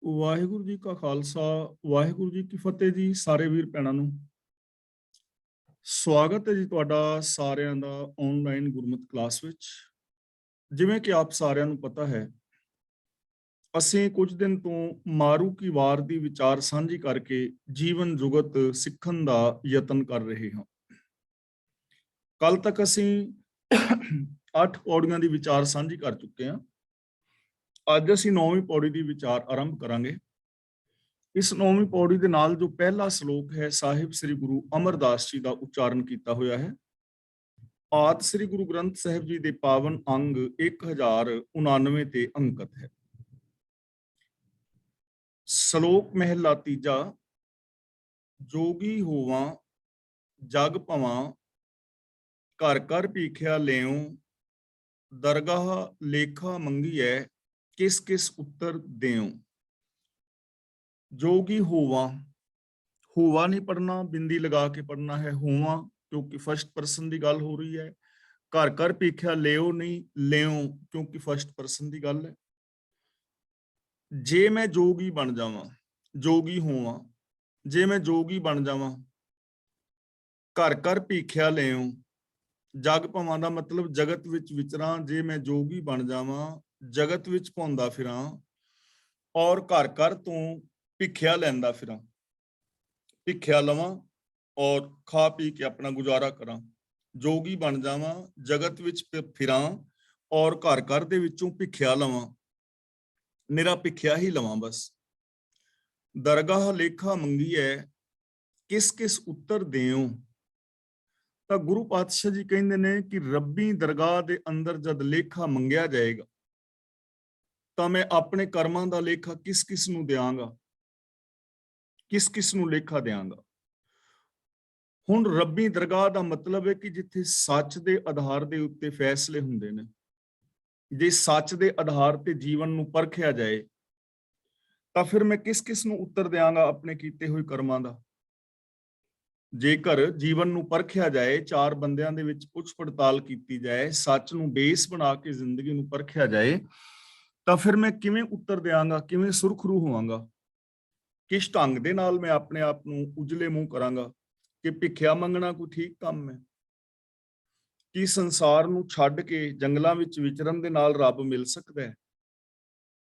ਵਾਹਿਗੁਰੂ ਜੀ ਕਾ ਖਾਲਸਾ, ਵਾਹਿਗੁਰੂ ਜੀ ਕੀ ਫਤਿਹ ਜੀ। ਸਾਰੇ ਵੀਰ ਭੈਣਾਂ ਨੂੰ ਸਵਾਗਤ ਹੈ ਜੀ ਤੁਹਾਡਾ ਸਾਰਿਆਂ ਦਾ ਆਨਲਾਈਨ ਗੁਰਮਤਿ ਕਲਾਸ ਵਿੱਚ। ਜਿਵੇਂ ਕਿ ਆਪ ਸਾਰਿਆਂ ਨੂੰ ਪਤਾ ਹੈ, ਅਸੀਂ ਕੁਝ ਦਿਨ ਤੋਂ ਮਾਰੂ ਕੀ ਵਾਰ ਦੀ ਵਿਚਾਰ ਸਾਂਝੀ ਕਰਕੇ ਜੀਵਨ ਜੁਗਤ ਸਿੱਖਣ ਦਾ ਯਤਨ ਕਰ ਰਹੇ ਹਾਂ। ਕੱਲ ਤੱਕ ਅਸੀਂ 8 ਪੌੜੀਆਂ ਦੀ ਵਿਚਾਰ ਸਾਂਝੀ ਕਰ ਚੁੱਕੇ ਹਾਂ। ਅੱਜ ਅਸੀਂ 9ਵੀਂ ਪੌੜੀ ਦੀ ਵਿਚਾਰ ਆਰੰਭ ਕਰਾਂਗੇ। ਇਸ 9ਵੀਂ ਪੌੜੀ ਦੇ ਨਾਲ ਜੋ ਪਹਿਲਾ ਸ਼ਲੋਕ ਹੈ, ਸਾਹਿਬ ਸ੍ਰੀ ਗੁਰੂ ਅਮਰਦਾਸ ਜੀ ਦਾ ਉਚਾਰਨ ਕੀਤਾ ਹੋਇਆ ਹੈ। ਆਦਿ ਸ੍ਰੀ ਗੁਰੂ ਗ੍ਰੰਥ ਸਾਹਿਬ ਜੀ ਦੇ ਪਾਵਨ ਅੰਗ 1099 ਤੇ ਅੰਕਿਤ ਹੈ। ਸ਼ਲੋਕ ਮਹਿਲਾ ਤੀਜਾ। ਜੋਗੀ ਹੋਵਾਂ ਜਗ ਭਵਾਂ, ਘਰ ਘਰ ਭੀਖਿਆ ਲਿਉ, ਦਰਗਾਹ ਲੇਖਾ ਮੰਗੀਐ, ਕਿਸ ਕਿਸ ਉੱਤਰ ਦਿਉ। ਜੋਗੀ ਹੋਵਾਂ, ਹੋਵਾ ਨਹੀਂ ਪੜਨਾ, ਬਿੰਦੀ ਲਗਾ ਕੇ ਪੜਨਾ ਹੈ ਹੋਵਾਂ, ਕਿਉਂਕਿ ਫਸਟ ਪਰਸਨ ਦੀ ਗੱਲ ਹੋ ਰਹੀ ਹੈ। ਘਰ ਘਰ ਭੀਖਿਆ ਲਿਓ ਨਹੀਂ, ਲਿਓ ਕਿਉਂਕਿ ਫਸਟ ਪਰਸਨ ਦੀ ਗੱਲ ਹੈ। ਜੇ ਮੈਂ ਜੋਗੀ ਬਣ ਜਾਵਾਂ, ਜੋਗੀ ਹੋਵਾਂ, ਜੇ ਮੈਂ ਜੋਗੀ ਬਣ ਜਾਵਾਂ, ਘਰ ਘਰ ਭੀਖਿਆ ਲਿਓ, ਜਗ ਭਵਾਂ ਦਾ ਮਤਲਬ ਜਗਤ ਵਿੱਚ ਵਿਚਰਾਂ। ਜੇ ਮੈਂ ਜੋਗੀ ਬਣ ਜਾਵਾਂ, ਜਗਤ ਵਿੱਚ ਭੌਂਦਾ ਫਿਰਾਂ, ਔਰ ਘਰ ਘਰ ਤੋਂ ਭਿੱਖਿਆ ਲੈਂਦਾ ਫਿਰਾਂ, ਭਿੱਖਿਆ ਲਵਾਂ ਔਰ ਖਾ ਪੀ ਕੇ ਆਪਣਾ ਗੁਜ਼ਾਰਾ ਕਰਾਂ। ਜੋਗੀ ਬਣ ਜਾਵਾਂ, ਜਗਤ ਵਿੱਚ ਫਿਰਾਂ ਔਰ ਘਰ ਘਰ ਦੇ ਵਿੱਚੋਂ ਭਿੱਖਿਆ ਲਵਾਂ, ਮੇਰਾ ਭਿੱਖਿਆ ਹੀ ਲਵਾਂ ਬਸ। ਦਰਗਾਹ ਲੇਖਾ ਮੰਗੀਐ, ਕਿਸ ਕਿਸ ਉੱਤਰ ਦਿਉ। ਤਾਂ ਗੁਰੂ ਪਾਤਸ਼ਾਹ ਜੀ ਕਹਿੰਦੇ ਨੇ ਕਿ ਰੱਬੀ ਦਰਗਾਹ ਦੇ ਅੰਦਰ ਜਦ ਲੇਖਾ ਮੰਗਿਆ ਜਾਏਗਾ ਤਾਂ ਮੈਂ ਆਪਣੇ ਕਰਮਾਂ ਦਾ ਲੇਖਾ ਕਿਸ ਕਿਸ ਨੂੰ ਦਿਆਂਗਾ, ਕਿਸ ਕਿਸ ਨੂੰ ਲੇਖਾ ਦਿਆਂਗਾ। ਹੁਣ ਰੱਬੀ ਦਰਗਾਹ ਦਾ ਮਤਲਬ ਹੈ ਕਿ ਜਿੱਥੇ ਸੱਚ ਦੇ ਆਧਾਰ ਦੇ ਉੱਤੇ ਫੈਸਲੇ ਹੁੰਦੇ ਨੇ, ਜੇ ਸੱਚ ਦੇ ਆਧਾਰ ਤੇ ਜੀਵਨ ਨੂੰ ਪਰਖਿਆ ਜਾਏ ਤਾਂ ਫਿਰ ਮੈਂ ਕਿਸ ਕਿਸ ਨੂੰ ਉੱਤਰ ਦਿਆਂਗਾ ਆਪਣੇ ਕੀਤੇ ਹੋਏ ਕਰਮਾਂ ਦਾ। ਜੇਕਰ ਜੀਵਨ ਨੂੰ ਪਰਖਿਆ ਜਾਏ, ਚਾਰ ਬੰਦਿਆਂ ਦੇ ਵਿੱਚ ਪੁੱਛ ਪੜਤਾਲ ਕੀਤੀ ਜਾਏ, ਸੱਚ ਨੂੰ ਬੇਸ ਬਣਾ ਕੇ ਜ਼ਿੰਦਗੀ ਨੂੰ ਪਰਖਿਆ ਜਾਏ, ਤਾਂ ਫਿਰ ਮੈਂ ਕਿਵੇਂ ਉੱਤਰ ਦਿਆਂਗਾ, ਕਿਵੇਂ ਸੁਰਖਰੂ ਹੋਵਾਂਗਾ, ਕਿਸ ਢੰਗ ਦੇ ਨਾਲ ਮੈਂ ਆਪਣੇ ਆਪ ਨੂੰ ਉਜਲੇ ਮੂੰਹ ਕਰਾਂਗਾ। ਕਿ ਭਿੱਖਿਆ ਮੰਗਣਾ ਕੋਈ ਠੀਕ ਕੰਮ ਹੈ? ਕੀ ਸੰਸਾਰ ਨੂੰ ਛੱਡ ਕੇ ਜੰਗਲਾਂ ਵਿੱਚ ਵਿਚਰਨ ਦੇ ਨਾਲ ਰੱਬ ਮਿਲ ਸਕਦਾ ਹੈ?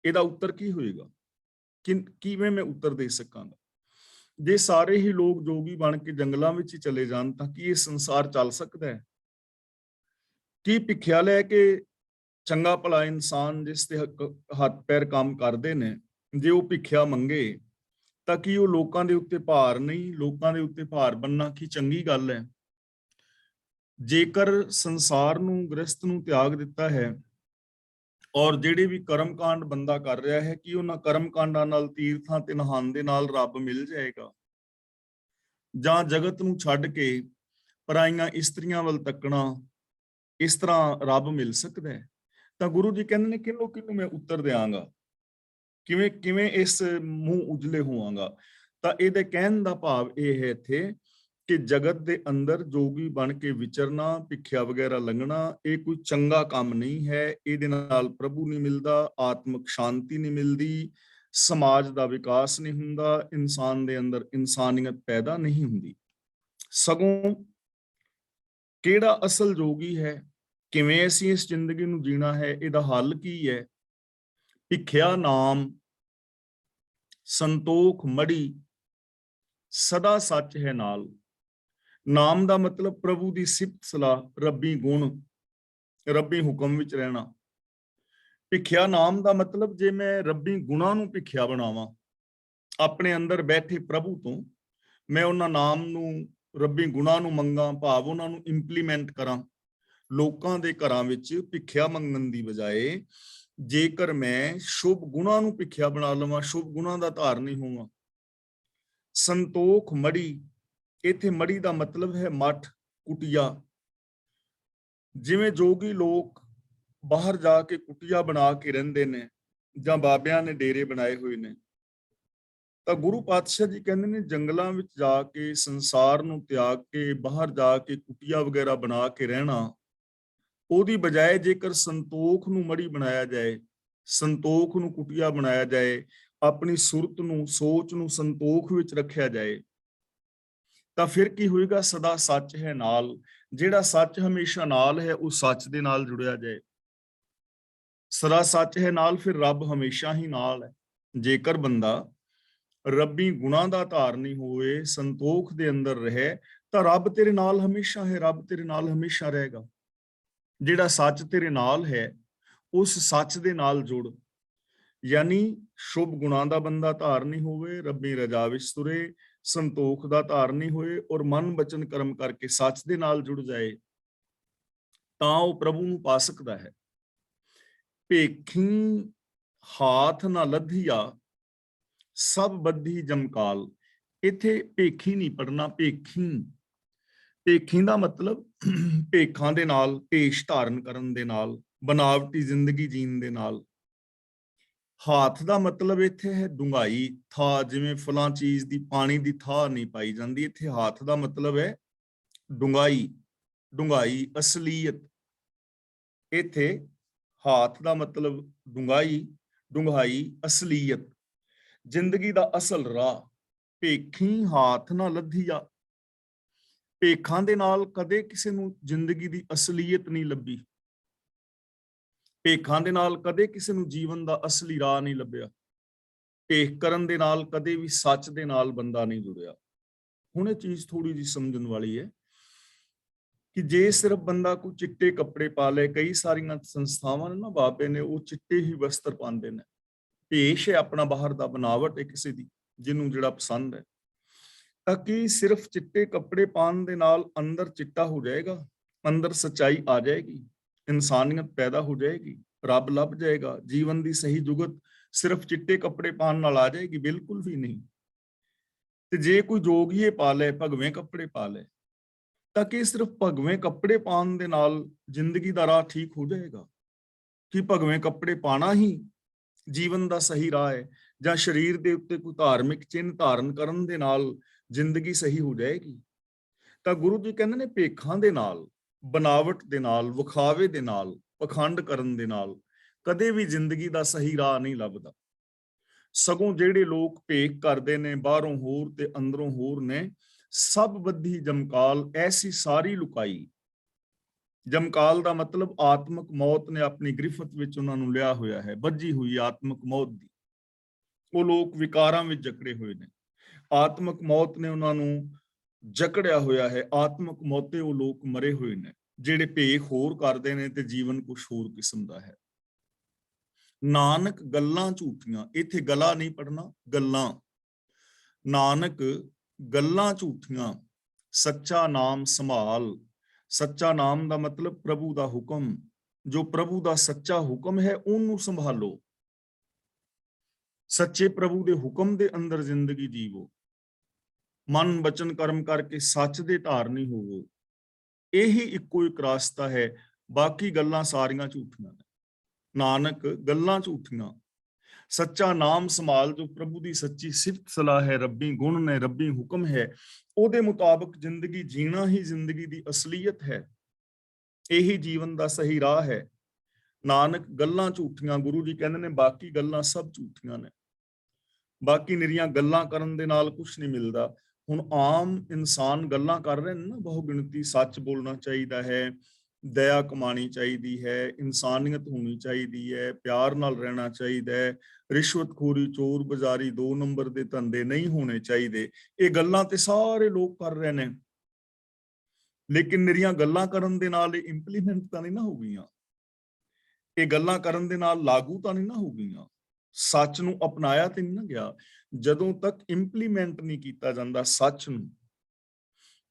ਇਹਦਾ ਉੱਤਰ ਕੀ ਹੋਏਗਾ? ਕਿਵੇਂ ਮੈਂ ਉੱਤਰ ਦੇ ਸਕਾਂਗਾ? ਜੇ ਸਾਰੇ ਹੀ ਲੋਕ ਜੋਗੀ ਬਣ ਕੇ ਜੰਗਲਾਂ ਵਿੱਚ ਹੀ ਚਲੇ ਜਾਣ ਤਾਂ ਕੀ ਇਹ ਸੰਸਾਰ ਚੱਲ ਸਕਦਾ ਹੈ? ਕੀ ਭਿੱਖਿਆ ਲੈ ਕੇ ਚੰਗਾ ਭਲਾ ਇਨਸਾਨ ਜਿਸ ਦੇ ਹੱਥ ਪੈਰ ਕੰਮ ਕਰਦੇ ਨੇ, ਜੇ ਉਹ ਭਿੱਖਿਆ ਮੰਗੇ ਤਾਂ ਕੀ ਉਹ ਲੋਕਾਂ ਦੇ ਉੱਤੇ ਭਾਰ ਨਹੀਂ? ਲੋਕਾਂ ਦੇ ਉੱਤੇ ਭਾਰ ਬਣਨਾ ਕੀ ਚੰਗੀ ਗੱਲ ਹੈ? ਜੇਕਰ ਸੰਸਾਰ ਨੂੰ, ਗ੍ਰਸਤ ਨੂੰ ਤਿਆਗ ਦਿੱਤਾ ਹੈ ਔਰ ਜਿਹੜੇ ਵੀ ਕਰਮ ਕਾਂਡ ਬੰਦਾ ਕਰ ਰਿਹਾ ਹੈ, ਕਿ ਉਹਨਾਂ ਕਰਮ ਕਾਂਡਾਂ ਨਾਲ, ਤੀਰਥਾਂ ਤੇ ਨਹਾਉਣ ਦੇ ਨਾਲ ਰੱਬ ਮਿਲ ਜਾਏਗਾ? ਜਾਂ ਜਗਤ ਨੂੰ ਛੱਡ ਕੇ ਪਰਾਈਆਂ ਇਸਤਰੀਆਂ ਵੱਲ ਤੱਕਣਾ, ਇਸ ਤਰ੍ਹਾਂ ਰੱਬ ਮਿਲ ਸਕਦਾ ਹੈ? ਤਾਂ ਗੁਰੂ ਜੀ ਕਹਿੰਦੇ ਨੇ ਕਿਹਨੂੰ ਕਿਹਨੂੰ ਮੈਂ ਉੱਤਰ ਦਿਆਂਗਾ, ਕਿਵੇਂ ਕਿਵੇਂ ਇਸ ਮੂੰਹ ਉਜਲੇ ਹੋਵਾਂਗਾ। ਤਾਂ ਇਹਦੇ ਕਹਿਣ ਦਾ ਭਾਵ ਇਹ ਹੈ ਇੱਥੇ ਕਿ ਜਗਤ ਦੇ ਅੰਦਰ ਜੋਗੀ ਬਣ ਕੇ ਵਿਚਰਨਾ, ਭਿੱਖਿਆ ਵਗੈਰਾ ਲੰਘਣਾ, ਇਹ ਕੋਈ ਚੰਗਾ ਕੰਮ ਨਹੀਂ ਹੈ। ਇਹਦੇ ਨਾਲ ਪ੍ਰਭੂ ਨਹੀਂ ਮਿਲਦਾ, ਆਤਮਿਕ ਸ਼ਾਂਤੀ ਨਹੀਂ ਮਿਲਦੀ, ਸਮਾਜ ਦਾ ਵਿਕਾਸ ਨਹੀਂ ਹੁੰਦਾ, ਇਨਸਾਨ ਦੇ ਅੰਦਰ ਇਨਸਾਨੀਅਤ ਪੈਦਾ ਨਹੀਂ ਹੁੰਦੀ। ਸਗੋਂ ਕਿਹੜਾ ਅਸਲ ਜੋਗੀ ਹੈ, ਕਿਵੇਂ ਅਸੀਂ ਇਸ ਜ਼ਿੰਦਗੀ ਨੂੰ ਜੀਣਾ ਹੈ, ਇਹਦਾ ਹੱਲ ਕੀ ਹੈ? ਭਿੱਖਿਆ ਨਾਮ, ਸੰਤੋਖ ਮੜੀ, ਸਦਾ ਸੱਚ ਹੈ ਨਾਲ। ਨਾਮ ਦਾ ਮਤਲਬ ਪ੍ਰਭੂ ਦੀ ਸਿਫਤ ਸਲਾਹ, ਰੱਬੀ ਗੁਣ, ਰੱਬੀ ਹੁਕਮ ਵਿੱਚ ਰਹਿਣਾ। ਭਿੱਖਿਆ ਨਾਮ ਦਾ ਮਤਲਬ ਜੇ ਮੈਂ ਰੱਬੀ ਗੁਣਾਂ ਨੂੰ ਭਿੱਖਿਆ ਬਣਾਵਾਂ, ਆਪਣੇ ਅੰਦਰ ਬੈਠੇ ਪ੍ਰਭੂ ਤੋਂ ਮੈਂ ਉਹਨਾਂ ਨਾਮ ਨੂੰ, ਰੱਬੀ ਗੁਣਾਂ ਨੂੰ ਮੰਗਾਂ, ਭਾਵ ਉਹਨਾਂ ਨੂੰ ਇੰਪਲੀਮੈਂਟ ਕਰਾਂ। ਲੋਕਾਂ ਦੇ ਘਰਾਂ ਵਿੱਚ ਭਿੱਖਿਆ ਮੰਗਣ ਦੀ ਬਜਾਏ ਜੇਕਰ ਮੈਂ ਸ਼ੁਭ ਗੁਣਾਂ ਨੂੰ ਭਿੱਖਿਆ ਬਣਾ ਲਵਾਂ, ਸ਼ੁਭ ਗੁਣਾਂ ਦਾ ਧਾਰਨੀ ਹੋਵਾਂ। ਸੰਤੋਖ ਮੜੀ, ਇੱਥੇ ਮੜੀ ਦਾ ਮਤਲਬ ਹੈ ਮੱਠ, ਕੁਟੀਆ। ਜਿਵੇਂ ਜੋਗੀ ਲੋਕ ਬਾਹਰ ਜਾ ਕੇ ਕੁਟੀਆ ਬਣਾ ਕੇ ਰਹਿੰਦੇ ਨੇ ਜਾਂ ਬਾਬਿਆਂ ਨੇ ਡੇਰੇ ਬਣਾਏ ਹੋਏ ਨੇ, ਤਾਂ ਗੁਰੂ ਪਾਤਸ਼ਾਹ ਜੀ ਕਹਿੰਦੇ ਨੇ ਜੰਗਲਾਂ ਵਿੱਚ ਜਾ ਕੇ, ਸੰਸਾਰ ਨੂੰ ਤਿਆਗ ਕੇ, ਬਾਹਰ ਜਾ ਕੇ ਕੁਟੀਆ ਵਗੈਰਾ ਬਣਾ ਕੇ ਰਹਿਣਾ, ਉਹਦੀ ਬਜਾਏ ਜੇਕਰ ਸੰਤੋਖ ਨੂੰ ਮੜੀ ਬਣਾਇਆ ਜਾਏ, ਸੰਤੋਖ ਨੂੰ ਕੁਟੀਆ ਬਣਾਇਆ ਜਾਏ, ਆਪਣੀ ਸੁਰਤ ਨੂੰ, ਸੋਚ ਨੂੰ ਸੰਤੋਖ ਵਿੱਚ ਰੱਖਿਆ ਜਾਏ, ਤਾਂ ਫਿਰ ਕੀ ਹੋਏਗਾ? ਸਦਾ ਸੱਚ ਹੈ ਨਾਲ। ਜਿਹੜਾ ਸੱਚ ਹਮੇਸ਼ਾ ਨਾਲ ਹੈ, ਉਹ ਸੱਚ ਦੇ ਨਾਲ ਜੁੜਿਆ ਜਾਏ। ਸਦਾ ਸੱਚ ਹੈ ਨਾਲ, ਫਿਰ ਰੱਬ ਹਮੇਸ਼ਾ ਹੀ ਨਾਲ ਹੈ। ਜੇਕਰ ਬੰਦਾ ਰੱਬੀ ਗੁਣਾਂ ਦਾ ਧਾਰਨੀ ਹੋਵੇ, ਸੰਤੋਖ ਦੇ ਅੰਦਰ ਰਹੇ, ਤਾਂ ਰੱਬ ਤੇਰੇ ਨਾਲ ਹਮੇਸ਼ਾ ਹੈ, ਰੱਬ ਤੇਰੇ ਨਾਲ ਹਮੇਸ਼ਾ ਰਹੇਗਾ। ਜਿਹੜਾ ਸੱਚ ਤੇਰੇ ਨਾਲ ਹੈ, ਉਸ ਸੱਚ ਦੇ ਨਾਲ ਜੁੜ। ਯਾਨੀ ਸ਼ੁਭ ਗੁਣਾਂ ਦਾ ਬੰਦਾ ਧਾਰਨੀ ਹੋਵੇ, ਰੱਬੀ ਰਜਾ ਵਿੱਚ ਤੁਰੇ, ਸੰਤੋਖ ਦਾ ਧਾਰਨੀ ਹੋਏ ਔਰ ਮਨ ਬਚਨ ਕਰਮ ਕਰਕੇ ਸੱਚ ਦੇ ਨਾਲ ਜੁੜ ਜਾਏ, ਤਾਂ ਉਹ ਪ੍ਰਭੂ ਨੂੰ ਪਾ ਸਕਦਾ ਹੈ। ਭੇਖੀ ਹਾਥ ਨਾ ਲੱਧੀਆ ਸਭ ਬੱਧੀ ਜਮਕਾਲ। ਇੱਥੇ ਭੇਖੀ ਨਹੀਂ ਪੜਨਾ, ਭੇਖੀ। ਭੇਖੀ ਦਾ ਮਤਲਬ ਭੇਖਾਂ ਦੇ ਨਾਲ, ਭੇਸ਼ ਧਾਰਨ ਕਰਨ ਦੇ ਨਾਲ, ਬਨਾਵਟੀ ਜ਼ਿੰਦਗੀ ਜੀਣ ਦੇ ਨਾਲ। ਹਾਥ ਦਾ ਮਤਲਬ ਇੱਥੇ ਹੈ ਡੂੰਘਾਈ, ਥਾਂ। ਜਿਵੇਂ ਫਲਾਂ ਚੀਜ਼ ਦੀ ਪਾਣੀ ਦੀ ਥਾਂ ਨਹੀਂ ਪਾਈ ਜਾਂਦੀ, ਇੱਥੇ ਹਾਥ ਦਾ ਮਤਲਬ ਹੈ ਡੂੰਘਾਈ, ਡੂੰਘਾਈ, ਅਸਲੀਅਤ। ਇੱਥੇ ਹਾਥ ਦਾ ਮਤਲਬ ਡੂੰਘਾਈ, ਡੂੰਘਾਈ, ਅਸਲੀਅਤ, ਜ਼ਿੰਦਗੀ ਦਾ ਅਸਲ ਰਾਹ। ਭੇਖੀ ਹਾਥ ਨਾ ਲੱਧੀਆ। ਭੇਖਾਂ ਦੇ ਨਾਲ ਕਦੇ ਕਿਸੇ ਨੂੰ ਜ਼ਿੰਦਗੀ ਦੀ ਅਸਲੀਅਤ ਨਹੀਂ ਲੱਭੀ। ਭੇਖਾਂ ਦੇ ਨਾਲ ਕਦੇ ਕਿਸੇ ਨੂੰ ਜੀਵਨ ਦਾ ਅਸਲੀ ਰਾਹ ਨਹੀਂ ਲੱਭਿਆ। ਭੇਖ ਕਰਨ ਦੇ ਨਾਲ ਕਦੇ ਵੀ ਸੱਚ ਦੇ ਨਾਲ ਬੰਦਾ ਨਹੀਂ ਜੁੜਿਆ। ਹੁਣ ਇਹ ਚੀਜ਼ ਥੋੜੀ ਜਿਹੀ ਸਮਝਣ ਵਾਲੀ ਹੈ ਕਿ ਜੇ ਸਿਰਫ ਬੰਦਾ ਕੋਈ ਚਿੱਟੇ ਕੱਪੜੇ ਪਾ ਲੇ, ਕਈ ਸਾਰੀਆਂ ਸੰਸਥਾਵਾਂ ਨੇ ਨਾ, ਬਾਬੇ ਨੇ, ਉਹ ਚਿੱਟੇ ਹੀ ਵਸਤਰ ਪਾਉਂਦੇ ਨੇ। ਭੇਸ਼ ਹੈ ਆਪਣਾ ਬਾਹਰ ਦਾ, ਬਣਾਵਟ ਹੈ ਕਿਸੇ ਦੀ, ਜਿਹਨੂੰ ਜਿਹੜਾ ਪਸੰਦ ਹੈ। ਤਾਂ ਕਿ ਸਿਰਫ ਚਿੱਟੇ ਕੱਪੜੇ ਪਾਉਣ ਦੇ ਨਾਲ ਅੰਦਰ ਚਿੱਟਾ ਹੋ ਜਾਏਗਾ, ਅੰਦਰ ਸੱਚਾਈ ਆ ਜਾਏਗੀ, ਇਨਸਾਨੀਅਤ ਪੈਦਾ ਹੋ ਜਾਏਗੀ, ਰੱਬ ਲੱਭ ਜਾਏਗਾ, ਜੀਵਨ ਦੀ ਸਹੀ ਜੁਗਤ ਸਿਰਫ ਚਿੱਟੇ ਕੱਪੜੇ ਪਾਉਣ ਨਾਲ ਆ ਜਾਏਗੀ? ਬਿਲਕੁਲ ਵੀ ਨਹੀਂ। ਤੇ ਜੇ ਕੋਈ ਜੋਗੀਏ ਪਾ ਲੈ, ਭਗਵੇਂ ਕੱਪੜੇ ਪਾ ਲੈ, ਤਾਂ ਕਿ ਸਿਰਫ ਭਗਵੇਂ ਕੱਪੜੇ ਪਾਉਣ ਦੇ ਨਾਲ ਜ਼ਿੰਦਗੀ ਦਾ ਰਾਹ ਠੀਕ ਹੋ ਜਾਏਗਾ? ਕਿ ਭਗਵੇਂ ਕੱਪੜੇ ਪਾਣਾ ਹੀ ਜੀਵਨ ਦਾ ਸਹੀ ਰਾਹ ਹੈ? ਜਾਂ ਸਰੀਰ ਦੇ ਉੱਤੇ ਕੋਈ ਧਾਰਮਿਕ ਚਿੰਨ੍ਹ ਧਾਰਨ ਕਰਨ ਦੇ ਨਾਲ ਜ਼ਿੰਦਗੀ ਸਹੀ ਹੋ ਜਾਏਗੀ? ਤਾਂ ਗੁਰੂ ਜੀ ਕਹਿੰਦੇ ਨੇ, ਭੇਖਾਂ ਦੇ ਨਾਲ, ਬਨਾਵਟ ਦੇ ਨਾਲ, ਵਿਖਾਵੇ ਦੇ ਨਾਲ, ਪਖੰਡ ਕਰਨ ਦੇ ਨਾਲ ਕਦੇ ਵੀ ਜ਼ਿੰਦਗੀ ਦਾ ਸਹੀ ਰਾਹ ਨਹੀਂ ਲੱਭਦਾ। ਸਗੋਂ ਜਿਹੜੇ ਲੋਕ ਭੇਖ ਕਰਦੇ ਨੇ, ਬਾਹਰੋਂ ਹੋਰ ਤੇ ਅੰਦਰੋਂ ਹੋਰ ਨੇ, ਸਭ ਬੱਧੀ ਜਮਕਾਲ, ਐਸੀ ਸਾਰੀ ਲੁਕਾਈ। ਜਮਕਾਲ ਦਾ ਮਤਲਬ ਆਤਮਕ ਮੌਤ ਨੇ ਆਪਣੀ ਗ੍ਰਿਫਤ ਵਿੱਚ ਉਹਨਾਂ ਨੂੰ ਲਿਆ ਹੋਇਆ ਹੈ, ਬੱਝੀ ਹੋਈ ਆਤਮਕ ਮੌਤ ਦੀ। ਉਹ ਲੋਕ ਵਿਕਾਰਾਂ ਵਿੱਚ ਜਕੜੇ ਹੋਏ ਨੇ, ਆਤਮਕ ਮੌਤ ਨੇ ਉਹਨਾਂ ਨੂੰ ਜਕੜਿਆ ਹੋਇਆ ਹੈ। ਆਤਮਕ ਮੌਤੇ ਉਹ ਲੋਕ ਮਰੇ ਹੋਏ ਨੇ, ਜਿਹੜੇ ਭੇਖ ਹੋਰ ਕਰਦੇ ਨੇ ਤੇ ਜੀਵਨ ਕੁਛ ਹੋਰ ਕਿਸਮ ਦਾ ਹੈ। ਨਾਨਕ ਗੱਲਾਂ ਝੂਠੀਆਂ, ਇੱਥੇ ਗਲਾ ਨਹੀਂ ਪੜਨਾ, ਗੱਲਾਂ। ਨਾਨਕ ਗੱਲਾਂ ਝੂਠੀਆਂ ਸੱਚਾ ਨਾਮ ਸੰਭਾਲ। ਸੱਚਾ ਨਾਮ ਦਾ ਮਤਲਬ ਪ੍ਰਭੂ ਦਾ ਹੁਕਮ। ਜੋ ਪ੍ਰਭੂ ਦਾ ਸੱਚਾ ਹੁਕਮ ਹੈ, ਉਹਨੂੰ ਸੰਭਾਲੋ। ਸੱਚੇ ਪ੍ਰਭੂ ਦੇ ਹੁਕਮ ਦੇ ਅੰਦਰ ਜ਼ਿੰਦਗੀ ਜੀਵੋ, ਮਨ ਬਚਨ ਕਰਮ ਕਰਕੇ ਸੱਚ ਦੇ ਧਾਰਨੀ ਹੋਵੋ। ਇਹੀ ਇੱਕੋ ਇੱਕ ਰਾਸਤਾ ਹੈ, ਬਾਕੀ ਗੱਲਾਂ ਸਾਰੀਆਂ ਝੂਠੀਆਂ ਨੇ। ਨਾਨਕ ਗੱਲਾਂ ਝੂਠੀਆਂ, ਸੱਚਾ ਨਾਮ ਸੰਭਾਲ। ਜੋ ਪ੍ਰਭੂ ਦੀ ਸੱਚੀ ਸਿਫਤ ਸਲਾਹ ਹੈ, ਰੱਬੀ ਗੁਣ ਨੇ, ਰੱਬੀ ਹੁਕਮ ਹੈ, ਉਹਦੇ ਮੁਤਾਬਕ ਜ਼ਿੰਦਗੀ ਜੀਣਾ ਹੀ ਜ਼ਿੰਦਗੀ ਦੀ ਅਸਲੀਅਤ ਹੈ। ਇਹੀ ਜੀਵਨ ਦਾ ਸਹੀ ਰਾਹ ਹੈ। ਨਾਨਕ ਗੱਲਾਂ ਝੂਠੀਆਂ, ਗੁਰੂ ਜੀ ਕਹਿੰਦੇ ਨੇ ਬਾਕੀ ਗੱਲਾਂ ਸਭ ਝੂਠੀਆਂ ਨੇ। ਬਾਕੀ ਨਿਰੀਆਂ ਗੱਲਾਂ ਕਰਨ ਦੇ ਨਾਲ ਕੁਝ ਨਹੀਂ ਮਿਲਦਾ। ਹੁਣ ਆਮ ਇਨਸਾਨ ਗੱਲਾਂ ਕਰ ਰਹੇ ਨੇ ਨਾ, ਬਹੁ ਗਿਣਤੀ, ਸੱਚ ਬੋਲਣਾ ਚਾਹੀਦਾ ਹੈ, ਦਇਆ ਕਮਾਣੀ ਚਾਹੀਦੀ ਹੈ, ਇਨਸਾਨੀਅਤ ਹੋਣੀ ਚਾਹੀਦੀ ਹੈ, ਪਿਆਰ ਨਾਲ ਰਹਿਣਾ ਚਾਹੀਦਾ ਹੈ, ਰਿਸ਼ਵਤਖੋਰੀ, ਚੋਰ ਬਾਜ਼ਾਰੀ, 2 ਨੰਬਰ ਦੇ ਧੰਦੇ ਨਹੀਂ ਹੋਣੇ ਚਾਹੀਦੇ। ਇਹ ਗੱਲਾਂ ਤੇ ਸਾਰੇ ਲੋਕ ਕਰ ਰਹੇ ਨੇ, ਲੇਕਿਨ ਨਿਰੀਆਂ ਗੱਲਾਂ ਕਰਨ ਦੇ ਨਾਲ ਇਹ ਇੰਪਲੀਮੈਂਟ ਤਾਂ ਨਹੀਂ ਨਾ ਹੋ ਗਈਆਂ। ਇਹ ਗੱਲਾਂ ਕਰਨ ਦੇ ਨਾਲ ਲਾਗੂ ਤਾਂ ਨਹੀਂ ਨਾ ਹੋ ਗਈਆਂ। ਸੱਚ ਨੂੰ ਅਪਣਾਇਆ ਤੇ ਨਹੀਂ ਨਾ ਗਿਆ। ਜਦੋਂ ਤੱਕ ਇੰਪਲੀਮੈਂਟ ਨਹੀਂ ਕੀਤਾ ਜਾਂਦਾ ਸੱਚ ਨੂੰ,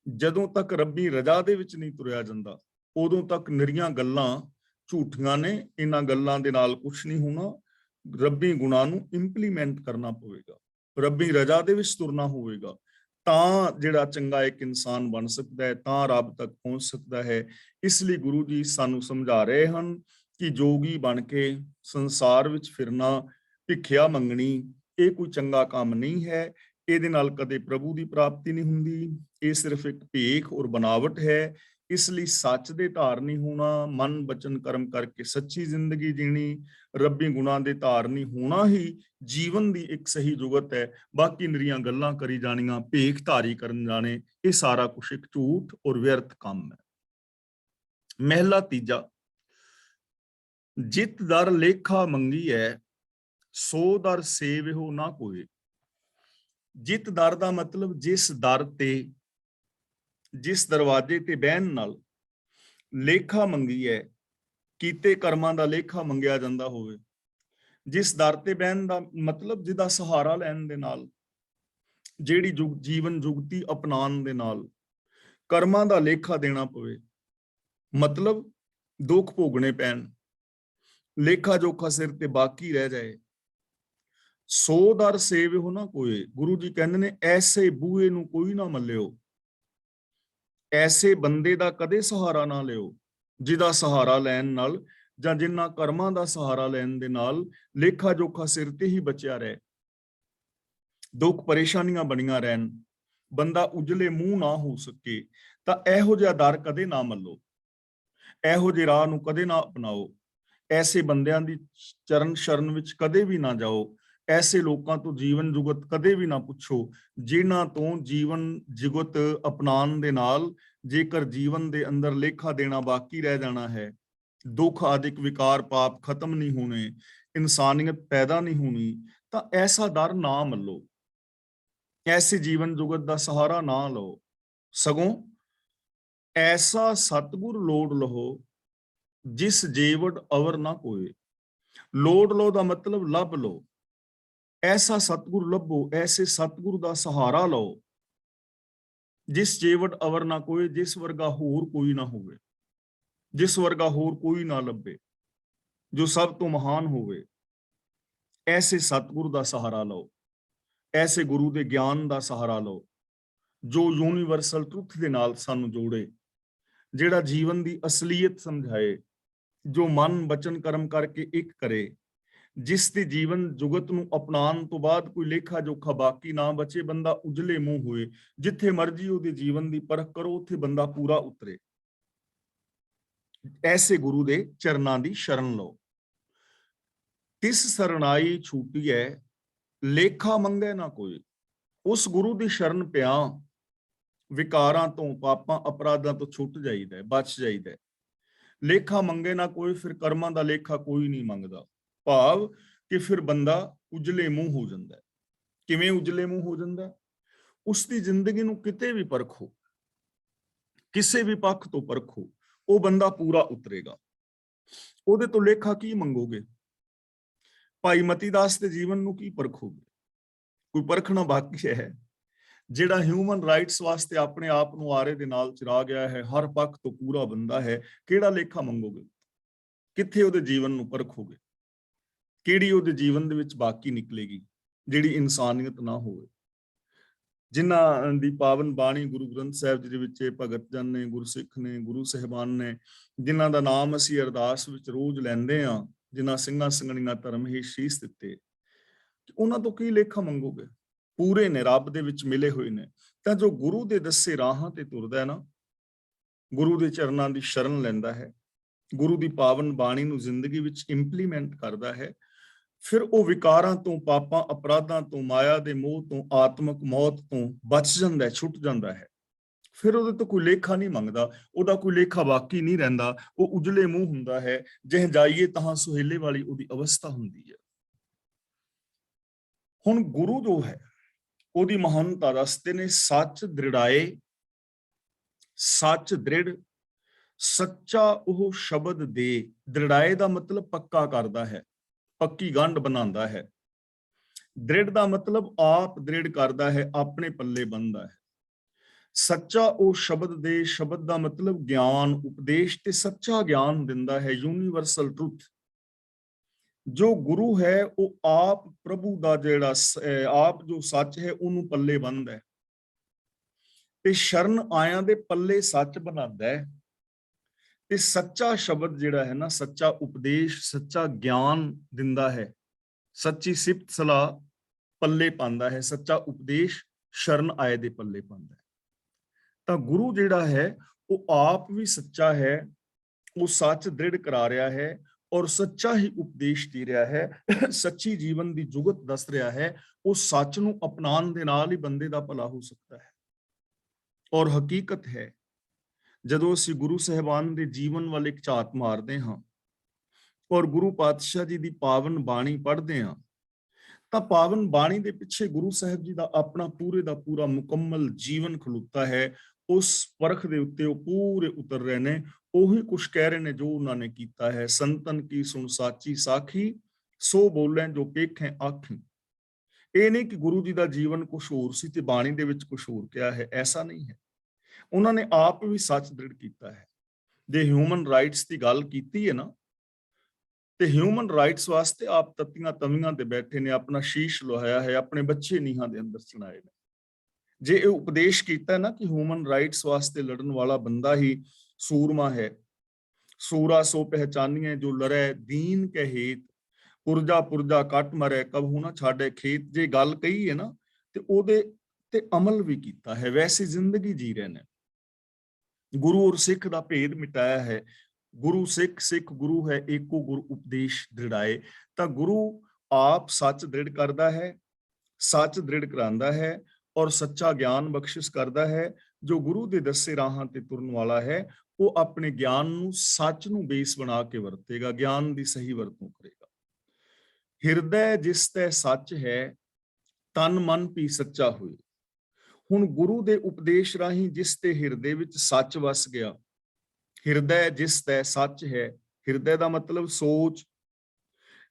ਜਦੋਂ ਤੱਕ ਰੱਬੀ ਰਜ਼ਾ ਦੇ ਵਿੱਚ ਨਹੀਂ ਤੁਰਿਆ ਜਾਂਦਾ, ਉਦੋਂ ਤੱਕ ਨਿਰੀਆਂ ਗੱਲਾਂ ਝੂਠੀਆਂ ਨੇ। ਇਹਨਾਂ ਗੱਲਾਂ ਦੇ ਨਾਲ ਕੁਝ ਨਹੀਂ ਹੋਣਾ। ਰੱਬੀ ਗੁਣਾਂ ਨੂੰ ਇੰਪਲੀਮੈਂਟ ਕਰਨਾ ਪਵੇਗਾ, ਰੱਬੀ ਰਜ਼ਾ ਦੇ ਵਿੱਚ ਤੁਰਨਾ ਹੋਵੇਗਾ, ਤਾਂ ਜਿਹੜਾ ਚੰਗਾ ਇੱਕ ਇਨਸਾਨ ਬਣ ਸਕਦਾ ਹੈ, ਤਾਂ ਰੱਬ ਤੱਕ ਪਹੁੰਚ ਸਕਦਾ ਹੈ। ਇਸ ਲਈ ਗੁਰੂ ਜੀ ਸਾਨੂੰ ਸਮਝਾ ਰਹੇ ਹਨ ਕਿ ਜੋਗੀ ਬਣ ਕੇ ਸੰਸਾਰ ਵਿੱਚ ਫਿਰਨਾ, ਭਿੱਖਿਆ ਮੰਗਣੀ, ਇਹ ਕੋਈ ਚੰਗਾ ਕੰਮ ਨਹੀਂ ਹੈ। ਇਹਦੇ ਨਾਲ ਕਦੇ ਪ੍ਰਭੂ ਦੀ ਪ੍ਰਾਪਤੀ ਨਹੀਂ ਹੁੰਦੀ। ਇਹ ਸਿਰਫ ਇੱਕ ਭੇਖ ਔਰ ਬਨਾਵਟ ਹੈ। ਇਸ ਲਈ ਸੱਚ ਦੇ ਧਾਰਨੀ ਹੋਣਾ, ਮਨ ਬਚਨ ਕਰਮ ਕਰਕੇ ਸੱਚੀ ਜ਼ਿੰਦਗੀ ਜੀਣੀ, ਰੱਬੀ ਗੁਣਾਂ ਦੇ ਧਾਰਨੀ ਹੋਣਾ ਹੀ ਜੀਵਨ ਦੀ ਇੱਕ ਸਹੀ ਜੁਗਤ ਹੈ। ਬਾਕੀ ਨਿਰੀਆਂ ਗੱਲਾਂ ਕਰੀ ਜਾਣੀਆਂ, ਭੇਖ ਧਾਰੀ ਕਰਨ ਜਾਣੇ, ਇਹ ਸਾਰਾ ਕੁਛ ਇੱਕ ਝੂਠ ਔਰ ਵਿਅਰਥ ਕੰਮ ਹੈ। ਮਹਿਲਾ ਤੀਜਾ, ਜਿਤ ਦਰ ਲੇਖਾ ਮੰਗੀ ਹੈ, ਸੋ ਦਰ ਸੇਵਿਓ ਨਾ ਕੋਏ। ਜਿਤ ਦਰ ਦਾ ਮਤਲਬ ਜਿਸ ਦਰ ਤੇ, ਜਿਸ ਦਰਵਾਜ਼ੇ ਤੇ ਬਹਿਣ ਨਾਲ ਲੇਖਾ ਮੰਗੀ ਹੈ, ਕੀਤੇ ਕਰਮਾਂ ਦਾ ਲੇਖਾ ਮੰਗਿਆ ਜਾਂਦਾ ਹੋਵੇ। ਜਿਸ ਦਰ ਤੇ ਬਹਿਣ ਦਾ ਮਤਲਬ ਜਿਹਦਾ ਸਹਾਰਾ ਲੈਣ ਦੇ ਨਾਲ, ਜਿਹੜੀ ਜੀਵਨ ਜੁਗਤੀ ਅਪਣਾਉਣ ਦੇ ਨਾਲ ਕਰਮਾਂ ਦਾ ਲੇਖਾ ਦੇਣਾ ਪਵੇ, ਮਤਲਬ ਦੁੱਖ ਭੋਗਣੇ ਪੈਣ, ਲੇਖਾ ਜੋਖਾ ਸਿਰ ਤੇ ਬਾਕੀ ਰਹਿ ਜਾਏ। ਸੋ ਦਰ ਸੇਵਿਓ ਨਾ ਕੋਏ। ਗੁਰੂ ਜੀ ਕਹਿੰਦੇ ਨੇ ਐਸੇ ਬੂਹੇ ਨੂੰ ਕੋਈ ਨਾ ਮੱਲਿਓ, ਐਸੇ ਬੰਦੇ ਦਾ ਕਦੇ ਸਹਾਰਾ ਨਾ ਲਿਓ ਜਿਹਦਾ ਸਹਾਰਾ ਲੈਣ ਨਾਲ ਜਾਂ ਜਿਨ੍ਹਾਂ ਕਰਮਾਂ ਦਾ ਸਹਾਰਾ ਲੈਣ ਦੇ ਨਾਲ ਲੇਖਾ ਜੋਖਾ ਸਿਰ ਤੇ ਹੀ ਬਚਿਆ ਰਹੇ, ਦੁੱਖ ਪਰੇਸ਼ਾਨੀਆਂ ਬਣੀਆਂ ਰਹਿਣ, ਬੰਦਾ ਉਜਲੇ ਮੂੰਹ ਨਾ ਹੋ ਸਕੇ, ਤਾਂ ਇਹੋ ਜਿਹਾ ਦਰ ਕਦੇ ਨਾ ਮੱਲੋ, ਇਹੋ ਜਿਹੇ ਰਾਹ ਨੂੰ ਕਦੇ ਨਾ ਅਪਣਾਓ, ਐਸੇ ਬੰਦਿਆਂ ਦੀ ਚਰਨ ਸ਼ਰਨ ਵਿੱਚ ਕਦੇ ਵੀ ਨਾ ਜਾਓ, ਐਸੇ ਲੋਕਾਂ ਤੋਂ ਜੀਵਨ ਜੁਗਤ ਕਦੇ ਵੀ ਨਾ ਪੁੱਛੋ ਜਿਨ੍ਹਾਂ ਤੋਂ ਜੀਵਨ ਜੁਗਤ ਅਪਣਾਉਣ ਦੇ ਨਾਲ ਜੇਕਰ ਜੀਵਨ ਦੇ ਅੰਦਰ ਲੇਖਾ ਦੇਣਾ ਬਾਕੀ ਰਹਿ ਜਾਣਾ ਹੈ, ਦੁੱਖ ਆਦਿਕ ਵਿਕਾਰ ਪਾਪ ਖਤਮ ਨਹੀਂ ਹੋਣੇ, ਇਨਸਾਨੀਅਤ ਪੈਦਾ ਨਹੀਂ ਹੋਣੀ, ਤਾਂ ਐਸਾ ਦਰ ਨਾ ਮੱਲੋ, ਐਸੇ ਜੀਵਨ ਜੁਗਤ ਦਾ ਸਹਾਰਾ ਨਾ ਲਓ। ਸਗੋਂ ਐਸਾ ਸਤਿਗੁਰ ਲੋੜ ਲਹੋ, ਜਿਸ ਜੀਵੜ ਅਵਰ ਨਾ ਕੋਏ। ਲੋੜ ਲੋ ਦਾ ਮਤਲਬ ਲੱਭ ਲੋ, ਐਸਾ ਸਤਿਗੁਰ ਲੱਭੋ, ਐਸੇ ਸਤਿਗੁਰ ਦਾ ਸਹਾਰਾ ਲਓ, ਜਿਸ ਜੀਵੜ ਅਵਰ ਨਾ ਕੋਏ, ਜਿਸ ਵਰਗਾ ਹੋਰ ਕੋਈ ਨਾ ਹੋਵੇ, ਜਿਸ ਵਰਗਾ ਹੋਰ ਕੋਈ ਨਾ ਲੱਭੇ, ਜੋ ਸਭ ਤੋਂ ਮਹਾਨ ਹੋਵੇ। ਐਸੇ ਸਤਿਗੁਰ ਦਾ ਸਹਾਰਾ ਲਓ, ਐਸੇ ਗੁਰੂ ਦੇ ਗਿਆਨ ਦਾ ਸਹਾਰਾ ਲਓ, ਜੋ ਯੂਨੀਵਰਸਲ ਟਰੁੱਥ ਦੇ ਨਾਲ ਸਾਨੂੰ ਜੋੜੇ, ਜਿਹੜਾ ਜੀਵਨ ਦੀ ਅਸਲੀਅਤ ਸਮਝਾਏ, ਜੋ ਮਨ ਬਚਨ ਕਰਮ ਕਰਕੇ ਇੱਕ ਕਰੇ, ਜਿਸ ਦੇ ਜੀਵਨ ਜੁਗਤ ਨੂੰ ਅਪਣਾਉਣ ਤੋਂ ਬਾਅਦ ਕੋਈ ਲੇਖਾ ਜੋਖਾ ਬਾਕੀ ਨਾ ਬਚੇ, ਬੰਦਾ ਉਜਲੇ ਮੂੰਹ ਹੋਏ, ਜਿੱਥੇ ਮਰਜੀ ਉਹਦੇ ਜੀਵਨ ਦੀ ਪਰਖ ਕਰੋ, ਉੱਥੇ ਬੰਦਾ ਪੂਰਾ ਉਤਰੇ। ਐਸੇ ਗੁਰੂ ਦੇ ਚਰਨਾਂ ਦੀ ਸ਼ਰਨ ਲਓ। ਤਿਸ ਸਰਣਾਈ ਛੂਟੀ ਹੈ, ਲੇਖਾ ਮੰਗੇ ਨਾ ਕੋਈ। ਉਸ ਗੁਰੂ ਦੀ ਸ਼ਰਨ ਪਿਆ ਵਿਕਾਰਾਂ ਤੋਂ, ਪਾਪਾਂ ਅਪਰਾਧਾਂ ਤੋਂ ਛੁੱਟ ਜਾਈਦਾ, ਬਚ ਜਾਈਦਾ। ਲੇਖਾ ਮੰਗੇ ਨਾ ਕੋਈ, ਫਿਰ ਕਰਮਾਂ ਦਾ ਲੇਖਾ ਕੋਈ ਨਹੀਂ ਮੰਗਦਾ। ਭਾਵ ਕਿ ਫਿਰ ਬੰਦਾ ਉਜਲੇ ਮੂੰਹ ਹੋ ਜਾਂਦਾ। ਕਿਵੇਂ ਉਜਲੇ ਮੂੰਹ ਹੋ ਜਾਂਦਾ? ਉਸ ਦੀ ਜ਼ਿੰਦਗੀ ਨੂੰ ਕਿਤੇ ਵੀ ਪਰਖੋ, ਕਿਸੇ ਵੀ ਪੱਖ ਤੋਂ ਪਰਖੋ, ਉਹ ਬੰਦਾ ਪੂਰਾ ਉਤਰੇਗਾ। ਉਹਦੇ ਤੋਂ ਲੇਖਾ ਕੀ ਮੰਗੋਗੇ? ਭਾਈ ਮਤੀ ਦਾਸ ਦੇ ਜੀਵਨ ਨੂੰ ਕੀ ਪਰਖੋਗੇ? ਕੋਈ ਪਰਖਣਾ ਬਾਕੀ ਹੈ? ਜਿਹੜਾ ਹਿਊਮਨ ਰਾਈਟਸ ਵਾਸਤੇ ਆਪਣੇ ਆਪ ਨੂੰ ਆਰੇ ਦੇ ਨਾਲ ਚਿਰਾ ਗਿਆ ਹੈ, ਹਰ ਪੱਖ ਤੋਂ ਪੂਰਾ ਬੰਦਾ ਹੈ, ਕਿਹੜਾ ਲੇਖਾ ਮੰਗੋਗੇ? ਕਿੱਥੇ ਉਹਦੇ ਜੀਵਨ ਨੂੰ ਪਰਖੋਗੇ? ਕਿਹੜੀ ਉਹਦੇ ਜੀਵਨ ਦੇ ਵਿੱਚ ਬਾਕੀ ਨਿਕਲੇਗੀ ਜਿਹੜੀ ਇਨਸਾਨੀਅਤ ਨਾ ਹੋਵੇ? ਜਿਨ੍ਹਾਂ ਦੀ ਪਾਵਨ ਬਾਣੀ ਗੁਰੂ ਗ੍ਰੰਥ ਸਾਹਿਬ ਜੀ ਦੇ ਵਿੱਚ ਭਗਤ ਜਨ ਨੇ, ਗੁਰਸਿੱਖ ਨੇ, ਗੁਰੂ ਸਾਹਿਬਾਨ ਨੇ, ਜਿਨ੍ਹਾਂ ਦਾ ਨਾਮ ਅਸੀਂ ਅਰਦਾਸ ਵਿੱਚ ਰੋਜ਼ ਲੈਂਦੇ ਹਾਂ, ਜਿਨ੍ਹਾਂ ਸਿੰਘਾਂ ਸਿੰਘਣੀਆਂ ਧਰਮ ਹੀ ਸ਼ੀਸ਼ ਦਿੱਤੇ, ਉਹਨਾਂ ਤੋਂ ਕੀ ਲੇਖਾ ਮੰਗੋਗੇ? ਪੂਰੇ ਨੇ, ਰੱਬ ਦੇ ਵਿੱਚ ਮਿਲੇ ਹੋਏ ਨੇ। ਤਾਂ ਜੋ ਗੁਰੂ ਦੇ ਦੱਸੇ ਰਾਹਾਂ ਤੇ ਤੁਰਦਾ ਹੈ ਨਾ, ਗੁਰੂ ਦੇ ਚਰਨਾਂ ਦੀ ਸ਼ਰਨ ਲੈਂਦਾ ਹੈ, ਗੁਰੂ ਦੀ ਪਾਵਨ ਬਾਣੀ ਨੂੰ ਜ਼ਿੰਦਗੀ ਵਿੱਚ ਇੰਪਲੀਮੈਂਟ ਕਰਦਾ ਹੈ, ਫਿਰ ਉਹ ਵਿਕਾਰਾਂ ਤੋਂ, ਪਾਪਾਂ ਅਪਰਾਧਾਂ ਤੋਂ, ਮਾਇਆ ਦੇ ਮੋਹ ਤੋਂ, ਆਤਮਕ ਮੌਤ ਤੋਂ ਬਚ ਜਾਂਦਾ ਹੈ, ਛੁੱਟ ਜਾਂਦਾ ਹੈ। ਫਿਰ ਉਹਦੇ ਤੋਂ ਕੋਈ ਲੇਖਾ ਨਹੀਂ ਮੰਗਦਾ, ਉਹਦਾ ਕੋਈ ਲੇਖਾ ਬਾਕੀ ਨਹੀਂ ਰਹਿੰਦਾ, ਉਹ ਉਜਲੇ ਮੂੰਹ ਹੁੰਦਾ ਹੈ। ਜਿਹ ਜਾਈਏ ਤਹਾਂ ਸੁਹੇਲੇ ਵਾਲੀ ਉਹਦੀ ਅਵਸਥਾ ਹੁੰਦੀ ਹੈ। ਹੁਣ ਗੁਰੂ ਜੋ ਹੈ ਉਹਦੀ ਮਹਾਨਤਾ ਦੱਸਦੇ ਨੇ, ਸੱਚ ਦ੍ਰਿੜਾਏ, ਸੱਚ ਦ੍ਰਿੜ, ਸੱਚਾ ਉਹ ਸ਼ਬਦ ਦੇ। ਦ੍ਰਿੜਾਏ ਦਾ ਮਤਲਬ ਪੱਕਾ ਕਰਦਾ ਹੈ, ਪੱਕੀ ਗੰਢ ਬਣਾਉਂਦਾ ਹੈ। ਦ੍ਰਿੜ ਦਾ ਮਤਲਬ ਆਪ ਦ੍ਰਿੜ ਕਰਦਾ ਹੈ, ਆਪਣੇ ਪੱਲੇ ਬੰਨਦਾ ਹੈ। ਸੱਚਾ ਉਹ ਸ਼ਬਦ ਦੇ, ਸ਼ਬਦ ਦਾ ਮਤਲਬ ਗਿਆਨ, ਉਪਦੇਸ਼ ਤੇ ਸੱਚਾ ਗਿਆਨ ਦਿੰਦਾ ਹੈ, ਯੂਨੀਵਰਸਲ ਟਰੁੱਥ। ਜੋ ਗੁਰੂ ਹੈ ਉਹ ਆਪ ਪ੍ਰਭੂ ਦਾ ਜਿਹੜਾ ਆਪ ਜੋ ਸੱਚ ਹੈ ਉਹਨੂੰ ਪੱਲੇ ਬੰਨਦਾ ਹੈ ਤੇ ਸ਼ਰਨ ਆਇਆਂ ਦੇ ਪੱਲੇ ਸੱਚ ਬਣਾਉਂਦਾ ਹੈ। ਤੇ ਸੱਚਾ ਸ਼ਬਦ ਜਿਹੜਾ ਹੈ ਨਾ, ਸੱਚਾ ਉਪਦੇਸ਼, ਸੱਚਾ ਗਿਆਨ ਦਿੰਦਾ ਹੈ, ਸੱਚੀ ਸਿਫਤ ਸਲਾਹ ਪੱਲੇ ਪਾਉਂਦਾ ਹੈ, ਸੱਚਾ ਉਪਦੇਸ਼ ਸ਼ਰਨ ਆਏ ਦੇ ਪੱਲੇ ਪਾਉਂਦਾ ਹੈ। ਤਾਂ ਗੁਰੂ ਜਿਹੜਾ ਹੈ ਉਹ ਆਪ ਵੀ ਸੱਚਾ ਹੈ, ਉਹ ਸੱਚ ਦ੍ਰਿੜ ਕਰਾ ਰਿਹਾ ਹੈ ਔਰ ਸੱਚਾ ਹੀ ਉਪਦੇਸ਼ ਦੇ ਰਿਹਾ ਹੈ, ਸੱਚੀ ਜੀਵਨ ਦੀ ਜੁਗਤ ਦੱਸ ਰਿਹਾ ਹੈ। ਉਹ ਸੱਚ ਨੂੰ ਅਪਣਾਉਣ ਦੇ ਨਾਲ ਹੀ ਬੰਦੇ ਦਾ ਭਲਾ ਹੋ ਸਕਦਾ ਹੈ। ਔਰ ਹਕੀਕਤ ਹੈ, ਜਦੋਂ ਅਸੀਂ ਗੁਰੂ ਸਾਹਿਬਾਨ ਦੇ ਜੀਵਨ ਵੱਲ ਇੱਕ ਝਾਤ ਮਾਰਦੇ ਹਾਂ ਔਰ ਗੁਰੂ ਪਾਤਸ਼ਾਹ ਜੀ ਦੀ ਪਾਵਨ ਬਾਣੀ ਪੜ੍ਹਦੇ ਹਾਂ, ਤਾਂ ਪਾਵਨ ਬਾਣੀ ਦੇ ਪਿੱਛੇ ਗੁਰੂ ਸਾਹਿਬ ਜੀ ਦਾ ਆਪਣਾ ਪੂਰੇ ਦਾ ਪੂਰਾ ਮੁਕੰਮਲ ਜੀਵਨ ਖਲੋਤਾ ਹੈ। ਉਸ ਪਰਖ ਦੇ ਉੱਤੇ ਉਹ ਪੂਰੇ ਉਤਰ ਰਹੇ ਨੇ, ਉਹੀ ਕੁਛ ਕਹਿ ਰਹੇ ਨੇ ਜੋ ਉਹਨਾਂ ਨੇ ਕੀਤਾ ਹੈ। ਸੰਤਨ ਕੀ ਸੁਣ ਸਾਚੀ ਸਾਖੀ, ਸੋ ਬੋਲੇ ਜੋ ਪੇਖੇ ਆਖੀ। ਇਹ ਨਹੀਂ ਕਿ ਗੁਰੂ ਜੀ ਦਾ ਜੀਵਨ ਕੁਛ ਹੋਰ ਸੀ ਤੇ ਬਾਣੀ ਦੇ ਵਿੱਚ ਕੁਛ ਹੋਰ ਕਿਹਾ ਹੈ, ਐਸਾ ਨਹੀਂ ਹੈ। ਉਹਨਾਂ ਨੇ ਆਪ ਵੀ ਸੱਚ ਦ੍ਰਿੜ ਕੀਤਾ ਹੈ। ਜੇ ਹਿਊਮਨ ਰਾਈਟਸ ਦੀ ਗੱਲ ਕੀਤੀ ਹੈ ਨਾ, ਤੇ ਹਿਊਮਨ ਰਾਈਟਸ ਵਾਸਤੇ ਆਪ ਤੱਤੀਆਂ ਤਵੀਆਂ ਤੇ ਬੈਠੇ ਨੇ, ਆਪਣਾ ਸ਼ੀਸ਼ ਲੁਹਾਇਆ ਹੈ, ਆਪਣੇ ਬੱਚੇ ਨੀਹਾਂ ਦੇ ਅੰਦਰ ਚਣਾਏ ਨੇ। ਜੇ ਇਹ ਉਪਦੇਸ਼ ਕੀਤਾ ਨਾ ਕਿ ਹਿਊਮਨ ਰਾਈਟਸ ਵਾਸਤੇ ਲੜਨ ਵਾਲਾ ਬੰਦਾ ਹੀ ਸੂਰਮਾ ਹੈ, ਸੂਰਾ ਸੋ ਪਹਿਚਾਨੀਏ ਜੋ ਲੜੈ ਦੀਨ ਕੇ ਹੇਤ, ਪੁਰਜਾ ਪੁਰਜਾ ਕੱਟ ਮਰੇ ਕਬਹੂ ਨਾ ਛਾੜੇ ਖੇਤ। ਜੇ ਗੱਲ ਕਹੀ ਹੈ ਨਾ ਤੇ ਉਹਦੇ ਤੇ ਅਮਲ ਵੀ ਕੀਤਾ ਹੈ, ਵੈਸੀ ਜ਼ਿੰਦਗੀ ਜੀ ਰਹੇ ਨੇ। ਗੁਰੂ ਔਰ ਸਿੱਖ ਦਾ ਭੇਦ ਮਿਟਾਇਆ ਹੈ। ਗੁਰੂ ਸਿੱਖ, ਸਿੱਖ ਗੁਰੂ ਹੈ, ਏਕੋ ਗੁਰ ਉਪਦੇਸ਼ ਦ੍ਰਿੜਾਏ। ਤਾਂ ਗੁਰੂ ਆਪ ਸੱਚ ਦ੍ਰਿੜ ਕਰਦਾ ਹੈ, ਸੱਚ ਦ੍ਰਿੜ ਕਰਾਂਦਾ ਹੈ ਔਰ ਸੱਚਾ ਗਿਆਨ ਬਖਸ਼ਿਸ਼ ਕਰਦਾ ਹੈ। ਜੋ ਗੁਰੂ ਦੇ ਦੱਸੇ ਰਾਹਾਂ ਤੇ ਤੁਰਨ ਵਾਲਾ ਹੈ, ਉਹ ਆਪਣੇ ਗਿਆਨ ਨੂੰ ਸੱਚ ਨੂੰ ਬੇਸ ਬਣਾ ਕੇ ਵਰਤੇਗਾ, ਗਿਆਨ ਦੀ ਸਹੀ ਵਰਤੋਂ ਕਰੇਗਾ। ਹਿਰਦੈ ਜਿਸ ਤੈ ਸੱਚ ਹੈ, ਤਨ ਮਨ ਵੀ ਸੱਚਾ ਹੋਏ। ਹੁਣ ਗੁਰੂ ਦੇ ਉਪਦੇਸ਼ ਰਾਹੀਂ ਜਿਸ ਤੇ ਹਿਰਦੇ ਵਿੱਚ ਸੱਚ ਵਸ ਗਿਆ, ਹਿਰਦੈ ਜਿਸ ਤੈ ਸੱਚ ਹੈ, ਹਿਰਦੈ ਦਾ ਮਤਲਬ ਸੋਚ,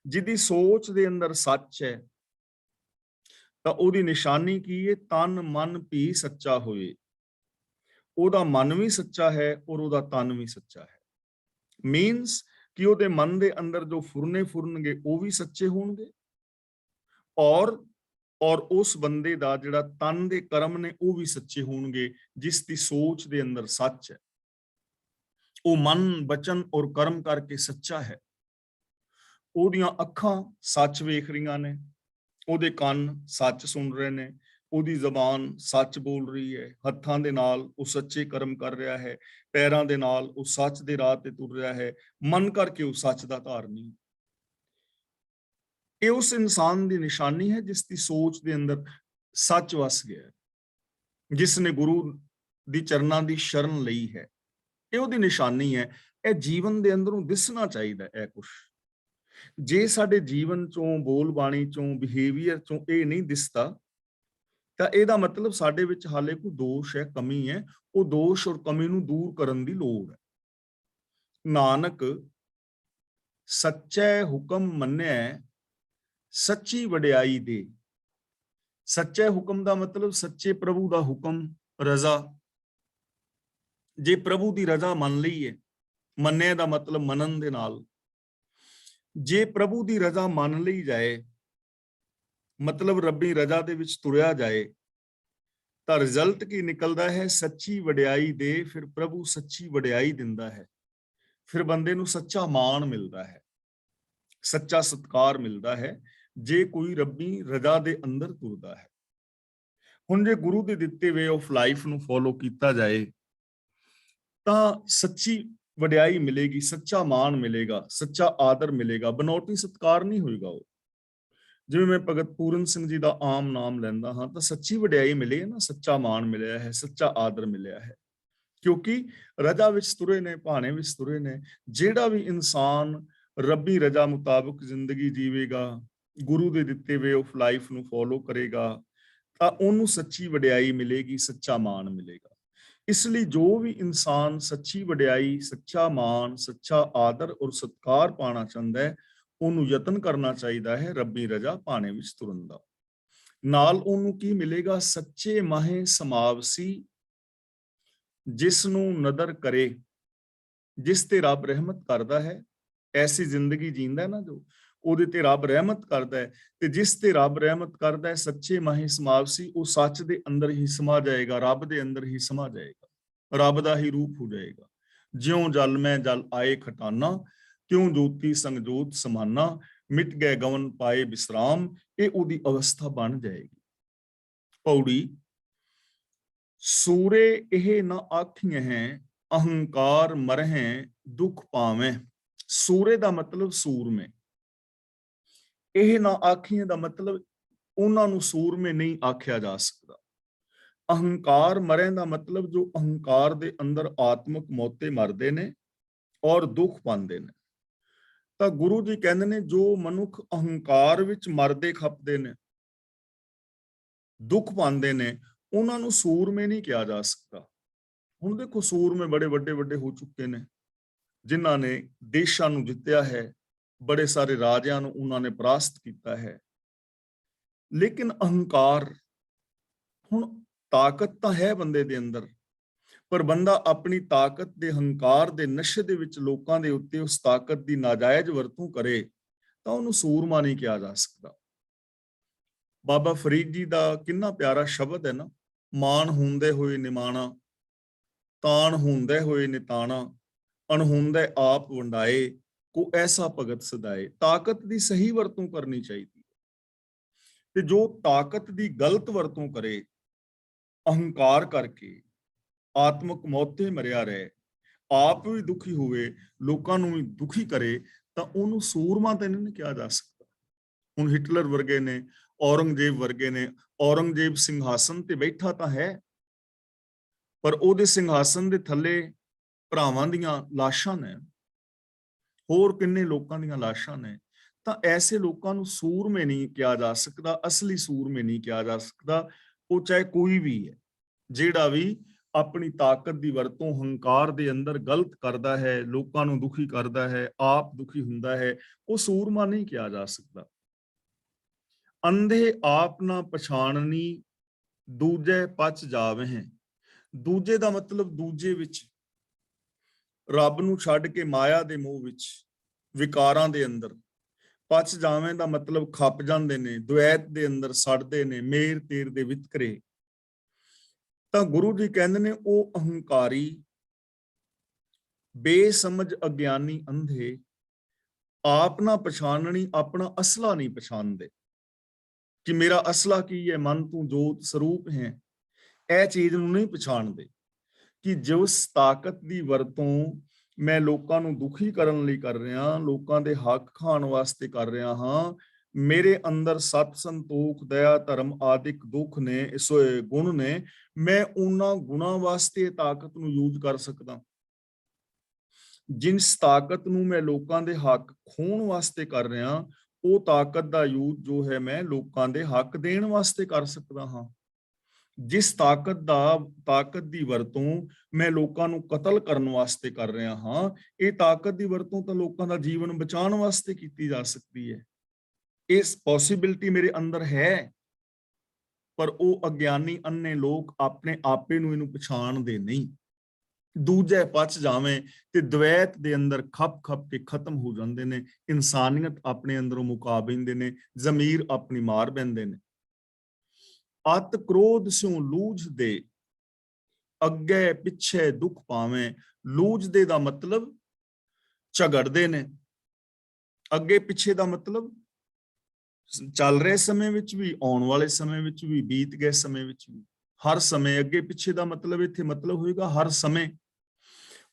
ਜਿਹਦੀ ਸੋਚ ਦੇ ਅੰਦਰ ਸੱਚ ਹੈ, ਤਾਂ ਉਹਦੀ ਨਿਸ਼ਾਨੀ ਕੀ ਹੈ? ਤਨ ਮਨ ਵੀ ਸੱਚਾ ਹੋਏ। ਉਹਦਾ ਮਨ ਵੀ ਸੱਚਾ ਹੈ ਔਰ ਉਹਦਾ ਤਨ ਵੀ ਸੱਚਾ ਹੈ। ਮੀਨਸ ਕਿ ਉਹਦੇ ਮਨ ਦੇ ਅੰਦਰ ਜੋ ਫੁਰਨੇ ਫੁਰਨਗੇ ਉਹ ਵੀ ਸੱਚੇ ਹੋਣਗੇ, ਔਰ ਉਸ ਬੰਦੇ ਦਾ ਜਿਹੜਾ ਤਨ ਦੇ ਕਰਮ ਨੇ ਉਹ ਵੀ ਸੱਚੇ ਹੋਣਗੇ, ਜਿਸ ਦੀ ਸੋਚ ਦੇ ਅੰਦਰ ਸੱਚ ਹੈ। ਉਹ ਮਨ ਬਚਨ ਔਰ ਕਰਮ ਕਰਕੇ ਸੱਚਾ ਹੈ। ਉਹਦੀਆਂ ਅੱਖਾਂ ਸੱਚ ਵੇਖ ਰਹੀਆਂ ਨੇ, ਉਹਦੇ ਕੰਨ ਸੱਚ ਸੁਣ ਰਹੇ ਨੇ, ਉਹਦੀ ਜ਼ਬਾਨ ਸੱਚ ਬੋਲ ਰਹੀ ਹੈ, ਹੱਥਾਂ ਦੇ ਨਾਲ ਉਹ ਸੱਚੇ ਕਰਮ ਕਰ ਰਿਹਾ ਹੈ, ਪੈਰਾਂ ਦੇ ਨਾਲ ਉਹ ਸੱਚ ਦੇ ਰਾਹ ਤੇ ਤੁਰ ਰਿਹਾ ਹੈ, ਮਨ ਕਰਕੇ ਉਹ ਸੱਚ ਦਾ ਧਾਰਨੀ। ਇਹ ਉਸ ਇਨਸਾਨ ਦੀ ਨਿਸ਼ਾਨੀ ਹੈ ਜਿਸ ਦੀ ਸੋਚ ਦੇ ਅੰਦਰ ਸੱਚ ਵਸ ਗਿਆ, ਜਿਸ ਨੇ ਗੁਰੂ ਦੀ ਚਰਨਾਂ ਦੀ ਸ਼ਰਨ ਲਈ ਹੈ। ਇਹ ਉਹਦੀ ਨਿਸ਼ਾਨੀ ਹੈ। ਇਹ ਜੀਵਨ ਦੇ ਅੰਦਰੋਂ ਦਿਸਣਾ ਚਾਹੀਦਾ ਇਹ ਕੁਛ। ਜੇ ਸਾਡੇ ਜੀਵਨ ਚੋਂ, ਬੋਲ ਬਾਣੀ ਚੋਂ, ਬਿਹੇਵੀਅਰ ਚੋਂ ਇਹ ਨਹੀਂ ਦਿਸਦਾ, ਤਾਂ ਇਹਦਾ ਮਤਲਬ ਸਾਡੇ ਵਿੱਚ ਹਾਲੇ ਕੋਈ ਦੋਸ਼ ਹੈ, ਕਮੀ ਹੈ। ਉਹ ਦੋਸ਼ ਔਰ ਕਮੀ ਨੂੰ ਦੂਰ ਕਰਨ ਦੀ ਲੋੜ ਹੈ। ਨਾਨਕ ਸੱਚੇ ਹੁਕਮ ਮੰਨਿਆ, ਸੱਚੀ ਵਡਿਆਈ ਦੇ। ਸੱਚੇ ਹੁਕਮ ਦਾ ਮਤਲਬ ਸੱਚੇ ਪ੍ਰਭੂ ਦਾ ਹੁਕਮ, ਰਜ਼ਾ। ਜੇ ਪ੍ਰਭੂ ਦੀ ਰਜ਼ਾ ਮੰਨ ਲਈ ਹੈ, ਮੰਨੇ ਦਾ ਮਤਲਬ ਮੰਨਣ ਦੇ ਨਾਲ, ਜੇ ਪ੍ਰਭੂ ਦੀ ਰਜ਼ਾ ਮੰਨ ਲਈ ਜਾਏ, ਮਤਲਬ ਰੱਬੀ ਰਜ਼ਾ ਦੇ ਵਿੱਚ ਤੁਰਿਆ ਜਾਏ, ਤਾਂ ਰਿਜ਼ਲਟ ਕੀ ਨਿਕਲਦਾ ਹੈ? ਸੱਚੀ ਵਡਿਆਈ ਦੇ। ਫਿਰ ਪ੍ਰਭੂ ਸੱਚੀ ਵਡਿਆਈ ਦਿੰਦਾ ਹੈ, ਫਿਰ ਬੰਦੇ ਨੂੰ ਸੱਚਾ ਮਾਣ ਮਿਲਦਾ ਹੈ, ਸੱਚਾ ਸਤਿਕਾਰ ਮਿਲਦਾ ਹੈ, ਜੇ ਕੋਈ ਰੱਬੀ ਰਜ਼ਾ ਦੇ ਅੰਦਰ ਤੁਰਦਾ ਹੈ। ਹੁਣ ਜੇ ਗੁਰੂ ਦੇ ਦਿੱਤੇ ਵੇ ਆਫ ਲਾਈਫ ਨੂੰ ਫੋਲੋ ਕੀਤਾ ਜਾਏ, ਤਾਂ ਸੱਚੀ ਵਡਿਆਈ ਮਿਲੇਗੀ, ਸੱਚਾ ਮਾਣ ਮਿਲੇਗਾ, ਸੱਚਾ ਆਦਰ ਮਿਲੇਗਾ, ਬਨੌਟੀ ਸਤਿਕਾਰ ਨਹੀਂ ਹੋਏਗਾ। ਉਹ ਜਿਵੇਂ ਮੈਂ ਭਗਤ ਪੂਰਨ ਸਿੰਘ ਜੀ ਦਾ ਆਮ ਨਾਮ ਲੈਂਦਾ ਹਾਂ, ਤਾਂ ਸੱਚੀ ਵਡਿਆਈ ਮਿਲੀ ਹੈ ਨਾ, ਸੱਚਾ ਮਾਣ ਮਿਲਿਆ ਹੈ, ਸੱਚਾ ਆਦਰ ਮਿਲਿਆ ਹੈ, ਕਿਉਂਕਿ ਰਜ਼ਾ ਵਿੱਚ ਤੁਰੇ ਨੇ, ਭਾਣੇ ਵਿੱਚ ਤੁਰੇ ਨੇ। ਜਿਹੜਾ ਵੀ ਇਨਸਾਨ ਰੱਬੀ ਰਜ਼ਾ ਮੁਤਾਬਕ ਜ਼ਿੰਦਗੀ ਜੀਵੇਗਾ, ਗੁਰੂ ਦੇ ਦਿੱਤੇ ਵੇ ਆਫ ਲਾਈਫ ਨੂੰ ਫੋਲੋ ਕਰੇਗਾ, ਤਾਂ ਉਹਨੂੰ ਸੱਚੀ ਵਡਿਆਈ ਮਿਲੇਗੀ, ਸੱਚਾ ਮਾਣ ਮਿਲੇਗਾ। ਇਸ ਲਈ ਜੋ ਵੀ ਇਨਸਾਨ ਸੱਚੀ ਵਡਿਆਈ, ਸੱਚਾ ਮਾਣ, ਸੱਚਾ ਆਦਰ ਔਰ ਸਤਿਕਾਰ ਪਾਣਾ ਚਾਹੁੰਦਾ ਹੈ, ਉਹਨੂੰ ਯਤਨ ਕਰਨਾ ਚਾਹੀਦਾ ਹੈ ਰੱਬੀ ਰਜ਼ਾ ਭਾਣੇ ਵਿੱਚ ਤੁਰਨ ਦਾ। ਨਾਲ ਉਹਨੂੰ ਕੀ ਮਿਲੇਗਾ? ਸੱਚੇ ਮਾਹੇ ਸਮਾਵਸੀ, ਜਿਸ ਨੂੰ ਨਦਰ ਕਰੇ, ਜਿਸ ਤੇ ਰੱਬ ਰਹਿਮਤ ਕਰਦਾ ਹੈ, ਐਸੀ ਜ਼ਿੰਦਗੀ ਜੀਂਦਾ ਨਾ ਜੋ ਉਹਦੇ ਤੇ ਰੱਬ ਰਹਿਮਤ ਕਰਦਾ ਹੈ। ਤੇ ਜਿਸ ਤੇ ਰੱਬ ਰਹਿਮਤ ਕਰਦਾ ਹੈ, ਸੱਚੇ ਮਾਹੀ ਸਮਾਵਸੀ, ਉਹ ਸੱਚ ਦੇ ਅੰਦਰ ਹੀ ਸਮਾ ਜਾਏਗਾ, ਰੱਬ ਦੇ ਅੰਦਰ ਹੀ ਸਮਾ ਜਾਏਗਾ, ਰੱਬ ਦਾ ਹੀ ਰੂਪ ਹੋ ਜਾਏਗਾ। ਜਿਉਂ ਜਲ ਮੈਂ ਜਲ ਆਏ ਖਟਾਨਾ, ਕਿਉਂ ਜੋਤੀ ਸੰਗ ਜੋਤ ਸਮਾਨਾ, ਮਿਟ ਗਏ ਗਵਨ ਪਾਏ ਵਿਸਰਾਮ। ਇਹ ਉਹਦੀ ਅਵਸਥਾ ਬਣ ਜਾਏਗੀ। ਪੌੜੀ ਸੂਰੇ ਇਹ ਨਾ ਆਖੀਆਂ ਹੈ, ਅਹੰਕਾਰ ਮਰਹਿ ਦੁਖ ਪਾਵੇਂ। ਸੂਰੇ ਦਾ ਮਤਲਬ ਸੂਰਮੇ। ਇਹ ਨਾ ਆਖੀਏ ਦਾ ਮਤਲਬ ਉਹਨਾਂ ਨੂੰ ਸੂਰਮੇ ਨਹੀਂ ਆਖਿਆ ਜਾ ਸਕਦਾ। ਅਹੰਕਾਰ ਮਰੇ ਦਾ ਮਤਲਬ ਜੋ ਅਹੰਕਾਰ ਦੇ ਅੰਦਰ ਆਤਮਿਕ ਮੌਤੇ ਮਰਦੇ ਨੇ ਔਰ ਦੁੱਖ ਪਾਉਂਦੇ ਨੇ। ਤਾਂ ਗੁਰੂ ਜੀ ਕਹਿੰਦੇ ਨੇ ਜੋ ਮਨੁੱਖ ਅਹੰਕਾਰ ਵਿੱਚ ਮਰਦੇ ਖਪਦੇ ਨੇ, ਦੁੱਖ ਪਾਉਂਦੇ ਨੇ, ਉਹਨਾਂ ਨੂੰ ਸੂਰਮੇ ਨਹੀਂ ਕਿਹਾ ਜਾ ਸਕਦਾ। ਹੁਣ ਦੇਖੋ ਸੂਰਮੇ ਬੜੇ ਵੱਡੇ ਵੱਡੇ ਹੋ ਚੁੱਕੇ ਨੇ, ਜਿਨ੍ਹਾਂ ਨੇ ਦੇਸ਼ਾਂ ਨੂੰ ਜਿੱਤਿਆ ਹੈ, ਬੜੇ ਸਾਰੇ ਰਾਜਿਆਂ ਨੂੰ ਉਹਨਾਂ ਨੇ ਪਰਾਸਤ ਕੀਤਾ ਹੈ। ਲੇਕਿਨ ਅਹੰਕਾਰ, ਹੁਣ ਤਾਕਤ ਤਾਂ ਹੈ ਬੰਦੇ ਦੇ ਅੰਦਰ, ਪਰ ਬੰਦਾ ਆਪਣੀ ਤਾਕਤ ਦੇ ਹੰਕਾਰ ਦੇ ਨਸ਼ੇ ਦੇ ਵਿੱਚ ਲੋਕਾਂ ਦੇ ਉੱਤੇ ਉਸ ਤਾਕਤ ਦੀ ਨਾਜਾਇਜ਼ ਵਰਤੋਂ ਕਰੇ ਤਾਂ ਉਹਨੂੰ ਸੂਰਮਾ ਨਹੀਂ ਕਿਹਾ ਜਾ ਸਕਦਾ। ਬਾਬਾ ਫਰੀਦ ਜੀ ਦਾ ਕਿੰਨਾ ਪਿਆਰਾ ਸ਼ਬਦ ਹੈ ਨਾ, ਮਾਨ ਹੁੰਦੇ ਹੋਏ ਨਿਮਾਣਾ, ਤਾਣ ਹੁੰਦੇ ਹੋਏ ਨਿਤਾਣਾ, ਅਣਹੁੰਦੇ ਆਪ ਵੰਡਾਏ, ਕੋ ਐਸਾ ਭਗਤ ਸਦਾਏ। ਤਾਕਤ ਦੀ ਸਹੀ ਵਰਤੋਂ ਕਰਨੀ ਚਾਹੀਦੀ ਹੈ, ਤੇ ਜੋ ਤਾਕਤ ਦੀ ਗਲਤ ਵਰਤੋਂ ਕਰੇ, ਅਹੰਕਾਰ ਕਰਕੇ ਆਤਮਿਕ ਮੌਤੇ ਮਰਿਆ ਰਹੇ, ਆਪ ਵੀ ਦੁਖੀ ਹੋਵੇ, ਲੋਕਾਂ ਨੂੰ ਵੀ ਦੁਖੀ ਕਰੇ, ਤਾਂ ਉਹਨੂੰ ਸੂਰਮਾ ਤਾਂ ਨਹੀਂ ਕਿਹਾ ਜਾ ਸਕਦਾ। ਹੁਣ ਹਿਟਲਰ ਵਰਗੇ ਨੇ, ਔਰੰਗਜ਼ੇਬ ਵਰਗੇ ਨੇ। ਔਰੰਗਜ਼ੇਬ ਸਿੰਘਾਸਨ ਤੇ ਬੈਠਾ ਤਾਂ ਹੈ, ਪਰ ਉਹਦੇ ਸਿੰਘਾਸਨ ਦੇ ਥੱਲੇ ਭਰਾਵਾਂ ਦੀਆਂ ਲਾਸ਼ਾਂ ਨੇ, ਹੋਰ ਕਿੰਨੇ ਲੋਕਾਂ ਦੀਆਂ ਲਾਸ਼ਾਂ ਨੇ। ਤਾਂ ਐਸੇ ਲੋਕਾਂ ਨੂੰ ਸੂਰਮੇ ਨਹੀਂ ਕਿਹਾ ਜਾ ਸਕਦਾ, ਅਸਲੀ ਸੂਰਮੇ ਨਹੀਂ ਕਿਹਾ ਜਾ ਸਕਦਾ। ਉਹ ਚਾਹੇ ਕੋਈ ਵੀ ਹੈ, ਜਿਹੜਾ ਵੀ ਆਪਣੀ ਤਾਕਤ ਦੀ ਵਰਤੋਂ ਹੰਕਾਰ ਦੇ ਅੰਦਰ ਗਲਤ ਕਰਦਾ ਹੈ, ਲੋਕਾਂ ਨੂੰ ਦੁਖੀ ਕਰਦਾ ਹੈ, ਆਪ ਦੁਖੀ ਹੁੰਦਾ ਹੈ, ਉਹ ਸੂਰਮਾ ਨਹੀਂ ਕਿਹਾ ਜਾ ਸਕਦਾ। ਅੰਧੇ ਆਪ ਨਾ ਪਛਾਣਨੀ, ਦੂਜੇ ਪਚ ਜਾਵਹਿ। ਦੂਜੇ ਦਾ ਮਤਲਬ ਦੂਜੇ ਵਿੱਚ, ਰੱਬ ਨੂੰ ਛੱਡ ਕੇ ਮਾਇਆ ਦੇ ਮੋਹ ਵਿੱਚ, ਵਿਕਾਰਾਂ ਦੇ ਅੰਦਰ। ਪਚ ਜਾਵੇਂ ਦਾ ਮਤਲਬ ਖੱਪ ਜਾਂਦੇ ਨੇ, ਦੁਐਤ ਦੇ ਅੰਦਰ ਸੜਦੇ ਨੇ, ਮੇਰ ਤੇਰ ਦੇ ਵਿਤਕਰੇ। ਤਾਂ ਗੁਰੂ ਜੀ ਕਹਿੰਦੇ ਨੇ ਉਹ ਅਹੰਕਾਰੀ, ਬੇਸਮਝ ਅਗਿਆਨੀ ਅੰਧੇ, ਆਪ ਨਾ ਪਛਾਣਨੀ, ਆਪਣਾ ਅਸਲਾ ਨਹੀਂ ਪਛਾਣਦੇ ਕਿ ਮੇਰਾ ਅਸਲਾ ਕੀ ਹੈ, ਮਨ ਤੂੰ ਜੋਤ ਸਰੂਪ ਹੈ। ਇਹ ਚੀਜ਼ ਨੂੰ ਨਹੀਂ ਪਛਾਣਦੇ ਕਿ ਜਿਸ ਤਾਕਤ ਦੀ ਵਰਤੋਂ ਮੈਂ ਲੋਕਾਂ ਨੂੰ ਦੁਖੀ ਕਰਨ ਲਈ ਕਰ ਰਿਹਾ, ਲੋਕਾਂ ਦੇ ਹੱਕ ਖਾਣ ਵਾਸਤੇ ਕਰ ਰਿਹਾ ਹਾਂ, ਮੇਰੇ ਅੰਦਰ ਸਤ ਸੰਤੋਖ ਦਇਆ ਧਰਮ ਆਦਿਕ ਦੁੱਖ ਨੇ, ਇਸ ਗੁਣ ਨੇ, ਮੈਂ ਉਹਨਾਂ ਗੁਣਾਂ ਵਾਸਤੇ ਤਾਕਤ ਨੂੰ ਯੂਜ਼ ਕਰ ਸਕਦਾ। ਜਿਸ ਤਾਕਤ ਨੂੰ ਮੈਂ ਲੋਕਾਂ ਦੇ ਹੱਕ ਖੋਣ ਵਾਸਤੇ ਕਰ ਰਿਹਾ, ਉਹ ਤਾਕਤ ਦਾ ਯੂਜ਼ ਜੋ ਹੈ ਮੈਂ ਲੋਕਾਂ ਦੇ ਹੱਕ ਦੇਣ ਵਾਸਤੇ ਕਰ ਸਕਦਾ ਹਾਂ। ਜਿਸ ਤਾਕਤ ਦੀ ਵਰਤੋਂ ਮੈਂ ਲੋਕਾਂ ਨੂੰ ਕਤਲ ਕਰਨ ਵਾਸਤੇ ਕਰ ਰਿਹਾ ਹਾਂ, ਇਹ ਤਾਕਤ ਦੀ ਵਰਤੋਂ ਤਾਂ ਲੋਕਾਂ ਦਾ ਜੀਵਨ ਬਚਾਉਣ ਵਾਸਤੇ ਕੀਤੀ ਜਾ ਸਕਦੀ ਹੈ। ਇਸ ਪੋਸੀਬਿਲਿਟੀ ਮੇਰੇ ਅੰਦਰ ਹੈ, ਪਰ ਉਹ ਅਗਿਆਨੀ ਅੰਨੇ ਲੋਕ ਆਪਣੇ ਆਪੇ ਨੂੰ ਇਹਨੂੰ ਪਛਾਣਦੇ ਨਹੀਂ। ਦੂਜੇ ਪਚ ਜਾਵੇਂ ਤੇ ਦਵੈਤ ਦੇ ਅੰਦਰ ਖੱਪ ਕੇ ਖਤਮ ਹੋ ਜਾਂਦੇ ਨੇ, ਇਨਸਾਨੀਅਤ ਆਪਣੇ ਅੰਦਰੋਂ ਮੁਕਾ ਬੈਂਦੇ ਨੇ, ਜ਼ਮੀਰ ਆਪਣੀ ਮਾਰ ਬੈਂਦੇ ਨੇ। ਅਤ ਕ੍ਰੋਧ ਸਿਉ ਲੂਝਦੇ, ਅੱਗੇ ਪਿੱਛੇ ਦੁੱਖ ਪਾਵੇਂ। ਲੂਝਦੇ ਦਾ ਮਤਲਬ ਝਗੜਦੇ ਨੇ, ਅੱਗੇ ਪਿੱਛੇ ਦਾ ਮਤਲਬ ਚੱਲ ਰਹੇ ਸਮੇਂ ਵਿੱਚ ਵੀ, ਆਉਣ ਵਾਲੇ ਸਮੇਂ ਵਿੱਚ ਵੀ, ਬੀਤ ਗਏ ਸਮੇਂ ਵਿੱਚ ਵੀ, ਹਰ ਸਮੇਂ। ਅੱਗੇ ਪਿੱਛੇ ਦਾ ਮਤਲਬ ਇੱਥੇ ਮਤਲਬ ਹੋਏਗਾ ਹਰ ਸਮੇਂ।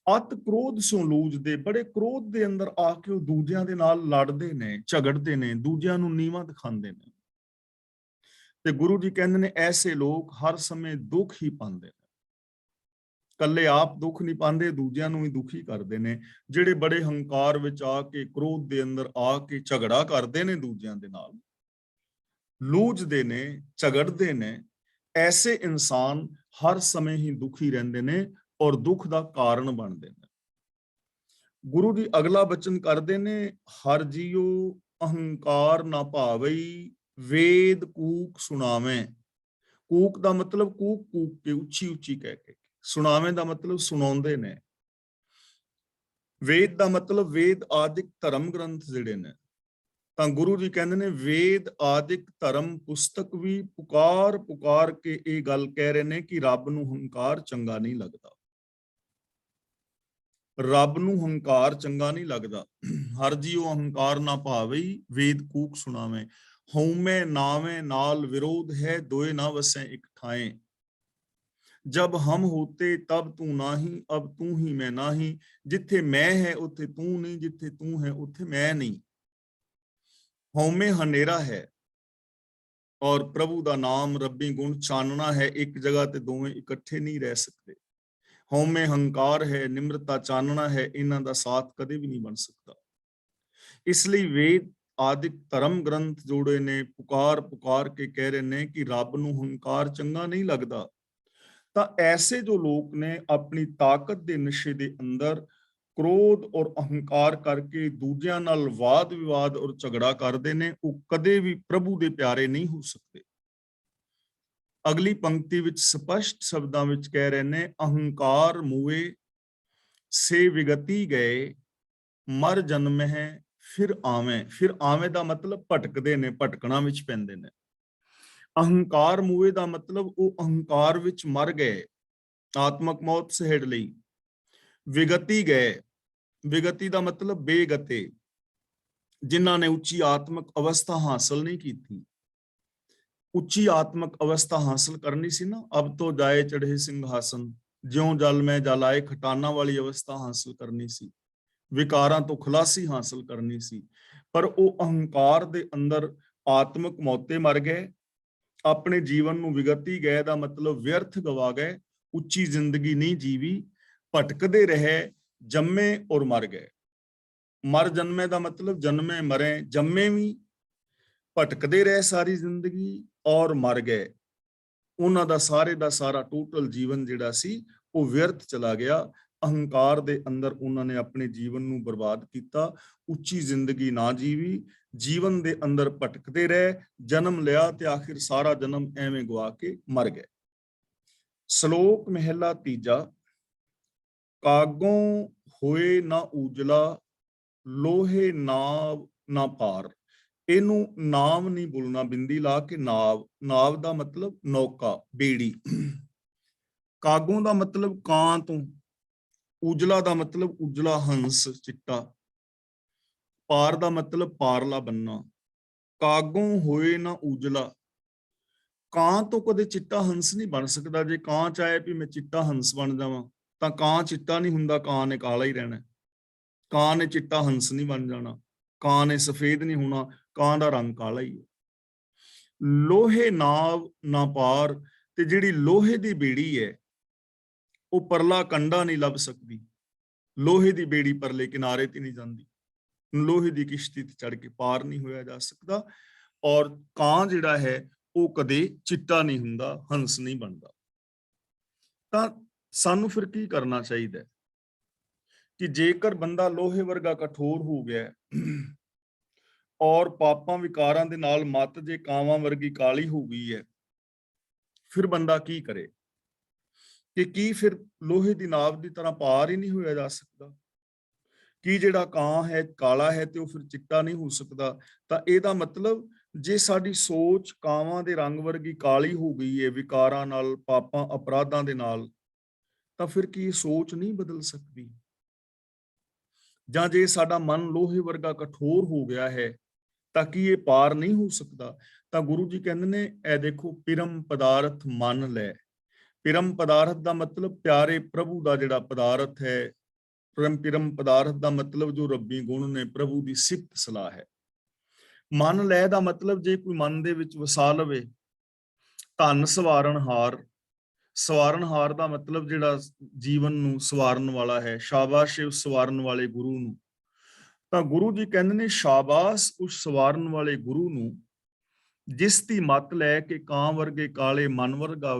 ਅਤ ਕ੍ਰੋਧ ਸਿਉ ਲੂਝਦੇ, ਬੜੇ ਕ੍ਰੋਧ ਦੇ ਅੰਦਰ ਆ ਕੇ ਉਹ ਦੂਜਿਆਂ ਦੇ ਨਾਲ ਲੜਦੇ ਨੇ, ਝਗੜਦੇ ਨੇ, ਦੂਜਿਆਂ ਨੂੰ ਨੀਵਾਂ ਦਿਖਾਉਂਦੇ ਨੇ। ਤੇ ਗੁਰੂ ਜੀ ਕਹਿੰਦੇ ਨੇ ਐਸੇ ਲੋਕ ਹਰ ਸਮੇਂ ਦੁੱਖ ਹੀ ਪਾਉਂਦੇ ਨੇ, ਕੱਲੇ ਆਪ ਦੁੱਖ ਨਹੀਂ ਪਾਉਂਦੇ, ਦੂਜਿਆਂ ਨੂੰ ਵੀ ਦੁਖੀ ਕਰਦੇ ਨੇ। ਜਿਹੜੇ ਬੜੇ ਹੰਕਾਰ ਵਿੱਚ ਆ ਕੇ, ਕ੍ਰੋਧ ਦੇ ਅੰਦਰ ਆ ਕੇ ਝਗੜਾ ਕਰਦੇ ਨੇ ਦੂਜਿਆਂ ਦੇ ਨਾਲ, ਲੂਝਦੇ ਨੇ, ਝਗੜਦੇ ਨੇ, ਐਸੇ ਇਨਸਾਨ ਹਰ ਸਮੇਂ ਹੀ ਦੁਖੀ ਰਹਿੰਦੇ ਨੇ ਔਰ ਦੁੱਖ ਦਾ ਕਾਰਨ ਬਣਦੇ ਨੇ। ਗੁਰੂ ਜੀ ਅਗਲਾ ਬਚਨ ਕਰਦੇ ਨੇ, ਹਰ ਜੀਓ ਅਹੰਕਾਰ ਨਾ ਭਾਵਈ, ਵੇਦ ਕੂਕ ਸੁਣਾਵੇਂ। ਕੂਕ ਦਾ ਮਤਲਬ ਕੂਕ ਕੇ, ਉੱਚੀ ਉੱਚੀ ਕਹਿ ਕੇ। ਸੁਣਾਵੇਂ ਦਾ ਮਤਲਬ ਸੁਣਾਉਂਦੇ ਨੇ। ਵੇਦ ਦਾ ਮਤਲਬ ਵੇਦ ਆਦਿਕ ਧਰਮ ਗ੍ਰੰਥ ਜਿਹੜੇ ਨੇ। ਤਾਂ ਗੁਰੂ ਜੀ ਕਹਿੰਦੇ ਨੇ ਵੇਦ ਆਦਿਕ ਧਰਮ ਪੁਸਤਕ ਵੀ ਪੁਕਾਰ ਕੇ ਇਹ ਗੱਲ ਕਹਿ ਰਹੇ ਨੇ ਕਿ ਰੱਬ ਨੂੰ ਹੰਕਾਰ ਚੰਗਾ ਨਹੀਂ ਲੱਗਦਾ। ਰੱਬ ਨੂੰ ਹੰਕਾਰ ਚੰਗਾ ਨਹੀਂ ਲੱਗਦਾ। ਹਰ ਜੀਉ ਅਹੰਕਾਰ ਨਾ ਭਾਵਈ, ਵੇਦ ਕੂਕ ਸੁਣਾਵੇਂ। ਹਉਮੈ ਨਾਵੇਂ ਨਾਲ ਵਿਰੋਧ ਹੈ, ਦੋਏ ਨਾ ਵਸੈ ਇਕ ਠਾਏ। जब हम होते तब तू नाही, अब तू ही मैं नाही, जिथे मैं है उथे तू नहीं, जिथे तू है उथे मैं नहीं। हौमे हनेरा है और प्रभु दा नाम रब्बी गुण चानना है, एक जगह ते दोवें इकट्ठे नहीं रह सकते। हौमे हंकार है, निम्रता चानना है, इन्हां दा साथ कदे भी नहीं बन सकता। इसलिए वेद आदिक धर्म ग्रंथ जोड़े ने पुकार पुकार के कह रहे ने कि रब नूं हंकार चंगा नहीं लगदा। ਤਾਂ ਐਸੇ ਜੋ ਲੋਕ ਨੇ ਆਪਣੀ ਤਾਕਤ ਦੇ ਨਸ਼ੇ ਦੇ ਅੰਦਰ ਕ੍ਰੋਧ ਔਰ ਅਹੰਕਾਰ ਕਰਕੇ ਦੂਜਿਆਂ ਨਾਲ ਵਾਦ ਵਿਵਾਦ ਔਰ ਝਗੜਾ ਕਰਦੇ ਨੇ, ਉਹ ਕਦੇ ਵੀ ਪ੍ਰਭੂ ਦੇ ਪਿਆਰੇ ਨਹੀਂ ਹੋ ਸਕਦੇ। ਅਗਲੀ ਪੰਕਤੀ ਵਿੱਚ ਸਪਸ਼ਟ ਸ਼ਬਦਾਂ ਵਿੱਚ ਕਹਿ ਰਹੇ ਨੇ, ਅਹੰਕਾਰ ਮੂਏ ਸੇ ਵਿਗਤੀ ਗਏ, ਮਰ ਜਨਮ ਹੈ ਫਿਰ ਆਵੇਂ। ਫਿਰ ਆਵੇਂ ਦਾ ਮਤਲਬ ਭਟਕਦੇ ਨੇ, ਭਟਕਣਾ ਵਿੱਚ ਪੈਂਦੇ ਨੇ। ਅਹੰਕਾਰ ਮੂਏ ਦਾ ਮਤਲਬ ਉਹ ਅਹੰਕਾਰ ਵਿੱਚ ਮਰ ਗਏ, ਆਤਮਕ ਮੌਤ ਸਹਿੜ ਲਈ। ਵਿਗਤੀ ਗਏ, ਵਿਗਤੀ ਦਾ ਮਤਲਬ ਬੇਗਤੇ, ਜਿਨ੍ਹਾਂ ਨੇ ਉੱਚੀ ਆਤਮਕ ਅਵਸਥਾ ਹਾਸਲ ਨਹੀਂ ਕੀਤੀ। ਉੱਚੀ ਆਤਮਕ ਅਵਸਥਾ ਹਾਸਲ ਕਰਨੀ ਸੀ ਨਾ, ਅਬ ਤੋਂ ਜਾਏ ਚੜ੍ਹੇ ਸਿੰਘਾਸਨ, ਜਿਉਂ ਜਲ ਮੈਂ ਜਲ ਆਏ, ਖਟਾਨਾ ਵਾਲੀ ਅਵਸਥਾ ਹਾਸਲ ਕਰਨੀ ਸੀ, ਵਿਕਾਰਾਂ ਤੋਂ ਖੁਲਾਸੀ ਹਾਸਲ ਕਰਨੀ ਸੀ। ਪਰ ਉਹ ਅਹੰਕਾਰ ਦੇ ਅੰਦਰ ਆਤਮਕ ਮੌਤੇ ਮਰ ਗਏ, ਆਪਣੇ ਜੀਵਨ ਨੂੰ ਵਿਗਤੀ ਗਏ ਦਾ ਮਤਲਬ ਵਿਅਰਥ ਗਵਾ ਗਏ, ਉੱਚੀ ਜ਼ਿੰਦਗੀ ਨਹੀਂ ਜੀਵੀ, ਭਟਕਦੇ ਰਹੇ, ਜੰਮੇ ਔਰ ਮਰ ਗਏ। ਮਰ ਜਨਮੇ ਦਾ ਮਤਲਬ ਜਨਮੇ ਮਰੇ, ਜੰਮੇ ਵੀ, ਭਟਕਦੇ ਰਹੇ ਸਾਰੀ ਜ਼ਿੰਦਗੀ ਔਰ ਮਰ ਗਏ। ਉਹਨਾਂ ਦਾ ਸਾਰੇ ਦਾ ਸਾਰਾ ਟੋਟਲ ਜੀਵਨ ਜਿਹੜਾ ਸੀ ਉਹ ਵਿਅਰਥ ਚਲਾ ਗਿਆ। ਅਹੰਕਾਰ ਦੇ ਅੰਦਰ ਉਹਨਾਂ ਨੇ ਆਪਣੇ ਜੀਵਨ ਨੂੰ ਬਰਬਾਦ ਕੀਤਾ, ਉੱਚੀ ਜ਼ਿੰਦਗੀ ਨਾ ਜੀਵੀ, ਜੀਵਨ ਦੇ ਅੰਦਰ ਭਟਕਦੇ ਰਹੇ, ਜਨਮ ਲਿਆ ਤੇ ਆਖਿਰ ਸਾਰਾ ਜਨਮ ਐਵੇਂ ਗਵਾ ਕੇ ਮਰ ਗਏ। ਸ਼ਲੋਕ ਮਹਿਲਾ ਤੀਜਾ। ਕਾਗੋਂ ਹੋਏ ਨਾ ਉਜਲਾ, ਲੋਹੇ ਨਾਵ ਨਾ ਪਾਰ। ਇਹਨੂੰ ਨਾਮ ਨਹੀਂ ਬੋਲਣਾ, ਬਿੰਦੀ ਲਾ ਕੇ ਨਾਵ। ਨਾਵ ਦਾ ਮਤਲਬ ਨੌਕਾ, ਬੇੜੀ। ਕਾਗੋਂ ਦਾ ਮਤਲਬ ਕਾਂ ਤੋਂ, ਉਜਲਾ ਦਾ ਮਤਲਬ ਉਜਲਾ ਹੰਸ, ਚਿੱਟਾ। ਪਾਰ ਦਾ ਮਤਲਬ ਪਾਰਲਾ ਬੰਨਾ। ਕਾਗੋਂ ਹੋਏ ਨਾ ਉਜਲਾ, ਕਾਂ ਤੋਂ ਕਦੇ ਚਿੱਟਾ ਹੰਸ ਨਹੀਂ ਬਣ ਸਕਦਾ। ਜੇ ਕਾਂ ਚਾਹੇ ਵੀ ਮੈਂ ਚਿੱਟਾ ਹੰਸ ਬਣ ਜਾਵਾਂ ਤਾਂ ਕਾਂ ਚਿੱਟਾ ਨਹੀਂ ਹੁੰਦਾ, ਕਾਂ ਨੇ ਕਾਲਾ ਹੀ ਰਹਿਣਾ। ਕਾਂ ਨੇ ਚਿੱਟਾ ਹੰਸ ਨਹੀਂ ਬਣ ਜਾਣਾ, ਕਾਂ ਨੇ ਸਫੇਦ ਨਹੀਂ ਹੋਣਾ, ਕਾਂ ਦਾ ਰੰਗ ਕਾਲਾ ਹੀ ਹੈ। ਲੋਹੇ ਨਾਵ ਨਾ ਪਾਰ, ਤੇ ਜਿਹੜੀ ਲੋਹੇ ਦੀ ਬੇੜੀ ਹੈ ਉਹ ਪਰਲਾ ਕੰਡਾ ਨਹੀਂ ਲੱਭ ਸਕਦੀ। ਲੋਹੇ ਦੀ ਬੇੜੀ ਪਰਲੇ ਕਿਨਾਰੇ ਤੇ ਨਹੀਂ ਜਾਂਦੀ, ਲੋਹੇ ਦੀ ਕਿਸ਼ਤੀ ਤੇ ਚੜ ਕੇ ਪਾਰ ਨਹੀਂ ਹੋਇਆ ਜਾ ਸਕਦਾ। ਔਰ ਕਾਂ ਜਿਹੜਾ ਹੈ ਉਹ ਕਦੇ ਚਿੱਟਾ ਨਹੀਂ ਹੁੰਦਾ, ਹੰਸ ਨਹੀਂ ਬਣਦਾ। ਤਾਂ ਸਾਨੂੰ ਫਿਰ ਕੀ ਕਰਨਾ ਚਾਹੀਦਾ ਕਿ ਜੇਕਰ ਬੰਦਾ ਲੋਹੇ ਵਰਗਾ ਕਠੋਰ ਹੋ ਗਿਆ ਔਰ ਪਾਪਾਂ ਵਿਕਾਰਾਂ ਦੇ ਨਾਲ ਮੱਤ ਜੇ ਕਾਵਾਂ ਵਰਗੀ ਕਾਲੀ ਹੋ ਗਈ ਹੈ, ਫਿਰ ਬੰਦਾ ਕੀ ਕਰੇ? ਕਿ ਕੀ ਫਿਰ ਲੋਹੇ ਦੀ ਨਾਵ ਦੀ ਤਰ੍ਹਾਂ ਪਾਰ ਹੀ ਨਹੀਂ ਹੋਇਆ ਜਾ ਸਕਦਾ? ਕਿ ਜਿਹੜਾ ਕਾਂ ਹੈ ਕਾਲਾ ਹੈ ਤੇ ਉਹ ਫਿਰ ਚਿੱਟਾ ਨਹੀਂ ਹੋ ਸਕਦਾ? ਤਾਂ ਇਹਦਾ ਮਤਲਬ ਜੇ ਸਾਡੀ ਸੋਚ ਕਾਵਾਂ ਦੇ ਰੰਗ ਵਰਗੀ ਕਾਲੀ ਹੋ ਗਈ ਹੈ ਵਿਕਾਰਾਂ ਨਾਲ, ਪਾਪਾਂ ਅਪਰਾਧਾਂ ਦੇ ਨਾਲ, ਤਾਂ ਫਿਰ ਕੀ ਇਹ ਸੋਚ ਨਹੀਂ ਬਦਲ ਸਕਦੀ? ਜਾਂ ਜੇ ਸਾਡਾ ਮਨ ਲੋਹੇ ਵਰਗਾ ਕਠੋਰ ਹੋ ਗਿਆ ਹੈ ਤਾਂ ਕੀ ਇਹ ਪਾਰ ਨਹੀਂ ਹੋ ਸਕਦਾ? ਤਾਂ ਗੁਰੂ ਜੀ ਕਹਿੰਦੇ ਨੇ, ਇਹ ਦੇਖੋ, ਪਿਰਮ ਪਦਾਰਥ ਮੰਨ ਲੈ। ਪਿਰਮ ਪਦਾਰਥ ਦਾ ਮਤਲਬ ਪਿਆਰੇ ਪ੍ਰਭੂ ਦਾ ਜਿਹੜਾ ਪਦਾਰਥ ਹੈ। ਪਿਰਮ ਪਦਾਰਥ ਦਾ ਮਤਲਬ ਜੋ ਰੱਬੀ ਗੁਣ ਨੇ, ਪ੍ਰਭੂ ਦੀ ਸਿਫਤ ਸਲਾਹ ਹੈ। ਮੰਨ ਲੈ ਦਾ ਮਤਲਬ ਜੇ ਕੋਈ ਮਨ ਦੇ ਵਿੱਚ ਵਸਾ ਲਵੇ। ਧਨ ਸਵਾਰਨਹਾਰ, ਸਵਾਰਨਹਾਰ ਦਾ ਮਤਲਬ ਜਿਹੜਾ ਜੀਵਨ ਨੂੰ ਸਵਾਰਨ ਵਾਲਾ ਹੈ। ਸ਼ਾਬਾਸ਼ ਉਸ ਸਵਾਰਨ ਵਾਲੇ ਗੁਰੂ ਨੂੰ। ਤਾਂ ਗੁਰੂ ਜੀ ਕਹਿੰਦੇ ਨੇ, ਸ਼ਾਬਾਸ਼ ਉਸ ਸਵਾਰਨ ਵਾਲੇ ਗੁਰੂ ਨੂੰ ਜਿਸ ਦੀ ਮੱਤ ਲੈ ਕੇ ਕਾਂ ਵਰਗੇ ਕਾਲੇ ਮਨ ਵਰਗਾ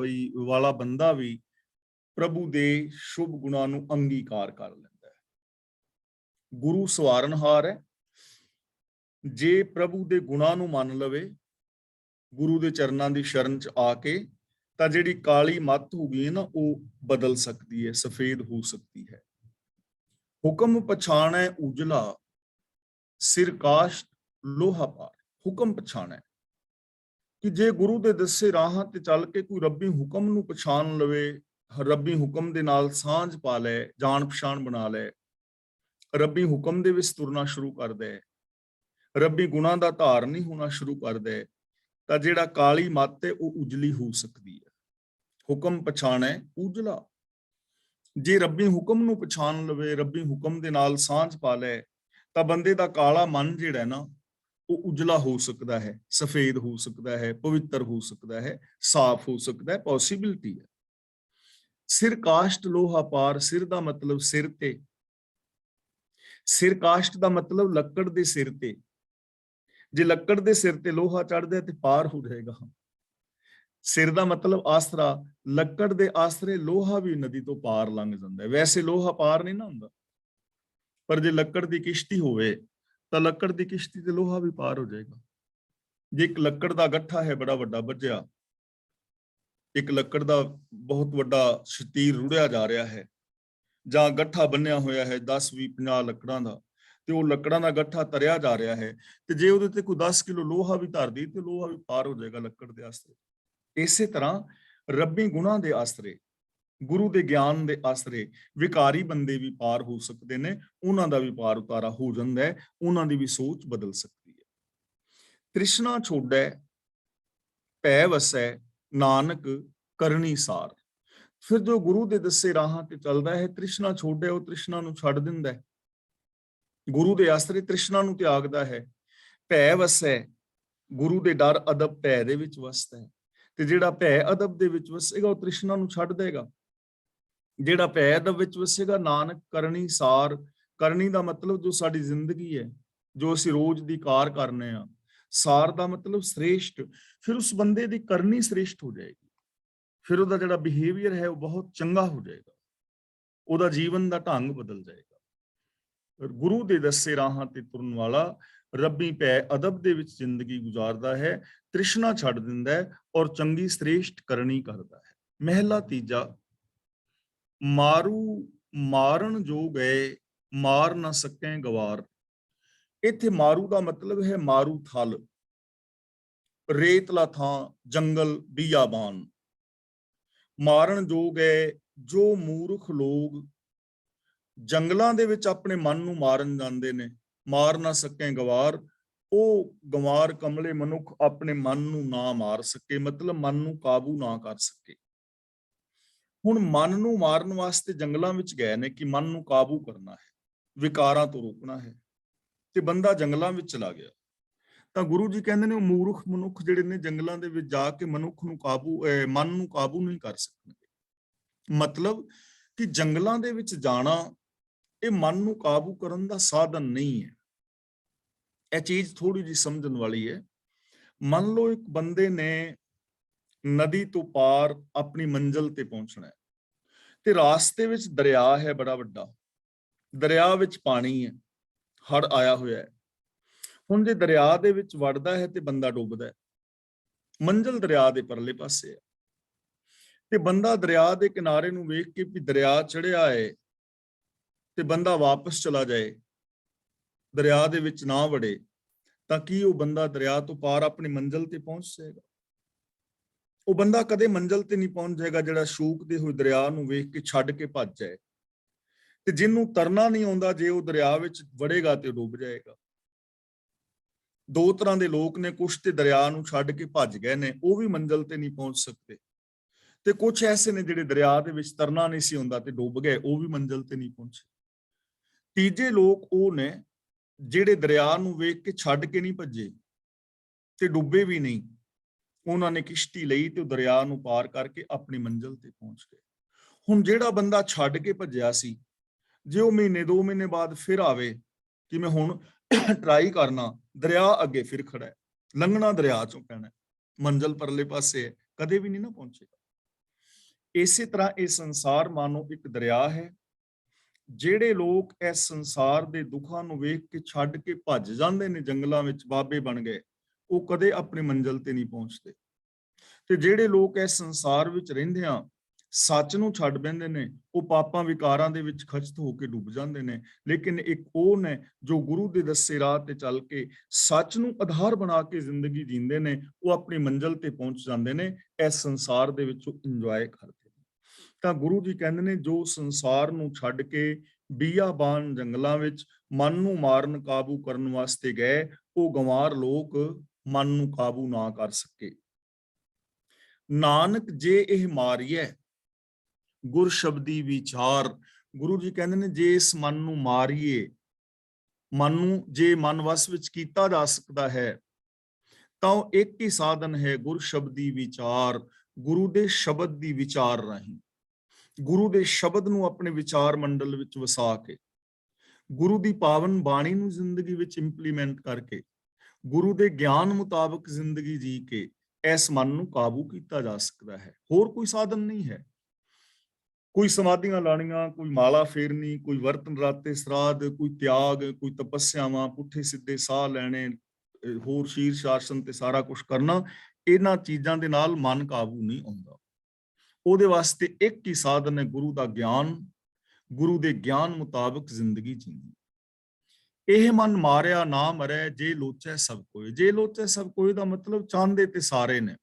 ਵਾਲਾ ਬੰਦਾ ਵੀ ਪ੍ਰਭੂ ਦੇ ਸ਼ੁਭ ਗੁਣਾਂ ਨੂੰ ਅੰਗੀਕਾਰ ਕਰ ਲੈਂਦਾ ਹੈ। ਗੁਰੂ ਸਵਾਰਨਹਾਰ ਹੈ। ਜੇ ਪ੍ਰਭੂ ਦੇ ਗੁਣਾਂ ਨੂੰ ਮੰਨ ਲਵੇ, ਗੁਰੂ ਦੇ ਚਰਨਾਂ ਦੀ ਸ਼ਰਨ ਚ ਆ ਕੇ, ਤਾਂ ਜਿਹੜੀ ਕਾਲੀ ਮੱਤ ਹੋ ਗਈ ਹੈ ਨਾ, ਉਹ ਬਦਲ ਸਕਦੀ ਹੈ, ਸਫੇਦ ਹੋ ਸਕਦੀ ਹੈ। ਹੁਕਮ ਪਛਾਣੈ ਉਜਲਾ, ਸਿਰ ਕਾਸ਼ਟ ਲੋਹਾ ਪਾਰ। ਹੁਕਮ ਪਛਾਣੈ ਕਿ ਜੇ ਗੁਰੂ ਦੇ ਦੱਸੇ ਰਾਹਾਂ ਤੇ ਚੱਲ ਕੇ ਕੋਈ ਰੱਬੀ ਹੁਕਮ ਨੂੰ ਪਛਾਣ ਲਵੇ, ਰੱਬੀ ਹੁਕਮ ਦੇ ਨਾਲ ਸਾਂਝ ਪਾ ਲੈ, ਜਾਣ ਪਛਾਣ ਬਣਾ ਲੈ, ਰੱਬੀ ਹੁਕਮ ਦੇ ਵਿੱਚ ਤੁਰਨਾ ਸ਼ੁਰੂ ਕਰ ਦੇ, ਰੱਬੀ ਗੁਣਾਂ ਦਾ ਧਾਰਨੀ ਹੋਣਾ ਸ਼ੁਰੂ ਕਰ ਦੇ, ਤਾਂ ਜਿਹੜਾ ਕਾਲੀ ਮੱਤ ਹੈ ਉਹ ਉਜਲੀ ਹੋ ਸਕਦੀ ਹੈ। ਹੁਕਮ ਪਛਾਣੈ ਉਜਲਾ। ਜੇ ਰੱਬੀ ਹੁਕਮ ਨੂੰ ਪਛਾਣ ਲਵੇ, ਰੱਬੀ ਹੁਕਮ ਦੇ ਨਾਲ ਸਾਂਝ ਪਾ ਲੈ, ਤਾਂ ਬੰਦੇ ਦਾ ਕਾਲਾ ਮਨ ਜਿਹੜਾ ਨਾ ਉਹ ਉਜਲਾ ਹੋ ਸਕਦਾ ਹੈ, ਸਫੇਦ ਹੋ ਸਕਦਾ ਹੈ, ਪਵਿੱਤਰ ਹੋ ਸਕਦਾ ਹੈ, ਸਾਫ਼ ਹੋ ਸਕਦਾ ਹੈ, ਪੋਸੀਬਿਲਿਟੀ ਹੈ। ਸਿਰ ਕਾਸ਼ਟ ਲੋਹਾ ਪਾਰ, ਸਿਰ ਦਾ ਮਤਲਬ ਸਿਰ ਤੇ, ਸਿਰ ਕਾਸ਼ਟ ਦਾ ਮਤਲਬ ਲੱਕੜ ਦੇ ਸਿਰ ਤੇ। ਜੇ ਲੱਕੜ ਦੇ ਸਿਰ ਤੇ ਲੋਹਾ ਚੜ੍ਹਦਾ ਤੇ ਪਾਰ ਹੋ ਜਾਏਗਾ। ਸਿਰ ਦਾ ਮਤਲਬ ਆਸਰਾ, ਲੱਕੜ ਦੇ ਆਸਰੇ ਲੋਹਾ ਵੀ ਨਦੀ ਤੋਂ ਪਾਰ ਲੰਘ ਜਾਂਦਾ ਹੈ। ਵੈਸੇ ਲੋਹਾ ਪਾਰ ਨਹੀਂ ਨਾ ਹੁੰਦਾ, ਪਰ ਜੇ ਲੱਕੜ ਦੀ ਕਿਸ਼ਤੀ ਹੋਵੇ ਤਾਂ ਲੱਕੜ ਦੀ ਕਿਸ਼ਤੀ ਤੇ ਲੋਹਾ ਵੀ ਪਾਰ ਹੋ ਜਾਏਗਾ। ਜੇ ਇੱਕ ਲੱਕੜ ਦਾ ਗੱਠਾ ਹੈ ਬੜਾ ਵੱਡਾ ਵੱਜਿਆ, ਇੱਕ ਲੱਕੜ ਦਾ ਬਹੁਤ ਵੱਡਾ ਸ਼ਤੀਰ ਰੁੜਿਆ ਜਾ ਰਿਹਾ ਹੈ, ਜਾਂ ਗੱਠਾ ਬੰਨਿਆ ਹੋਇਆ ਹੈ 10 20 50 ਲੱਕੜਾਂ ਦਾ, ਤੇ ਉਹ ਲੱਕੜਾਂ ਦਾ ਗੱਠਾ ਤਰਿਆ ਜਾ ਰਿਹਾ ਹੈ, ਤੇ ਜੇ ਉਹਦੇ ਤੇ ਕੋਈ 10 ਕਿਲੋ ਲੋਹਾ ਵੀ ਧਰ ਦੀ ਤੇ ਲੋਹਾ ਵੀ ਪਾਰ ਹੋ ਜਾਏਗਾ ਲੱਕੜ ਦੇ ਆਸਰੇ। ਇਸੇ ਤਰ੍ਹਾਂ ਰੱਬੀ ਗੁਣਾਂ ਦੇ ਆਸਰੇ, ਗੁਰੂ ਦੇ ਗਿਆਨ ਦੇ ਆਸਰੇ ਵਿਕਾਰੀ ਬੰਦੇ ਵੀ ਪਾਰ ਹੋ ਸਕਦੇ ਨੇ, ਉਹਨਾਂ ਦਾ ਵੀ ਪਾਰ ਉਤਾਰਾ ਹੋ ਜਾਂਦਾ ਹੈ, ਉਹਨਾਂ ਦੀ ਵੀ ਸੋਚ ਬਦਲ ਸਕਦੀ ਹੈ। ਤ੍ਰਿਸ਼ਨਾ ਛੋੜੈ ਭੈ ਵਸੈ, ਨਾਨਕ ਕਰਨੀ ਸਾਰ। ਫਿਰ ਜੋ ਗੁਰੂ ਦੇ ਦੱਸੇ ਰਾਹਾਂ ਤੇ ਚੱਲਦਾ ਹੈ, ਤ੍ਰਿਸ਼ਨਾ ਛੋੜੈ, ਉਹ ਤ੍ਰਿਸ਼ਨਾ ਨੂੰ ਛੱਡ ਦਿੰਦਾ ਹੈ, ਗੁਰੂ ਦੇ ਆਸਰੇ ਤ੍ਰਿਸ਼ਨਾ ਨੂੰ ਤਿਆਗਦਾ ਹੈ। ਭੈ ਵਸੈ, ਗੁਰੂ ਦੇ ਡਰ ਅਦਬ ਭੈ ਦੇ ਵਿੱਚ ਵਸਦਾ ਹੈ, ਤੇ ਜਿਹੜਾ ਭੈ ਅਦਬ ਦੇ ਵਿੱਚ ਵਸੇਗਾ ਉਹ ਤ੍ਰਿਸ਼ਨਾ ਨੂੰ ਛੱਡ ਦੇਗਾ। ਜਿਹੜਾ ਭੈ ਅਦਬ ਵਿੱਚ ਵਸੇਗਾ, ਨਾਨਕ ਕਰਨੀ ਸਾਰ। ਕਰਨੀ ਦਾ ਮਤਲਬ ਜੋ ਸਾਡੀ ਜ਼ਿੰਦਗੀ ਹੈ, ਜੋ ਅਸੀਂ ਰੋਜ਼ ਦੀ ਕਾਰ ਕਰਨੇ ਆ। ਸਾਰ ਦਾ ਮਤਲਬ ਸ੍ਰੇਸ਼ਟ। ਫਿਰ ਉਸ ਬੰਦੇ ਦੀ ਕਰਨੀ ਸ੍ਰੇਸ਼ਟ ਹੋ ਜਾਏਗੀ, ਫਿਰ ਉਹਦਾ ਜਿਹੜਾ ਬਿਹੇਵੀਅਰ ਹੈ ਉਹ ਬਹੁਤ ਚੰਗਾ ਹੋ ਜਾਏਗਾ, ਉਹਦਾ ਜੀਵਨ ਦਾ ਢੰਗ ਬਦਲ ਜਾਏਗਾ। ਗੁਰੂ ਦੇ ਦੱਸੇ ਰਾਹਾਂ ਤੇ ਤੁਰਨ ਵਾਲਾ ਰੱਬੀ ਭੈ ਅਦਬ ਦੇ ਵਿੱਚ ਜ਼ਿੰਦਗੀ ਗੁਜ਼ਾਰਦਾ ਹੈ, ਤ੍ਰਿਸ਼ਨਾ ਛੱਡ ਦਿੰਦਾ ਹੈ ਔਰ ਚੰਗੀ ਸ੍ਰੇਸ਼ਟ ਕਰਨੀ ਕਰਦਾ ਹੈ। ਮਹਿਲਾ ਤੀਜਾ, ਮਾਰੂ ਮਾਰਨ ਜੋ ਗਏ, ਮਾਰ ਨਾ ਸਕੈ ਗਵਾਰ। ਇੱਥੇ ਮਾਰੂ ਦਾ ਮਤਲਬ ਹੈ ਮਾਰੂ ਥਲ, ਰੇਤਲਾ ਥਾਂ, ਜੰਗਲ, ਬੀਆਬਾਨ। ਮਾਰਨ ਜੋ ਗਏ, ਜੋ ਮੂਰਖ ਲੋਕ ਜੰਗਲਾਂ ਦੇ ਵਿੱਚ ਆਪਣੇ ਮਨ ਨੂੰ ਮਾਰਨ ਜਾਂਦੇ ਨੇ, ਮਾਰ ਨਾ ਸਕੈ ਗਵਾਰ। ਉਹ ਗਵਾਰ ਕਮਲੇ ਮਨੁੱਖ ਆਪਣੇ ਮਨ ਨੂੰ ਨਾ ਮਾਰ ਸਕੇ, ਮਤਲਬ ਮਨ ਨੂੰ ਕਾਬੂ ਨਾ ਕਰ ਸਕੇ। ਹੁਣ ਮਨ ਨੂੰ ਮਾਰਨ ਵਾਸਤੇ ਜੰਗਲਾਂ ਵਿੱਚ ਗਏ ਨੇ ਕਿ ਮਨ ਨੂੰ ਕਾਬੂ ਕਰਨਾ ਹੈ, ਵਿਕਾਰਾਂ ਤੋਂ ਰੋਕਣਾ ਹੈ, ਤੇ ਬੰਦਾ ਜੰਗਲਾਂ ਵਿੱਚ ਚਲਾ ਗਿਆ। ਤਾਂ ਗੁਰੂ ਜੀ ਕਹਿੰਦੇ ਨੇ ਉਹ ਮੂਰਖ ਮਨੁੱਖ ਜਿਹੜੇ ਨੇ ਜੰਗਲਾਂ ਦੇ ਵਿੱਚ ਜਾ ਕੇ ਮਨੁੱਖ ਨੂੰ ਮਨ ਨੂੰ ਕਾਬੂ ਨਹੀਂ ਕਰ ਸਕਣਗੇ। ਮਤਲਬ ਕਿ ਜੰਗਲਾਂ ਦੇ ਵਿੱਚ ਜਾਣਾ ਇਹ ਮਨ ਨੂੰ ਕਾਬੂ ਕਰਨ ਦਾ ਸਾਧਨ ਨਹੀਂ ਹੈ। ਇਹ ਚੀਜ਼ ਥੋੜੀ ਜਿਹੀ ਸਮਝਣ ਵਾਲੀ ਹੈ। ਮੰਨ ਲਓ ਇੱਕ ਬੰਦੇ ਨੇ ਨਦੀ ਤੋਂ ਪਾਰ ਆਪਣੀ ਮੰਜ਼ਿਲ ਤੇ ਪਹੁੰਚਣਾ ਹੈ, ਤੇ ਰਾਸਤੇ ਵਿੱਚ ਦਰਿਆ ਹੈ ਬੜਾ ਵੱਡਾ, ਦਰਿਆ ਵਿੱਚ ਪਾਣੀ ਹੈ, ਹੜ੍ਹ ਆਇਆ ਹੋਇਆ ਹੈ। ਹੁਣ ਜੇ ਦਰਿਆ ਦੇ ਵਿੱਚ ਵੜਦਾ ਹੈ ਤੇ ਬੰਦਾ ਡੁੱਬਦਾ ਹੈ, ਮੰਜ਼ਿਲ ਦਰਿਆ ਦੇ ਪਰਲੇ ਪਾਸੇ ਹੈ, ਤੇ ਬੰਦਾ ਦਰਿਆ ਦੇ ਕਿਨਾਰੇ ਨੂੰ ਵੇਖ ਕੇ ਵੀ ਦਰਿਆ ਚੜਿਆ ਹੈ ਤੇ ਬੰਦਾ ਵਾਪਸ ਚਲਾ ਜਾਏ, ਦਰਿਆ ਦੇ ਵਿੱਚ ਨਾ ਵੜੇ, ਤਾਂ ਕੀ ਉਹ ਬੰਦਾ ਦਰਿਆ ਤੋਂ ਪਾਰ ਆਪਣੀ ਮੰਜ਼ਿਲ ਤੇ ਪਹੁੰਚ ਜਾਏਗਾ? ਉਹ ਬੰਦਾ ਕਦੇ ਮੰਜ਼ਿਲ ਤੇ ਨਹੀਂ ਪਹੁੰਚ ਜਾਏਗਾ ਜਿਹੜਾ ਸ਼ੂਕਦੇ ਹੋਏ ਦਰਿਆ ਨੂੰ ਵੇਖ ਕੇ ਛੱਡ ਕੇ ਭੱਜ ਜਾਏ। ਤੇ ਜਿਹਨੂੰ ਤਰਨਾ ਨਹੀਂ ਆਉਂਦਾ, ਜੇ ਉਹ ਦਰਿਆ ਵਿੱਚ ਵੜੇਗਾ ਤੇ ਡੁੱਬ ਜਾਏਗਾ। ਦੋ ਤਰ੍ਹਾਂ ਦੇ ਲੋਕ ਨੇ, ਕੁਛ ਤੇ ਦਰਿਆ ਨੂੰ ਛੱਡ ਕੇ ਭੱਜ ਗਏ ਨੇ, ਉਹ ਵੀ ਮੰਜ਼ਿਲ ਤੇ ਨਹੀਂ ਪਹੁੰਚ ਸਕਦੇ, ਤੇ ਕੁਛ ਐਸੇ ਨੇ ਜਿਹੜੇ ਦਰਿਆ ਦੇ ਵਿੱਚ ਤਰਨਾ ਨਹੀਂ ਸੀ ਹੁੰਦਾ ਤੇ ਡੁੱਬ ਗਏ, ਉਹ ਵੀ ਮੰਜ਼ਿਲ ਤੇ ਨਹੀਂ ਪਹੁੰਚੇ। ਤੀਜੇ ਲੋਕ ਉਹ ਨੇ ਜਿਹੜੇ ਦਰਿਆ ਨੂੰ ਵੇਖ ਕੇ ਛੱਡ ਕੇ ਨਹੀਂ ਭੱਜੇ ਤੇ ਡੁੱਬੇ ਵੀ ਨਹੀਂ, ਉਹਨਾਂ ਨੇ ਕਿਸ਼ਤੀ ਲਈ ਤੇ ਉਹ ਦਰਿਆ ਨੂੰ ਪਾਰ ਕਰਕੇ ਆਪਣੀ ਮੰਜ਼ਿਲ ਤੇ ਪਹੁੰਚ ਗਏ। ਹੁਣ ਜਿਹੜਾ ਬੰਦਾ ਛੱਡ ਕੇ ਭੱਜਿਆ ਸੀ, ਜੇ ਉਹ ਮਹੀਨੇ 2 ਮਹੀਨੇ ਬਾਅਦ ਫਿਰ ਆਵੇ ਕਿ ਮੈਂ ਹੁਣ ਟਰਾਈ ਕਰਨਾ, ਦਰਿਆ ਅੱਗੇ ਫਿਰ ਖੜਾ ਹੈ, ਲੰਘਣਾ ਦਰਿਆ ਚੋਂ ਪੈਣਾ, ਮੰਜ਼ਿਲ ਪਰਲੇ ਪਾਸੇ ਹੈ, ਕਦੇ ਵੀ ਨਹੀਂ ਨਾ ਪਹੁੰਚੇਗਾ। ਇਸੇ ਤਰ੍ਹਾਂ ਇਹ ਸੰਸਾਰ ਮਾਨੋ ਇੱਕ ਦਰਿਆ ਹੈ। ਜਿਹੜੇ ਲੋਕ ਇਸ ਸੰਸਾਰ ਦੇ ਦੁੱਖਾਂ ਨੂੰ ਵੇਖ ਕੇ ਛੱਡ ਕੇ ਭੱਜ ਜਾਂਦੇ ਨੇ, ਜੰਗਲਾਂ ਵਿੱਚ ਬਾਬੇ ਬਣ ਗਏ, ਉਹ ਕਦੇ ਆਪਣੀ ਮੰਜ਼ਿਲ ਤੇ ਨਹੀਂ ਪਹੁੰਚਦੇ। ਤੇ ਜਿਹੜੇ ਲੋਕ ਇਸ ਸੰਸਾਰ ਵਿੱਚ ਰਹਿੰਦੇ ਆ, ਸੱਚ ਨੂੰ ਛੱਡ ਬੈਂਦੇ ਨੇ, ਉਹ ਪਾਪਾਂ ਵਿਕਾਰਾਂ ਦੇ ਵਿੱਚ ਖਚਤ ਹੋ ਕੇ ਡੁੱਬ ਜਾਂਦੇ ਨੇ। ਲੇਕਿਨ ਇੱਕ ਉਹ ਨੇ ਜੋ ਗੁਰੂ ਦੇ ਦੱਸੇ ਰਾਹ ਤੇ ਚੱਲ ਕੇ ਸੱਚ ਨੂੰ ਆਧਾਰ ਬਣਾ ਕੇ ਜ਼ਿੰਦਗੀ ਜੀਂਦੇ ਨੇ, ਉਹ ਆਪਣੀ ਮੰਜ਼ਿਲ ਤੇ ਪਹੁੰਚ ਜਾਂਦੇ ਨੇ, ਇਸ ਸੰਸਾਰ ਦੇ ਵਿੱਚ ਉਹ ਇੰਜੋਏ ਕਰਦੇ ਨੇ। ਤਾਂ ਗੁਰੂ ਜੀ ਕਹਿੰਦੇ ਨੇ ਜੋ ਸੰਸਾਰ ਨੂੰ ਛੱਡ ਕੇ ਬੀਆਬਾਨ ਜੰਗਲਾਂ ਵਿੱਚ ਮਨ ਨੂੰ ਮਾਰਨ ਕਾਬੂ ਕਰਨ ਵਾਸਤੇ ਗਏ, ਉਹ ਗੰਵਾਰ ਲੋਕ ਮਨ ਨੂੰ ਕਾਬੂ ਨਾ ਕਰ ਸਕੇ। ਨਾਨਕ ਜੇ ਇਹ ਮਾਰੀਐ ਗੁਰ ਸ਼ਬਦੀ ਵਿਚਾਰ। ਗੁਰੂ ਜੀ ਕਹਿੰਦੇ ਨੇ ਜੇ ਇਸ ਮਨ ਨੂੰ ਮਾਰੀਏ, ਮਨ ਨੂੰ ਜੇ ਮਨ ਵਸ ਵਿੱਚ ਕੀਤਾ ਜਾ ਸਕਦਾ ਹੈ ਤਾਂ ਉਹ ਇੱਕ ਹੀ ਸਾਧਨ ਹੈ, ਗੁਰ ਸ਼ਬਦੀ ਵਿਚਾਰ, ਗੁਰੂ ਦੇ ਸ਼ਬਦ ਦੀ ਵਿਚਾਰ ਰਾਹੀਂ, ਗੁਰੂ ਦੇ ਸ਼ਬਦ ਨੂੰ ਆਪਣੇ ਵਿਚਾਰ ਮੰਡਲ ਵਿੱਚ ਵਸਾ ਕੇ, ਗੁਰੂ ਦੀ ਪਾਵਨ ਬਾਣੀ ਨੂੰ ਜ਼ਿੰਦਗੀ ਵਿੱਚ ਇੰਪਲੀਮੈਂਟ ਕਰਕੇ, ਗੁਰੂ ਦੇ ਗਿਆਨ ਮੁਤਾਬਕ ਜ਼ਿੰਦਗੀ ਜੀ ਕੇ ਇਸ ਮਨ ਨੂੰ ਕਾਬੂ ਕੀਤਾ ਜਾ ਸਕਦਾ ਹੈ। ਹੋਰ ਕੋਈ ਸਾਧਨ ਨਹੀਂ ਹੈ। ਕੋਈ ਸਮਾਧੀਆਂ ਲਾਣੀਆਂ, ਕੋਈ ਮਾਲਾ ਫੇਰਨੀ, ਕੋਈ ਵਰਤ ਨਰਾਤੇ ਸਰਾਧ, ਕੋਈ ਤਿਆਗ, ਕੋਈ ਤਪੱਸਿਆਵਾਂ, ਪੁੱਠੇ ਸਿੱਧੇ ਸਾਹ ਲੈਣੇ, ਹੋਰ ਸ਼ੀਰਸ਼ ਆਸਨ ਤੇ ਸਾਰਾ ਕੁਝ ਕਰਨਾ, ਇਹਨਾਂ ਚੀਜ਼ਾਂ ਦੇ ਨਾਲ ਮਨ ਕਾਬੂ ਨਹੀਂ ਆਉਂਦਾ। ਉਹਦੇ ਵਾਸਤੇ ਇੱਕ ਹੀ ਸਾਧਨ ਹੈ, ਗੁਰੂ ਦਾ ਗਿਆਨ, ਗੁਰੂ ਦੇ ਗਿਆਨ ਮੁਤਾਬਕ ਜ਼ਿੰਦਗੀ ਜੀਣੀ। ਇਹ ਮਨ ਮਾਰਿਆ ਨਾ ਮਰੈ ਜੇ ਲੋਚੈ ਸਭ ਕੋਇ। ਜੇ ਲੋਚੈ ਸਭ ਕੋਇ ਦਾ ਮਤਲਬ ਚਾਹੁੰਦੇ ਤੇ ਸਾਰੇ ਨੇ,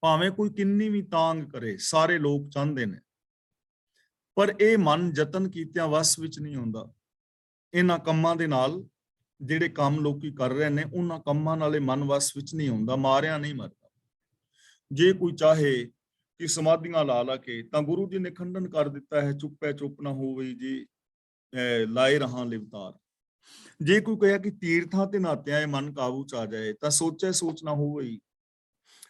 ਭਾਵੇਂ ਕੋਈ ਕਿੰਨੀ ਵੀ ਤਾਂਗ ਕਰੇ, ਸਾਰੇ ਲੋਕ ਚਾਹੁੰਦੇ ਨੇ, ਪਰ ਇਹ ਮਨ ਯਤਨ ਕੀਤਿਆਂ ਵਸ ਵਿੱਚ ਨਹੀਂ ਆਉਂਦਾ। ਇਹਨਾਂ ਕੰਮਾਂ ਦੇ ਨਾਲ, ਜਿਹੜੇ ਕੰਮ ਲੋਕੀ ਕਰ ਰਹੇ ਨੇ, ਉਹਨਾਂ ਕੰਮਾਂ ਨਾਲੇ ਮਨ ਵਸ ਵਿੱਚ ਨਹੀਂ ਆਉਂਦਾ, ਮਾਰਿਆ ਨਹੀਂ ਮਰਦਾ। ਜੇ ਕੋਈ ਚਾਹੇ ਕਿ ਸਮਾਧੀਆਂ ਲਾ ਕੇ, ਤਾਂ ਗੁਰੂ ਜੀ ਨੇ ਖੰਡਨ ਕਰ ਦਿੱਤਾ ਹੈ, ਚੁੱਪੈ ਚੁੱਪ ਨਾ ਹੋਵੇ ਜੀ ਲਾਏ ਰਹਾ ਲਿਵਤਾਰ। ਜੇ ਕੋਈ ਕਹੇ ਕਿ ਤੀਰਥਾਂ ਤੇ ਨਾਤਿਆਂ ਇਹ ਮਨ ਕਾਬੂ ਚ ਆ ਜਾਏ, ਤਾਂ ਸੋਚੈ ਸੋਚ ਨਾ ਹੋਵੇ।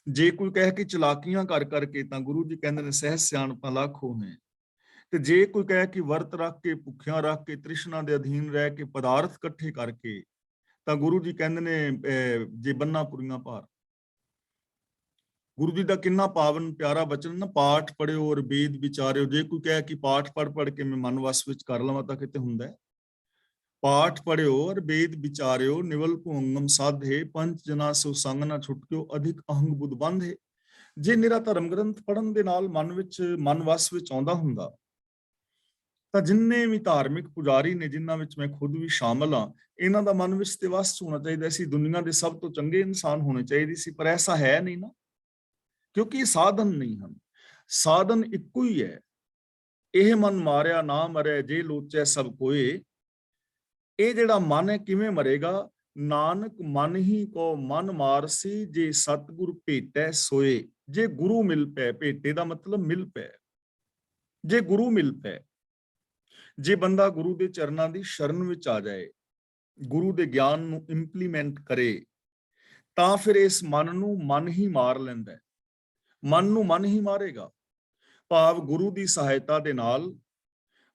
ਜੇ ਕੋਈ ਕਹੇ ਕਿ ਚਲਾਕੀਆਂ ਕਰ ਕਰਕੇ, ਤਾਂ ਗੁਰੂ ਜੀ ਕਹਿੰਦੇ ਨੇ ਸਹਿਜ ਸਿਆਣਪਾਂ ਲੱਖੋ ਹੈ। ਤੇ ਜੇ ਕੋਈ ਕਹੇ ਕਿ ਵਰਤ ਰੱਖ ਕੇ, ਭੁੱਖਿਆਂ ਰੱਖ ਕੇ, ਤ੍ਰਿਸ਼ਨਾ ਦੇ ਅਧੀਨ ਰਹਿ ਕੇ, ਪਦਾਰਥ ਇਕੱਠੇ ਕਰਕੇ, ਤਾਂ ਗੁਰੂ ਜੀ ਕਹਿੰਦੇ ਨੇ ਜੇ ਬੰਨਾ ਪੁਰੀਆਂ ਭਾਰ। ਗੁਰੂ ਜੀ ਦਾ ਕਿੰਨਾ ਪਾਵਨ ਪਿਆਰਾ ਬਚਨ ਨਾ, ਪਾਠ ਪੜਿਓ ਔਰ ਵੇਦ ਵਿਚਾਰਿਓ। ਜੇ ਕੋਈ ਕਹੇ ਕਿ ਪਾਠ ਪੜ੍ਹ ਕੇ ਮੈਂ ਮਨ ਵਸ ਵਿੱਚ ਕਰ ਲਵਾਂ, ਤਾਂ ਕਿਤੇ ਹੁੰਦਾ ਹੈ। ਪਾਠ ਪੜਿਓ ਔਰ ਵੇਦ ਵਿਚਾਰਿਓ, ਨਿਵਲ ਭੁੰਗਮ ਸਾਧੇ, ਪੰਚ ਜਨਾ ਸੋ ਸੰਗ ਨਾ ਛੁਟਕਿਓ, ਅਧਿਕ ਅਹੰਗ ਬੁੱਧ ਬੰਧੇ। ਜੇ ਨਿਰਾ ਧਰਮ ਗ੍ਰੰਥ ਪੜ੍ਹਨ ਦੇ ਨਾਲ ਮਨ ਵਸ ਵਿੱਚ ਆਉਂਦਾ ਹੁੰਦਾ, ਤਾਂ ਜਿੰਨੇ ਵੀ ਧਾਰਮਿਕ ਪੁਜਾਰੀ ਨੇ, ਜਿਨ੍ਹਾਂ ਵਿੱਚ ਮੈਂ ਖੁਦ ਵੀ ਸ਼ਾਮਲ ਹਾਂ, ਇਹਨਾਂ ਦਾ ਮਨ ਵਿੱਚ ਤੇ ਵਸ ਹੋਣਾ ਚਾਹੀਦਾ ਸੀ, ਦੁਨੀਆ ਦੇ ਸਭ ਤੋਂ ਚੰਗੇ ਇਨਸਾਨ ਹੋਣੇ ਚਾਹੀਦੇ ਸੀ, ਪਰ ਐਸਾ ਹੈ ਨਹੀਂ ਨਾ, ਕਿਉਂਕਿ ਇਹ ਸਾਧਨ ਨਹੀਂ ਹਨ। ਸਾਧਨ ਇੱਕੋ ਹੀ ਹੈ। ਇਹ ਮਨ ਮਾਰਿਆ ਨਾ ਮਰੈ ਜੇ ਲੋਚੈ ਸਭ ਕੋਏ। ਇਹ ਜਿਹੜਾ ਮਨ ਹੈ ਕਿਵੇਂ ਮਰੇਗਾ? ਨਾਨਕ ਮਨ ਹੀ ਕੋ ਮਨ ਮਾਰਸੀ, ਜੇ ਸਤਿਗੁਰ ਭੇਟੈ ਸੋਏ। ਜੇ ਗੁਰੂ ਮਿਲ ਪੈ, ਭੇਟੇ ਦਾ ਮਤਲਬ ਮਿਲ ਪੈ, ਜੇ ਗੁਰੂ ਮਿਲ ਪੈ, ਜੇ ਬੰਦਾ ਗੁਰੂ ਦੇ ਚਰਨਾਂ ਦੀ ਸ਼ਰਨ ਵਿੱਚ ਆ ਜਾਏ, ਗੁਰੂ ਦੇ ਗਿਆਨ ਨੂੰ ਇੰਪਲੀਮੈਂਟ ਕਰੇ, ਤਾਂ ਫਿਰ ਇਸ ਮਨ ਨੂੰ ਮਨ ਹੀ ਮਾਰ ਲੈਂਦਾ ਹੈ। ਮਨ ਨੂੰ ਮਨ ਹੀ ਮਾਰੇਗਾ, ਭਾਵ ਗੁਰੂ ਦੀ ਸਹਾਇਤਾ ਦੇ ਨਾਲ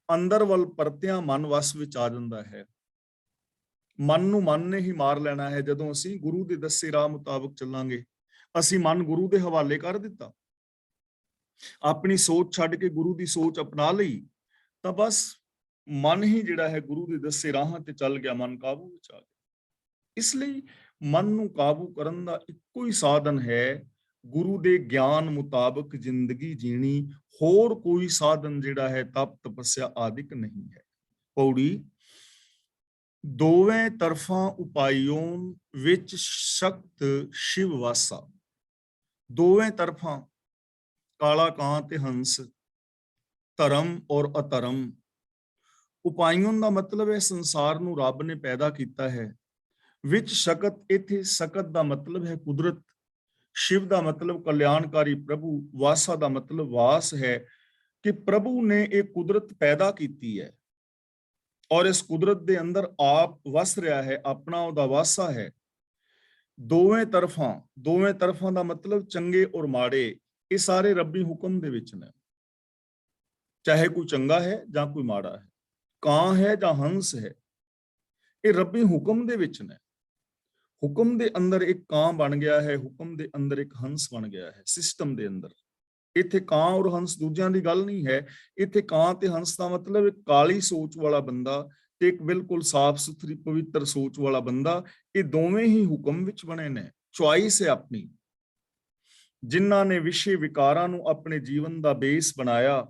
ਅੰਦਰ ਵੱਲ ਪਰਤਿਆਂ ਮਨ ਵਸ ਵਿੱਚ ਆ ਜਾਂਦਾ ਹੈ। ਮਨ ਨੂੰ ਮਨ ਨੇ ਹੀ ਮਾਰ ਲੈਣਾ ਹੈ। ਜਦੋਂ ਅਸੀਂ ਗੁਰੂ ਦੇ ਦੱਸੇ ਰਾਹ ਮੁਤਾਬਕ ਚੱਲਾਂਗੇ, ਅਸੀਂ ਮਨ ਗੁਰੂ ਦੇ ਹਵਾਲੇ ਕਰ ਦਿੱਤਾ, ਆਪਣੀ ਸੋਚ ਛੱਡ ਕੇ ਗੁਰੂ ਦੀ ਸੋਚ ਅਪਣਾ ਲਈ, ਤਾਂ ਬਸ ਮਨ ਹੀ ਜਿਹੜਾ ਹੈ ਗੁਰੂ ਦੇ ਦੱਸੇ ਰਾਹਾਂ ਤੇ ਚੱਲ ਗਿਆ, ਮਨ ਕਾਬੂ ਵਿੱਚ ਆ ਗਿਆ। ਇਸ ਲਈ ਮਨ ਨੂੰ ਕਾਬੂ ਕਰਨ ਦਾ ਇੱਕੋ ਹੀ ਸਾਧਨ ਹੈ, ਗੁਰੂ ਦੇ ਗਿਆਨ ਮੁਤਾਬਕ ਜ਼ਿੰਦਗੀ ਜੀਣੀ। ਹੋਰ ਕੋਈ ਸਾਧਨ ਜਿਹੜਾ ਹੈ ਤਪ ਤਪੱਸਿਆ ਆਦਿਕ ਨਹੀਂ ਹੈ। ਪੌੜੀ ਦੋਵੇਂ ਤਰਫਾਂ ਉਪਾਇਓਂ ਵਿੱਚ ਸ਼ਕਤ ਸ਼ਿਵ ਵਾਸਾ। ਦੋਵੇਂ ਤਰਫਾਂ, ਕਾਲਾ ਕਾਂ ਤੇ ਹੰਸ, ਧਰਮ ਔਰ ਅਧਰਮ। ਉਪਾਇਓਂ ਦਾ ਮਤਲਬ ਹੈ ਸੰਸਾਰ ਨੂੰ ਰੱਬ ਨੇ ਪੈਦਾ ਕੀਤਾ ਹੈ। ਵਿੱਚ ਸ਼ਕਤ, ਇੱਥੇ ਸਕਤ ਦਾ ਮਤਲਬ ਹੈ ਕੁਦਰਤ। ਸ਼ਿਵ ਦਾ ਮਤਲਬ ਕਲਿਆਣਕਾਰੀ ਪ੍ਰਭੂ। ਵਾਸਾ ਦਾ ਮਤਲਬ ਵਾਸ ਹੈ, ਕਿ ਪ੍ਰਭੂ ਨੇ ਇਹ ਕੁਦਰਤ ਪੈਦਾ ਕੀਤੀ ਹੈ ਔਰ ਇਸ ਕੁਦਰਤ ਦੇ ਅੰਦਰ ਆਪ ਵਸ ਰਿਹਾ ਹੈ, ਆਪਣਾ ਉਹਦਾ ਵਾਸਾ ਹੈ। ਦੋਵੇਂ ਤਰਫਾਂ, ਦੋਵੇਂ ਤਰਫਾਂ ਦਾ ਮਤਲਬ ਚੰਗੇ ਔਰ ਮਾੜੇ, ਇਹ ਸਾਰੇ ਰੱਬੀ ਹੁਕਮ ਦੇ ਵਿੱਚ ਨੇ। ਚਾਹੇ ਕੋਈ ਚੰਗਾ ਹੈ ਜਾਂ ਕੋਈ ਮਾੜਾ ਹੈ, ਕਾਂ ਹੈ ਜਾਂ ਹੰਸ ਹੈ, ਇਹ ਰੱਬੀ ਹੁਕਮ ਦੇ ਵਿੱਚ ਨੇ। ਹੁਕਮ ਦੇ ਅੰਦਰ ਇੱਕ ਕਾਂ ਬਣ ਗਿਆ ਹੈ, ਹੁਕਮ ਦੇ ਅੰਦਰ ਇੱਕ ਹੰਸ ਬਣ ਗਿਆ ਹੈ, ਸਿਸਟਮ ਦੇ ਅੰਦਰ। ਇੱਥੇ ਕਾਂ ਔਰ ਹੰਸ ਦੂਜਿਆਂ ਦੀ ਗੱਲ ਨਹੀਂ ਹੈ। ਇੱਥੇ ਕਾਂ ਤੇ ਹੰਸ ਦਾ ਮਤਲਬ ਇੱਕ ਕਾਲੀ ਸੋਚ ਵਾਲਾ ਬੰਦਾ ਤੇ ਇੱਕ ਬਿਲਕੁਲ ਸਾਫ਼ ਸੁਥਰੀ ਪਵਿੱਤਰ ਸੋਚ ਵਾਲਾ ਬੰਦਾ, ਇਹ ਦੋਵੇਂ ਹੀ ਹੁਕਮ ਵਿੱਚ ਬਣੇ ਨੇ। ਚੁਆਇਸ ਹੈ ਆਪਣੀ। ਜਿਨ੍ਹਾਂ ਨੇ ਵਿਸ਼ੇ ਵਿਕਾਰਾਂ ਨੂੰ ਆਪਣੇ ਜੀਵਨ ਦਾ ਬੇਸ ਬਣਾਇਆ,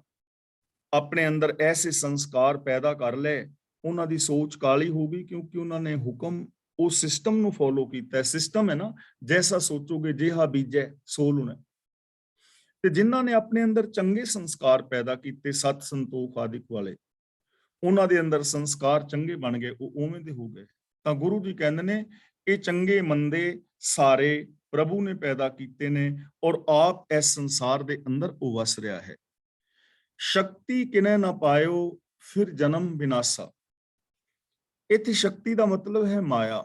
ਆਪਣੇ ਅੰਦਰ ਐਸੇ ਸੰਸਕਾਰ ਪੈਦਾ ਕਰ ਲਏ, ਉਹਨਾਂ ਦੀ ਸੋਚ ਕਾਲੀ ਹੋ ਗਈ, ਕਿਉਂਕਿ ਉਹਨਾਂ ਨੇ ਹੁਕਮ, ਉਸ ਸਿਸਟਮ ਨੂੰ ਫੋਲੋ ਕੀਤਾ। ਸਿਸਟਮ ਹੈ ਨਾ, ਜੈਸਾ ਸੋਚੋਗੇ ਜਿਹਾ ਬੀਜੈ ਸੋ ਲੁਣੈ। ਤੇ ਜਿਨ੍ਹਾਂ ਨੇ ਆਪਣੇ ਅੰਦਰ ਚੰਗੇ ਸੰਸਕਾਰ ਪੈਦਾ ਕੀਤੇ, ਸਤ ਸੰਤੋਖ ਆਦਿਕ ਵਾਲੇ, ਉਹਨਾਂ ਦੇ ਅੰਦਰ ਸੰਸਕਾਰ ਚੰਗੇ ਬਣ ਗਏ, ਉਹ ਉਵੇਂ ਦੇ ਹੋ ਗਏ। ਤਾਂ ਗੁਰੂ ਜੀ ਕਹਿੰਦੇ ਨੇ ਇਹ ਚੰਗੇ ਮੰਦੇ ਸਾਰੇ ਪ੍ਰਭੂ ਨੇ ਪੈਦਾ ਕੀਤੇ ਨੇ ਔਰ ਆਪ ਇਸ ਸੰਸਾਰ ਦੇ ਅੰਦਰ ਉਹ ਵਸ ਰਿਹਾ ਹੈ। ਸ਼ਕਤੀ ਕਿਨੇ ਨਾ ਪਾਇਓ ਫਿਰ ਜਨਮ ਵਿਨਾਸਾ। ਇੱਥੇ ਸ਼ਕਤੀ ਦਾ ਮਤਲਬ ਹੈ ਮਾਇਆ,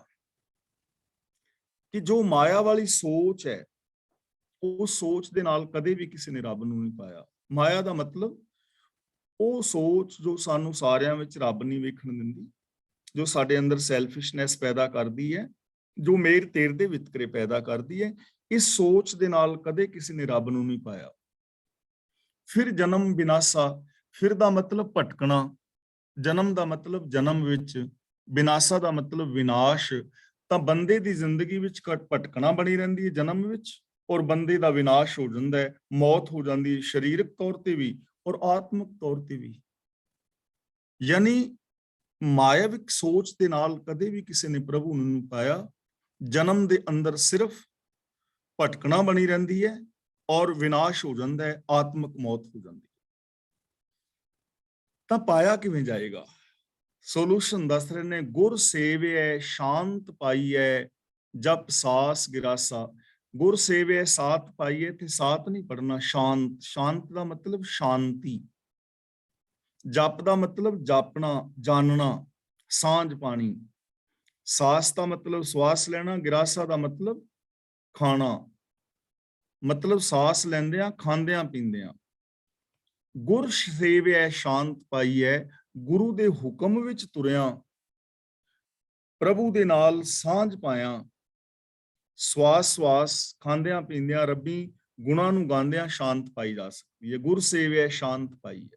ਕਿ ਜੋ ਮਾਇਆ ਵਾਲੀ ਸੋਚ ਹੈ ਉਸ ਸੋਚ ਦੇ ਨਾਲ ਕਦੇ ਵੀ ਕਿਸੇ ਨੇ ਰੱਬ ਨੂੰ ਨਹੀਂ ਪਾਇਆ। ਮਾਇਆ ਦਾ ਮਤਲਬ ਉਹ ਸੋਚ ਜੋ ਸਾਨੂੰ ਸਾਰਿਆਂ ਵਿੱਚ ਰੱਬ ਨਹੀਂ ਵੇਖਣ ਦਿੰਦੀ, ਜੋ ਸਾਡੇ ਅੰਦਰ ਸੈਲਫਿਸ਼ਨੈਸ ਪੈਦਾ ਕਰਦੀ ਹੈ, ਜੋ ਮੇਰ ਤੇਰ ਦੇ ਵਿਤਕਰੇ ਪੈਦਾ ਕਰਦੀ ਹੈ, ਇਸ ਸੋਚ ਦੇ ਨਾਲ ਕਦੇ ਕਿਸੇ ਨੇ ਰੱਬ ਨੂੰ ਨਹੀਂ ਪਾਇਆ। ਫਿਰ ਜਨਮ ਵਿਨਾਸਾ, ਫਿਰ ਦਾ ਮਤਲਬ ਭਟਕਣਾ, ਜਨਮ ਦਾ ਮਤਲਬ ਜਨਮ ਵਿੱਚ, ਵਿਨਾਸਾ ਦਾ ਮਤਲਬ ਵਿਨਾਸ਼। ਤਾਂ ਬੰਦੇ ਦੀ ਜ਼ਿੰਦਗੀ ਵਿੱਚ ਭਟਕਣਾ ਬਣੀ ਰਹਿੰਦੀ ਹੈ ਜਨਮ ਵਿੱਚ, ਔਰ ਬੰਦੇ ਦਾ ਵਿਨਾਸ਼ ਹੋ ਜਾਂਦਾ ਹੈ, ਮੌਤ ਹੋ ਜਾਂਦੀ ਹੈ, ਸਰੀਰਕ ਤੌਰ ਤੇ ਵੀ ਔਰ ਆਤਮਿਕ ਤੌਰ ਤੇ ਵੀ। ਯਾਨੀ ਮਾਇਆਵਿਕ ਸੋਚ ਦੇ ਨਾਲ ਕਦੇ ਵੀ ਕਿਸੇ ਨੇ ਪ੍ਰਭੂ ਨੂੰ ਨਹੀਂ ਪਾਇਆ। ਜਨਮ ਦੇ ਅੰਦਰ ਸਿਰਫ ਭਟਕਣਾ ਬਣੀ ਰਹਿੰਦੀ ਹੈ ਔਰ ਵਿਨਾਸ਼ ਹੋ ਜਾਂਦਾ ਹੈ, ਆਤਮਿਕ ਮੌਤ ਹੋ ਜਾਂਦੀ ਹੈ। ਤਾਂ ਪਾਇਆ ਕਿਵੇਂ ਜਾਏਗਾ? ਸੋਲੂਸ਼ਨ ਦੱਸ ਰਹੇ ਨੇ, ਗੁਰ ਸੇਵਿਐ ਸ਼ਾਂਤ ਪਾਈਐ ਜਪ ਸਾਸ ਗਿਰਾਸਾ। ਗੁਰ ਸੇਵਿਐ ਸਾਤ ਪਾਈਐ, ਤੇ ਸਾਤ ਨਹੀਂ ਪੜਨਾ, ਸ਼ਾਂਤ। ਸ਼ਾਂਤ ਦਾ ਮਤਲਬ ਸ਼ਾਂਤੀ, ਜਪ ਦਾ ਮਤਲਬ ਜਾਪਣਾ, ਜਾਣਨਾ, ਸਾਂਝ ਪਾਣੀ, ਸਾਸ ਦਾ ਮਤਲਬ ਸਵਾਸ ਲੈਣਾ, ਗਿਰਾਸਾ ਦਾ ਮਤਲਬ ਖਾਣਾ, ਮਤਲਬ ਸਾਸ ਲੈਂਦਿਆਂ, ਖਾਂਦਿਆਂ, ਪੀਂਦਿਆਂ। ਗੁਰ ਸੇਵਿਐ ਸ਼ਾਂਤ ਪਾਈਐ, ਗੁਰੂ ਦੇ ਹੁਕਮ ਵਿੱਚ ਤੁਰਿਆ, ਪ੍ਰਭੂ ਦੇ ਨਾਲ ਸਾਂਝ ਪਾਇਆ, ਸਵਾਸ ਸਵਾਸ ਖਾਂਦਿਆਂ ਪੀਂਦਿਆਂ, ਰੱਬੀ ਗੁਣਾਂ ਨੂੰ ਗਾਉਂਦਿਆਂ ਸ਼ਾਂਤ ਪਾਈ ਜਾ ਸਕਦੀ ਹੈ। ਗੁਰ ਸੇਵਿਐ ਸ਼ਾਂਤ ਪਾਈਐ,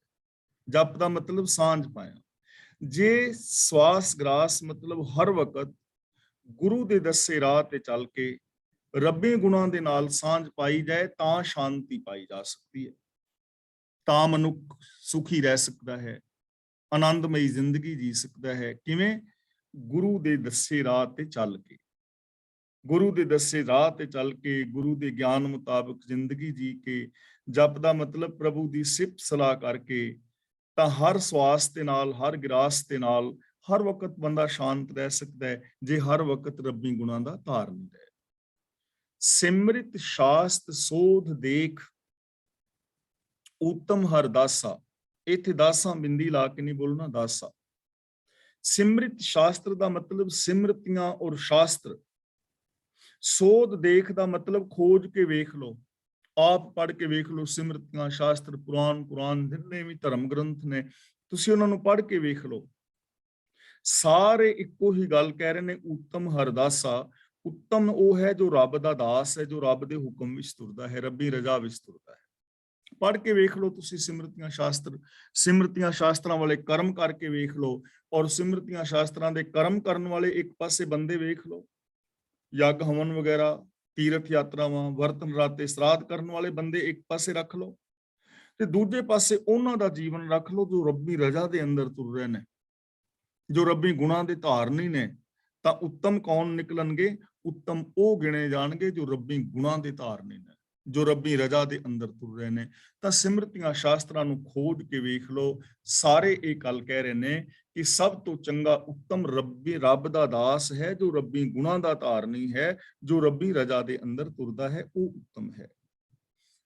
ਜਪ ਦਾ ਮਤਲਬ ਸਾਂਝ ਪਾਇਆ। ਜੇ ਸਵਾਸ ਗਰਾਸ ਮਤਲਬ ਹਰ ਵਕਤ ਗੁਰੂ ਦੇ ਦੱਸੇ ਰਾਹ ਤੇ ਚੱਲ ਕੇ ਰੱਬੀ ਗੁਣਾਂ ਦੇ ਨਾਲ ਸਾਂਝ ਪਾਈ ਜਾਏ ਤਾਂ ਸ਼ਾਂਤੀ ਪਾਈ ਜਾ ਸਕਦੀ ਹੈ, ਤਾਂ ਮਨੁੱਖ ਸੁਖੀ ਰਹਿ ਸਕਦਾ ਹੈ, ਆਨੰਦਮਈ ਜ਼ਿੰਦਗੀ ਜੀ ਸਕਦਾ ਹੈ। ਕਿਵੇਂ? ਗੁਰੂ ਦੇ ਦੱਸੇ ਰਾਹ ਤੇ ਚੱਲ ਕੇ, ਗੁਰੂ ਦੇ ਦੱਸੇ ਰਾਹ ਤੇ ਚੱਲ ਕੇ, ਗੁਰੂ ਦੇ ਗਿਆਨ ਮੁਤਾਬਕ ਜ਼ਿੰਦਗੀ ਜੀ ਕੇ, ਜਪ ਦਾ ਮਤਲਬ ਪ੍ਰਭੂ ਦੀ ਸਿਫਤ ਸਲਾਹ ਕਰਕੇ, ਤਾਂ ਹਰ ਸਵਾਸ ਦੇ ਨਾਲ, ਹਰ ਗਿਰਾਸ ਦੇ ਨਾਲ ਹਰ ਵਕਤ ਬੰਦਾ ਸ਼ਾਂਤ ਰਹਿ ਸਕਦਾ ਹੈ, ਜੇ ਹਰ ਵਕਤ ਰੱਬੀ ਗੁਣਾਂ ਦਾ ਧਾਰਨ ਹੈ। ਸਿਮਰਿਤ ਸ਼ਾਸਤ ਸੋਧ ਦੇਖ ਉਤਮ ਹਰ ਦਾਸਾ। ਇੱਥੇ ਦਾਸਾਂ ਬਿੰਦੀ ਲਾ ਕੇ ਨਹੀਂ ਬੋਲਣਾ, ਦਾਸਾ। ਸਿਮਰਿਤ ਸ਼ਾਸਤਰ ਦਾ ਮਤਲਬ ਸਿਮਰਤੀਆਂ ਔਰ ਸ਼ਾਸਤਰ। ਸੋਧ ਦੇਖ ਦਾ ਮਤਲਬ ਖੋਜ ਕੇ ਵੇਖ ਲਓ, ਆਪ ਪੜ੍ਹ ਕੇ ਵੇਖ ਲਓ। ਸਿਮਰਤੀਆਂ, ਸ਼ਾਸਤਰ, ਕੁਰਾਨ ਜਿੰਨੇ ਵੀ ਧਰਮ ਗ੍ਰੰਥ ਨੇ, ਤੁਸੀਂ ਉਹਨਾਂ ਨੂੰ ਪੜ੍ਹ ਕੇ ਵੇਖ ਲਓ। ਸਾਰੇ ਇੱਕੋ ਹੀ ਗੱਲ ਕਹਿ ਰਹੇ ਨੇ, ਉੱਤਮ ਹਰਦਾਸਾ। ਉੱਤਮ ਉਹ ਹੈ ਜੋ ਰੱਬ ਦਾ ਦਾਸ ਹੈ, ਜੋ ਰੱਬ ਦੇ ਹੁਕਮ ਵਿੱਚ ਤੁਰਦਾ ਹੈ, ਰੱਬੀ ਰਜ਼ਾ ਵਿੱਚ ਤੁਰਦਾ ਹੈ। ਪੜ੍ਹ ਕੇ ਵੇਖ ਲਓ ਤੁਸੀਂ ਸਿਮਰਤੀਆਂ ਸ਼ਾਸਤਰ, ਸਿਮਰਤੀਆਂ ਸ਼ਾਸਤਰਾਂ ਵਾਲੇ ਕਰਮ ਕਰਕੇ ਵੇਖ ਲਓ, ਔਰ ਸਿਮਰਤੀਆਂ ਸ਼ਾਸਤਰਾਂ ਦੇ ਕਰਮ ਕਰਨ ਵਾਲੇ ਇੱਕ ਪਾਸੇ ਬੰਦੇ ਵੇਖ ਲਓ, ਯੱਗ ਹਵਨ ਵਗੈਰਾ, ਤੀਰਥ ਯਾਤਰਾਵਾਂ, ਵਰਤ ਨਰਾਤੇ, ਸਰਾਧ ਕਰਨ ਵਾਲੇ ਬੰਦੇ ਇੱਕ ਪਾਸੇ ਰੱਖ ਲਓ, ਤੇ ਦੂਜੇ ਪਾਸੇ ਉਹਨਾਂ ਦਾ ਜੀਵਨ ਰੱਖ ਲਓ ਜੋ ਰੱਬੀ ਰਜ਼ਾ ਦੇ ਅੰਦਰ ਤੁਰ ਰਹੇ ਨੇ, ਜੋ ਰੱਬੀ ਗੁਣਾਂ ਦੇ ਧਾਰਨੀ ਨੇ। ਤਾਂ ਉੱਤਮ ਕੌਣ ਨਿਕਲਣਗੇ? ਉੱਤਮ ਉਹ ਗਿਣੇ ਜਾਣਗੇ ਜੋ ਰੱਬੀ ਗੁਣਾਂ ਦੇ ਧਾਰਨੀ ਨੇ, ਜੋ ਰੱਬੀ ਰਜ਼ਾ ਦੇ ਅੰਦਰ ਤੁਰ ਰਹੇ ਨੇ। ਤਾਂ ਸਿਮਰਤੀਆਂ ਸ਼ਾਸਤਰਾਂ ਨੂੰ ਖੋਜ ਕੇ ਵੇਖ ਲਓ, ਸਾਰੇ ਇਹ ਗੱਲ ਕਹਿ ਰਹੇ ਨੇ ਕਿ ਸਭ ਤੋਂ ਚੰਗਾ ਉੱਤਮ ਰੱਬ ਦਾ ਦਾਸ ਹੈ, ਜੋ ਰੱਬੀ ਗੁਣਾਂ ਦਾ ਧਾਰਨੀ ਹੈ, ਜੋ ਰੱਬੀ ਰਜ਼ਾ ਦੇ ਅੰਦਰ ਤੁਰਦਾ ਹੈ, ਉਹ ਉੱਤਮ ਹੈ।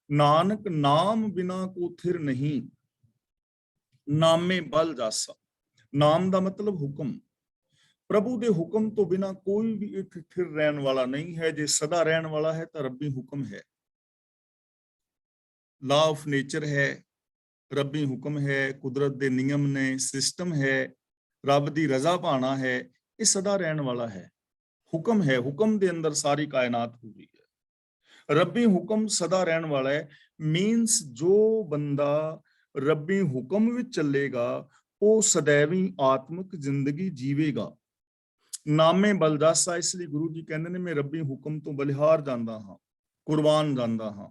ਨਾਨਕ ਨਾਮ ਬਿਨਾ ਕੋ ਥਿਰ ਨਹੀਂ, ਨਾਮੇ ਬਲ ਜਾਸਾ। ਨਾਮ ਦਾ ਮਤਲਬ ਹੁਕਮ। ਪ੍ਰਭੂ ਦੇ ਹੁਕਮ ਤੋਂ ਬਿਨਾ ਕੋਈ ਵੀ ਇੱਥੇ ਥਿਰ ਰਹਿਣ ਵਾਲਾ ਨਹੀਂ ਹੈ। ਜੇ ਸਦਾ ਰਹਿਣ ਵਾਲਾ ਹੈ ਤਾਂ ਰੱਬੀ ਹੁਕਮ ਹੈ, ਲਾ ਆਫ ਨੇਚਰ ਹੈ, ਰੱਬੀ ਹੁਕਮ ਹੈ, ਕੁਦਰਤ ਦੇ ਨਿਯਮ ਨੇ, ਸਿਸਟਮ ਹੈ, ਰੱਬ ਦੀ ਰਜ਼ਾ ਭਾਣਾ ਹੈ। ਇਹ ਸਦਾ ਰਹਿਣ ਵਾਲਾ ਹੈ, ਹੁਕਮ ਹੈ। ਹੁਕਮ ਦੇ ਅੰਦਰ ਸਾਰੀ ਕਾਇਨਾਤ ਹੋ ਗਈ ਹੈ। ਰੱਬੀ ਹੁਕਮ ਸਦਾ ਰਹਿਣ ਵਾਲਾ ਹੈ। ਮੀਨਸ ਜੋ ਬੰਦਾ ਰੱਬੀ ਹੁਕਮ ਵਿੱਚ ਚੱਲੇਗਾ ਉਹ ਸदैवी ਆਤਮਿਕ ਜ਼ਿੰਦਗੀ ਜੀਵੇਗਾ। ਨਾਮੇ ਬਲਦਾਸਾ, ਇਸ ਲਈ ਗੁਰੂ ਜੀ ਕਹਿੰਦੇ ਨੇ, ਮੈਂ ਰੱਬੀ ਹੁਕਮ ਤੋਂ ਬਲਿਹਾਰ ਜਾਂਦਾ ਹਾਂ, ਕੁਰਬਾਨ ਜਾਂਦਾ ਹਾਂ,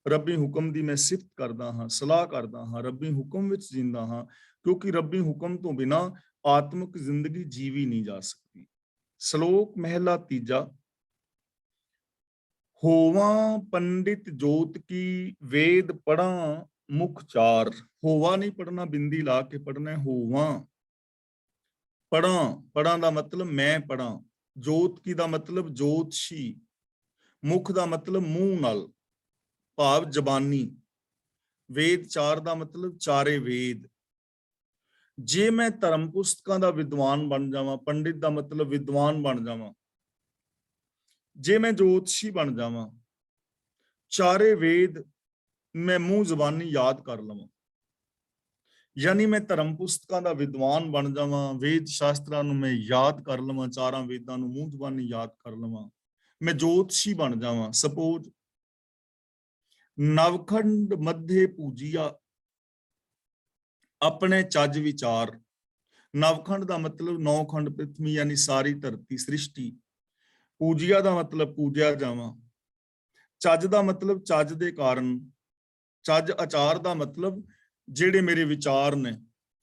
ਰੱਬੀ ਹੁਕਮ ਦੀ ਮੈਂ ਸਿਫਤ ਕਰਦਾ ਹਾਂ, ਸਲਾਹ ਕਰਦਾ ਹਾਂ, ਰੱਬੀ ਹੁਕਮ ਵਿੱਚ ਜਿੰਦਾ ਹਾਂ, ਕਿਉਂਕਿ ਰੱਬੀ ਹੁਕਮ ਤੋਂ ਬਿਨਾ ਆਤਮਿਕ ਜ਼ਿੰਦਗੀ ਜੀਵੀ ਨਹੀਂ ਜਾ ਸਕਦੀ। ਸ਼ਲੋਕ ਮਹਿਲਾ ਤੀਜਾ। ਹੋਵਾਂ ਪੰਡਿਤ ਜੋਤ ਕੀ ਵੇਦ ਪੜਾਂ ਮੁਖ ਚਾਰ। ਹੋਵਾ ਨਹੀਂ ਪੜਨਾ, ਬਿੰਦੀ ਲਾ ਕੇ ਪੜਨਾ ਹੈ, ਹੋਵਾਂ। ਪੜਾਂ, ਪੜਾਂ ਦਾ ਮਤਲਬ ਮੈਂ ਪੜਾਂ। ਜੋਤ ਕੀ ਦਾ ਮਤਲਬ ਜੋਤਸ਼ੀ। ਮੁਖ ਦਾ ਮਤਲਬ ਮੂੰਹ ਨਾਲ, ਭਾਵ ਜ਼ਬਾਨੀ। ਵੇਦ ਚਾਰ ਦਾ ਮਤਲਬ ਚਾਰੇ ਵੇਦ। ਜੇ ਮੈਂ ਧਰਮ ਪੁਸਤਕਾਂ ਦਾ ਵਿਦਵਾਨ ਬਣ ਜਾਵਾਂ, ਪੰਡਿਤ ਦਾ ਮਤਲਬ ਵਿਦਵਾਨ ਬਣ ਜਾਵਾਂ, ਜੇ ਮੈਂ ਜੋਤਸ਼ੀ ਬਣ ਜਾਵਾਂ, ਚਾਰੇ ਵੇਦ ਮੈਂ ਮੂੰਹ ਜ਼ਬਾਨੀ ਯਾਦ ਕਰ ਲਵਾਂ, ਯਾਨੀ ਮੈਂ ਧਰਮ ਪੁਸਤਕਾਂ ਦਾ ਵਿਦਵਾਨ ਬਣ ਜਾਵਾਂ, ਵੇਦ ਸ਼ਾਸਤਰਾਂ ਨੂੰ ਮੈਂ ਯਾਦ ਕਰ ਲਵਾਂ, ਚਾਰਾਂ ਵੇਦਾਂ ਨੂੰ ਮੂੰਹ ਜ਼ਬਾਨੀ ਯਾਦ ਕਰ ਲਵਾਂ, ਮੈਂ ਜੋਤਸ਼ੀ ਬਣ ਜਾਵਾਂ। ਸਪੋਜ਼ ਨਵਖੰਡ ਮੱਧੇ ਪੂਜੀਆ, ਆਪਣੇ ਚੱਜ ਵਿਚਾਰ। ਨਵਖੰਡ ਦਾ ਮਤਲਬ 9 ਖੰਡ ਪ੍ਰਿਥਵੀ ਯਾਨੀ ਸਾਰੀ ਧਰਤੀ ਸ੍ਰਿਸ਼ਟੀ। ਪੂਜੀਆ ਦਾ ਮਤਲਬ ਪੂਜਿਆ ਜਾਵਾਂ। ਚੱਜ ਦਾ ਮਤਲਬ ਚੱਜ ਦੇ ਕਾਰਨ। ਚੱਜ ਆਚਾਰ ਦਾ ਮਤਲਬ ਜਿਹੜੇ ਮੇਰੇ ਵਿਚਾਰ ਨੇ,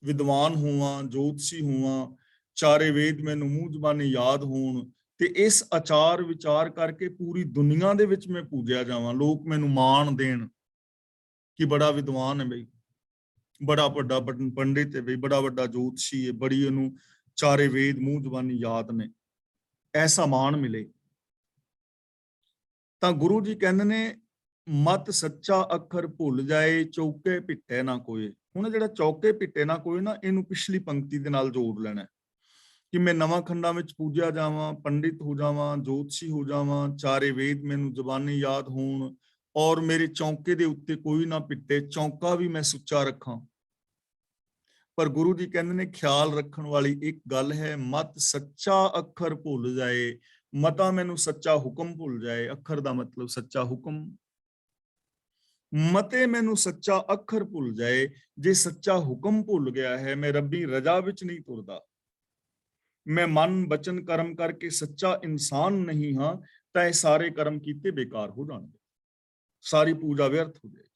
ਵਿਦਵਾਨ ਹੋਵਾਂ, ਜੋਤਸ਼ੀ ਹੋਵਾਂ, ਚਾਰੇ ਵੇਦ ਮੈਨੂੰ ਮੂੰਹ ਜ਼ਬਾਨੀ ਯਾਦ ਹੋਣ, ਤੇ ਇਸ ਆਚਾਰ ਵਿਚਾਰ ਕਰਕੇ ਪੂਰੀ ਦੁਨੀਆ ਦੇ ਵਿੱਚ ਮੈਂ ਪੂਜਿਆ ਜਾਵਾਂ, ਲੋਕ ਮੈਨੂੰ ਮਾਣ ਦੇਣ ਕਿ ਬੜਾ ਵਿਦਵਾਨ ਹੈ ਬਈ, ਬੜਾ ਵੱਡਾ ਪੰਡਿਤ ਹੈ ਬਈ, ਬੜਾ ਵੱਡਾ ਜੋਤਸ਼ੀ ਹੈ, ਬੜੀ ਉਹਨੂੰ ਚਾਰੇ ਵੇਦ ਮੂੰਹ ਜ਼ਬਾਨੀ ਯਾਦ ਨੇ, ਐਸਾ ਮਾਣ ਮਿਲੇ। ਤਾਂ ਗੁਰੂ ਜੀ ਕਹਿੰਦੇ ਨੇ ਮਤ ਸੱਚਾ ਅੱਖਰ ਭੁੱਲ ਜਾਏ, ਚੌਕੇ ਪਿੱਟੇ ਨਾ ਕੋਏ। ਹੁਣ ਜਿਹੜਾ ਚੌਕੇ ਪਿੱਟੇ ਨਾ ਕੋਏ ਨਾ, ਇਹਨੂੰ ਪਿਛਲੀ ਪੰਕਤੀ ਦੇ ਨਾਲ ਜੋੜ ਲੈਣਾ ਕਿ ਮੈਂ ਨਵਾਂ ਖੰਡਾਂ ਵਿੱਚ ਪੂਜਿਆ ਜਾਵਾਂ, ਪੰਡਿਤ ਹੋ ਜਾਵਾਂ, ਜੋਤਸ਼ੀ ਹੋ ਜਾਵਾਂ, ਚਾਰੇ ਵੇਦ ਮੈਨੂੰ ਜ਼ਬਾਨੀ ਯਾਦ ਹੋਣ, ਔਰ ਮੇਰੇ ਚੌਂਕੇ ਦੇ ਉੱਤੇ ਕੋਈ ਨਾ ਪਿੱਟੇ, ਚੌਂਕਾ ਵੀ ਮੈਂ ਸੁੱਚਾ ਰੱਖਾਂ। ਪਰ ਗੁਰੂ ਜੀ ਕਹਿੰਦੇ ਨੇ ਖਿਆਲ ਰੱਖਣ ਵਾਲੀ ਇੱਕ ਗੱਲ ਹੈ, ਮਤ ਸੱਚਾ ਅੱਖਰ ਭੁੱਲ ਜਾਏ। ਮਤਾ ਮੈਨੂੰ ਸੱਚਾ ਹੁਕਮ ਭੁੱਲ ਜਾਏ। ਅੱਖਰ ਦਾ ਮਤਲਬ ਸੱਚਾ ਹੁਕਮ। ਮਤੇ ਮੈਨੂੰ ਸੱਚਾ ਅੱਖਰ ਭੁੱਲ ਜਾਏ। ਜੇ ਸੱਚਾ ਹੁਕਮ ਭੁੱਲ ਗਿਆ ਹੈ, ਮੈਂ ਰੱਬੀ ਰਜ਼ਾ ਵਿੱਚ ਨਹੀਂ ਤੁਰਦਾ, ਮੈਂ ਮਨ ਬਚਨ ਕਰਮ ਕਰਕੇ ਸੱਚਾ ਇਨਸਾਨ ਨਹੀਂ ਹਾਂ, ਤਾਂ ਇਹ ਸਾਰੇ ਕਰਮ ਕੀਤੇ ਬੇਕਾਰ ਹੋ ਜਾਣਗੇ, ਸਾਰੀ ਪੂਜਾ ਵਿਅਰਥ ਹੋ ਜਾਏਗੀ।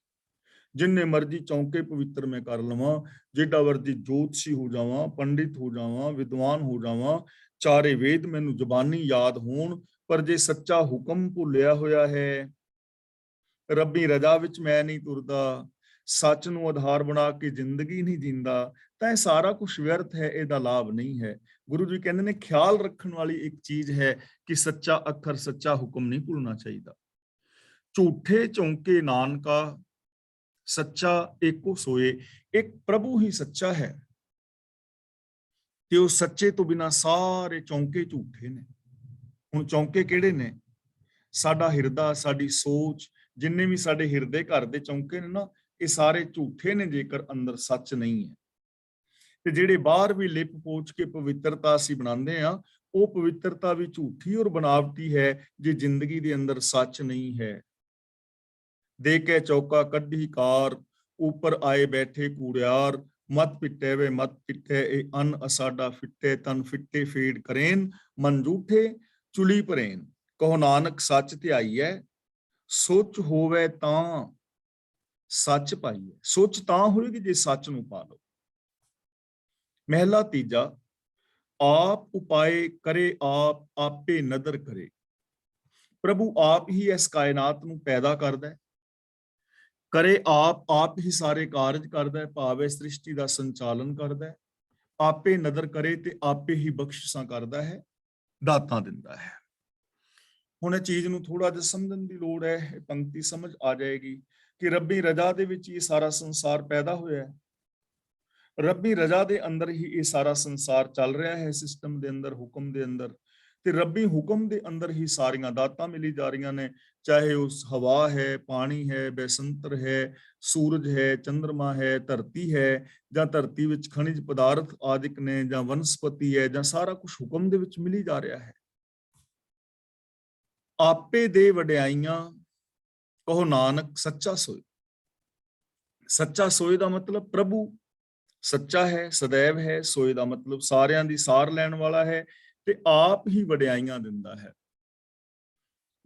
ਜਿੰਨੇ ਮਰਜ਼ੀ ਚੌਂਕੇ ਪਵਿੱਤਰ ਮੈਂ ਕਰ ਲਵਾਂ, ਜਿੱਡਾ ਮਰਜ਼ੀ ਜੋਤਸ਼ੀ ਹੋ ਜਾਵਾਂ, ਪੰਡਿਤ ਹੋ ਜਾਵਾਂ, ਵਿਦਵਾਨ ਹੋ ਜਾਵਾਂ, ਚਾਰੇ ਵੇਦ ਮੈਨੂੰ ਜ਼ਬਾਨੀ ਯਾਦ ਹੋਣ, ਪਰ ਜੇ ਸੱਚਾ ਹੁਕਮ ਭੁੱਲਿਆ ਹੋਇਆ ਹੈ, ਰੱਬੀ ਰਜ਼ਾ ਵਿੱਚ ਮੈਂ ਨਹੀਂ ਤੁਰਦਾ, ਸੱਚ ਨੂੰ ਆਧਾਰ ਬਣਾ ਕੇ ਜ਼ਿੰਦਗੀ ਨਹੀਂ ਜਿੰਦਾ, ਤਾਂ ਇਹ ਸਾਰਾ ਕੁਝ ਵਿਅਰਥ ਹੈ, ਇਹਦਾ ਲਾਭ ਨਹੀਂ ਹੈ। ਗੁਰੂ ਜੀ ਕਹਿੰਦੇ ਨੇ ਖਿਆਲ ਰੱਖਣ ਵਾਲੀ ਇੱਕ ਚੀਜ਼ ਹੈ ਕਿ ਸੱਚਾ ਅੱਖਰ, ਸੱਚਾ ਹੁਕਮ ਨਹੀਂ ਭੁੱਲਣਾ ਚਾਹੀਦਾ। ਝੂਠੇ ਚੌਂਕੇ ਨਾਨਕਾ, ਸੱਚਾ ਏਕੋ ਸੋਏ। ਇੱਕ ਪ੍ਰਭੂ ਹੀ ਸੱਚਾ ਹੈ, ਤੇ ਉਹ ਸੱਚੇ ਤੋਂ ਬਿਨਾਂ ਸਾਰੇ ਚੌਂਕੇ ਝੂਠੇ ਨੇ। ਹੁਣ ਚੌਂਕੇ ਕਿਹੜੇ ਨੇ? ਸਾਡਾ ਹਿਰਦਾ, ਸਾਡੀ ਸੋਚ, ਜਿੰਨੇ ਵੀ ਸਾਡੇ ਹਿਰਦੇ ਘਰ ਦੇ ਚੌਂਕੇ ਨੇ ਨਾ, ਇਹ ਸਾਰੇ ਝੂਠੇ ਨੇ ਜੇਕਰ ਅੰਦਰ ਸੱਚ ਨਹੀਂ ਹੈ। ਤੇ ਜਿਹੜੇ ਬਾਹਰ ਵੀ ਲਿਪ ਪੋਚ ਕੇ ਪਵਿੱਤਰਤਾ ਅਸੀਂ ਬਣਾਉਂਦੇ ਆ, ਉਹ ਪਵਿੱਤਰਤਾ ਵੀ ਝੂਠੀ ਔਰ ਬਨਾਵਟੀ ਹੈ ਜੇ ਜ਼ਿੰਦਗੀ ਦੇ ਅੰਦਰ ਸੱਚ ਨਹੀਂ ਹੈ। ਦੇ ਕੇ ਚੌਕਾ ਕੱਢੀ ਕਾਰ, ਉੱਪਰ ਆਏ ਬੈਠੇ ਕੂੜਿਆਰ, ਮਤ ਪਿੱਟੇ ਵੇ ਮਤ ਪਿੱਟੇ, ਇਹ ਅਨ ਅਸਾਡਾ ਫਿੱਟੇ, ਤਨ ਫਿੱਟੇ ਫੇੜ ਕਰੇਨ, ਮਨ ਝੂਠੇ ਚੁਲੀ ਭਰੇਨ। ਕਹੋ ਨਾਨਕ ਸੱਚ ਧਿਆਈਐ, ਸੋਚ ਹੋਵੇ ਤਾਂ ਸੱਚ ਪਾਈਏ। ਸੋਚ ਤਾਂ ਹੋਏਗੀ ਜੇ ਸੱਚ ਨੂੰ ਪਾ ਲਓ। ਮਹਿਲਾ ਤੀਜਾ, ਆਪ ਉਪਾਏ ਕਰੇ ਆਪ, ਆਪੇ ਨਦਰ ਕਰੇ। ਪ੍ਰਭੂ ਆਪ ਹੀ ਇਸ ਕਾਇਨਾਤ ਨੂੰ ਪੈਦਾ ਕਰਦਾ ਹੈ, ਕਰੇ ਆਪ, ਆਪ ਹੀ ਸਾਰੇ ਕਾਰਜ ਕਰਦਾ ਹੈ, ਭਾਵ ਇਸ ਸ੍ਰਿਸ਼ਟੀ ਦਾ ਸੰਚਾਲਨ ਕਰਦਾ ਹੈ, ਆਪੇ ਨਦਰ ਕਰੇ ਤੇ ਆਪੇ ਹੀ ਬਖਸ਼ਿਸ਼ਾਂ ਕਰਦਾ ਹੈ, ਦਾਤਾਂ ਦਿੰਦਾ ਹੈ। ਹੁਣ ਇਹ ਚੀਜ਼ ਨੂੰ ਥੋੜਾ ਜਿਹਾ ਸਮਝਣ ਦੀ ਲੋੜ ਹੈ, ਇਹ ਪੰਕਤੀ ਸਮਝ ਆ ਜਾਏਗੀ ਕਿ ਰੱਬੀ ਰਜ਼ਾ ਦੇ ਵਿੱਚ ਇਹ ਸਾਰਾ ਸੰਸਾਰ ਪੈਦਾ ਹੋਇਆ ਹੈ, ਰੱਬੀ ਰਜ਼ਾ ਦੇ ਅੰਦਰ ਹੀ ਇਹ ਸਾਰਾ ਸੰਸਾਰ ਚੱਲ ਰਿਹਾ ਹੈ, ਸਿਸਟਮ ਦੇ ਅੰਦਰ, ਹੁਕਮ ਦੇ ਅੰਦਰ, ਤੇ ਰੱਬੀ ਹੁਕਮ ਦੇ ਅੰਦਰ ਹੀ ਸਾਰੀਆਂ ਦਾਤਾਂ ਮਿਲੀ ਜਾ ਰਹੀਆਂ ਨੇ, ਚਾਹੇ ਉਸ ਹਵਾ ਹੈ, ਪਾਣੀ ਹੈ, ਬੈਸੰਤਰ ਹੈ, ਸੂਰਜ ਹੈ, ਚੰਦਰਮਾ ਹੈ, ਧਰਤੀ ਹੈ, ਜਾਂ ਧਰਤੀ ਵਿੱਚ ਖਣਿਜ ਪਦਾਰਥ ਆਦਿਕ ਨੇ, ਜਾਂ ਵਨਸਪਤੀ ਹੈ, ਜਾਂ ਸਾਰਾ ਕੁਝ ਹੁਕਮ ਦੇ ਵਿੱਚ ਮਿਲੀ ਜਾ ਰਿਹਾ ਹੈ। ਆਪੇ ਦੇ ਵਡਿਆਈਆਂ, ਕਹੋ ਨਾਨਕ ਸੱਚਾ ਸੋਏ। ਸੱਚਾ ਸੋਏ ਦਾ ਮਤਲਬ ਪ੍ਰਭੂ ਸੱਚਾ ਹੈ, ਸदैव ਹੈ। ਸੋਏ ਦਾ ਮਤਲਬ ਸਾਰਿਆਂ ਦੀ ਸਾਰ ਲੈਣ ਵਾਲਾ ਹੈ, ਤੇ ਆਪ ਹੀ ਵਡਿਆਈਆਂ ਦਿੰਦਾ ਹੈ।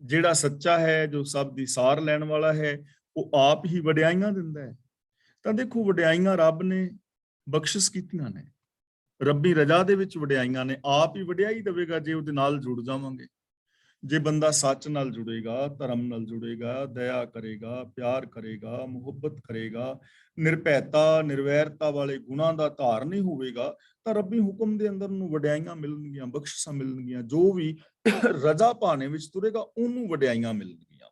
ਜਿਹੜਾ ਸੱਚਾ ਹੈ, ਜੋ ਸਭ ਦੀ ਸਾਰ ਲੈਣ ਵਾਲਾ ਹੈ, ਉਹ ਆਪ ਹੀ ਵਡਿਆਈਆਂ ਦਿੰਦਾ ਹੈ। ਤਾਂ ਦੇਖੋ, ਵਡਿਆਈਆਂ ਰੱਬ ਨੇ ਬਖਸ਼ਿਸ਼ ਕੀਤੀਆਂ ਨੇ, ਰੱਬੀ ਰਜ਼ਾ ਦੇ ਵਿੱਚ ਵਡਿਆਈਆਂ ਨੇ, ਆਪ ਹੀ ਵਡਿਆਈ ਦੇਵੇਗਾ ਜੇ ਉਹਦੇ ਨਾਲ ਜੁੜ ਜਾਵਾਂਗੇ। ਜੇ ਬੰਦਾ ਸੱਚ ਨਾਲ ਜੁੜੇਗਾ, ਧਰਮ ਨਾਲ ਜੁੜੇਗਾ, ਦਇਆ ਕਰੇਗਾ, ਪਿਆਰ ਕਰੇਗਾ, ਮੁਹੱਬਤ ਕਰੇਗਾ, ਨਿਰਭੈਤਾ ਨਿਰਵੈਰਤਾ ਵਾਲੇ ਗੁਣਾਂ ਦਾ ਧਾਰਨੀ ਹੋਵੇਗਾ, ਤਾਂ ਰੱਬੀ ਹੁਕਮ ਦੇ ਅੰਦਰ ਨੂੰ ਵਡਿਆਈਆਂ ਮਿਲਣਗੀਆਂ, ਬਖਸ਼ਿਸ਼ਾਂ ਮਿਲਣਗੀਆਂ। ਜੋ ਵੀ ਰਜ਼ਾ ਪਾਣੇ ਵਿੱਚ ਤੁਰੇਗਾ ਉਹਨੂੰ ਵਡਿਆਈਆਂ ਮਿਲਣਗੀਆਂ।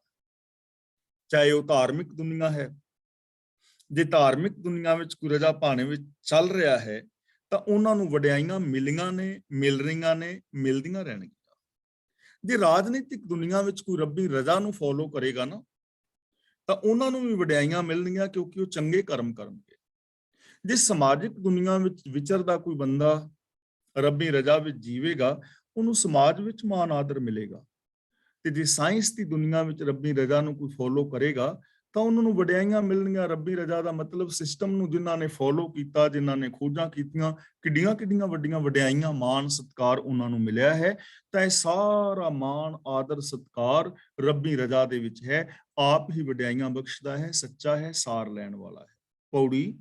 ਚਾਹੇ ਉਹ ਧਾਰਮਿਕ ਦੁਨੀਆ ਹੈ, ਜੇ ਧਾਰਮਿਕ ਦੁਨੀਆ ਵਿੱਚ ਕੋਈ ਰਜ਼ਾ ਪਾਣੇ ਵਿੱਚ ਚੱਲ ਰਿਹਾ ਹੈ ਤਾਂ ਉਹਨਾਂ ਨੂੰ ਵਡਿਆਈਆਂ ਮਿਲੀਆਂ ਨੇ, ਮਿਲ ਰਹੀਆਂ ਨੇ, ਮਿਲਦੀਆਂ ਰਹਿਣਗੀਆਂ। ਜੇ ਰਾਜਨੀਤਿਕ ਦੁਨੀਆ ਵਿੱਚ ਕੋਈ ਰੱਬੀ ਰਜ਼ਾ ਨੂੰ ਫੋਲੋ ਕਰੇਗਾ ਨਾ, ਤਾਂ ਉਹਨਾਂ ਨੂੰ ਵੀ ਵਡਿਆਈਆਂ ਮਿਲਣਗੀਆਂ, ਕਿਉਂਕਿ ਉਹ ਚੰਗੇ ਕਰਮ ਕਰਨਗੇ। ਜੇ ਸਮਾਜਿਕ ਦੁਨੀਆ ਵਿੱਚ ਵਿਚਰਦਾ ਕੋਈ ਬੰਦਾ ਰੱਬੀ ਰਜ਼ਾ ਵਿੱਚ ਜੀਵੇਗਾ, ਉਹਨੂੰ ਸਮਾਜ ਵਿੱਚ ਮਾਣ ਆਦਰ ਮਿਲੇਗਾ। ਤੇ ਜੇ ਸਾਇੰਸ ਦੀ ਦੁਨੀਆ ਵਿੱਚ ਰੱਬੀ ਰਜ਼ਾ ਨੂੰ ਕੋਈ ਫੋਲੋ ਕਰੇਗਾ ਤਾਂ ਉਹਨਾਂ ਨੂੰ ਵਡਿਆਈਆਂ ਮਿਲਣਗੀਆਂ। ਰੱਬੀ ਰਜ਼ਾ ਦਾ ਮਤਲਬ ਸਿਸਟਮ ਨੂੰ ਜਿਨ੍ਹਾਂ ਨੇ ਫੋਲੋ ਕੀਤਾ, ਜਿਨ੍ਹਾਂ ਨੇ ਖੋਜਾਂ ਕੀਤੀਆਂ, ਕਿੱਡੀਆਂ ਕਿੱਡੀਆਂ ਵੱਡੀਆਂ ਵਡਿਆਈਆਂ, ਮਾਣ ਸਤਿਕਾਰ ਉਹਨਾਂ ਨੂੰ ਮਿਲਿਆ ਹੈ। ਤਾਂ ਇਹ ਸਾਰਾ ਮਾਣ ਆਦਰ ਸਤਿਕਾਰ ਰੱਬੀ ਰਜ਼ਾ ਦੇ ਵਿੱਚ ਹੈ। ਆਪ ਹੀ ਵਡਿਆਈਆਂ ਬਖਸ਼ਦਾ ਹੈ, ਸੱਚਾ ਹੈ, ਸਾਰ ਲੈਣ ਵਾਲਾ ਹੈ। ਪੌੜੀ,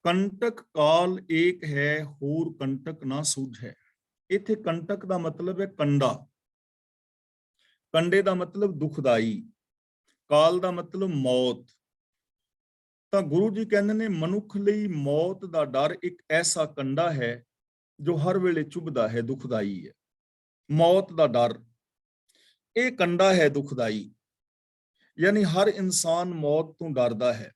ਕੰਟਕ ਕਾਲ ਏਕ ਹੈ, ਹੋਰ ਕੰਟਕ ਨਾ ਸੂਝੈ। ਇੱਥੇ ਕੰਟਕ ਦਾ ਮਤਲਬ ਹੈ ਕੰਡਾ, ਕੰਡੇ ਦਾ ਮਤਲਬ ਦੁਖਦਾਈ, ਕਾਲ ਦਾ ਮਤਲਬ ਮੌਤ। ਤਾਂ ਗੁਰੂ ਜੀ ਕਹਿੰਦੇ ਨੇ ਮਨੁੱਖ ਲਈ ਮੌਤ ਦਾ ਡਰ ਇੱਕ ਐਸਾ ਕੰਡਾ ਹੈ ਜੋ ਹਰ ਵੇਲੇ ਚੁਭਦਾ ਹੈ, ਦੁਖਦਾਈ ਹੈ। ਮੌਤ ਦਾ ਡਰ ਇਹ ਕੰਡਾ ਹੈ ਦੁਖਦਾਈ, ਯਾਨੀ ਹਰ ਇਨਸਾਨ ਮੌਤ ਤੋਂ ਡਰਦਾ ਹੈ।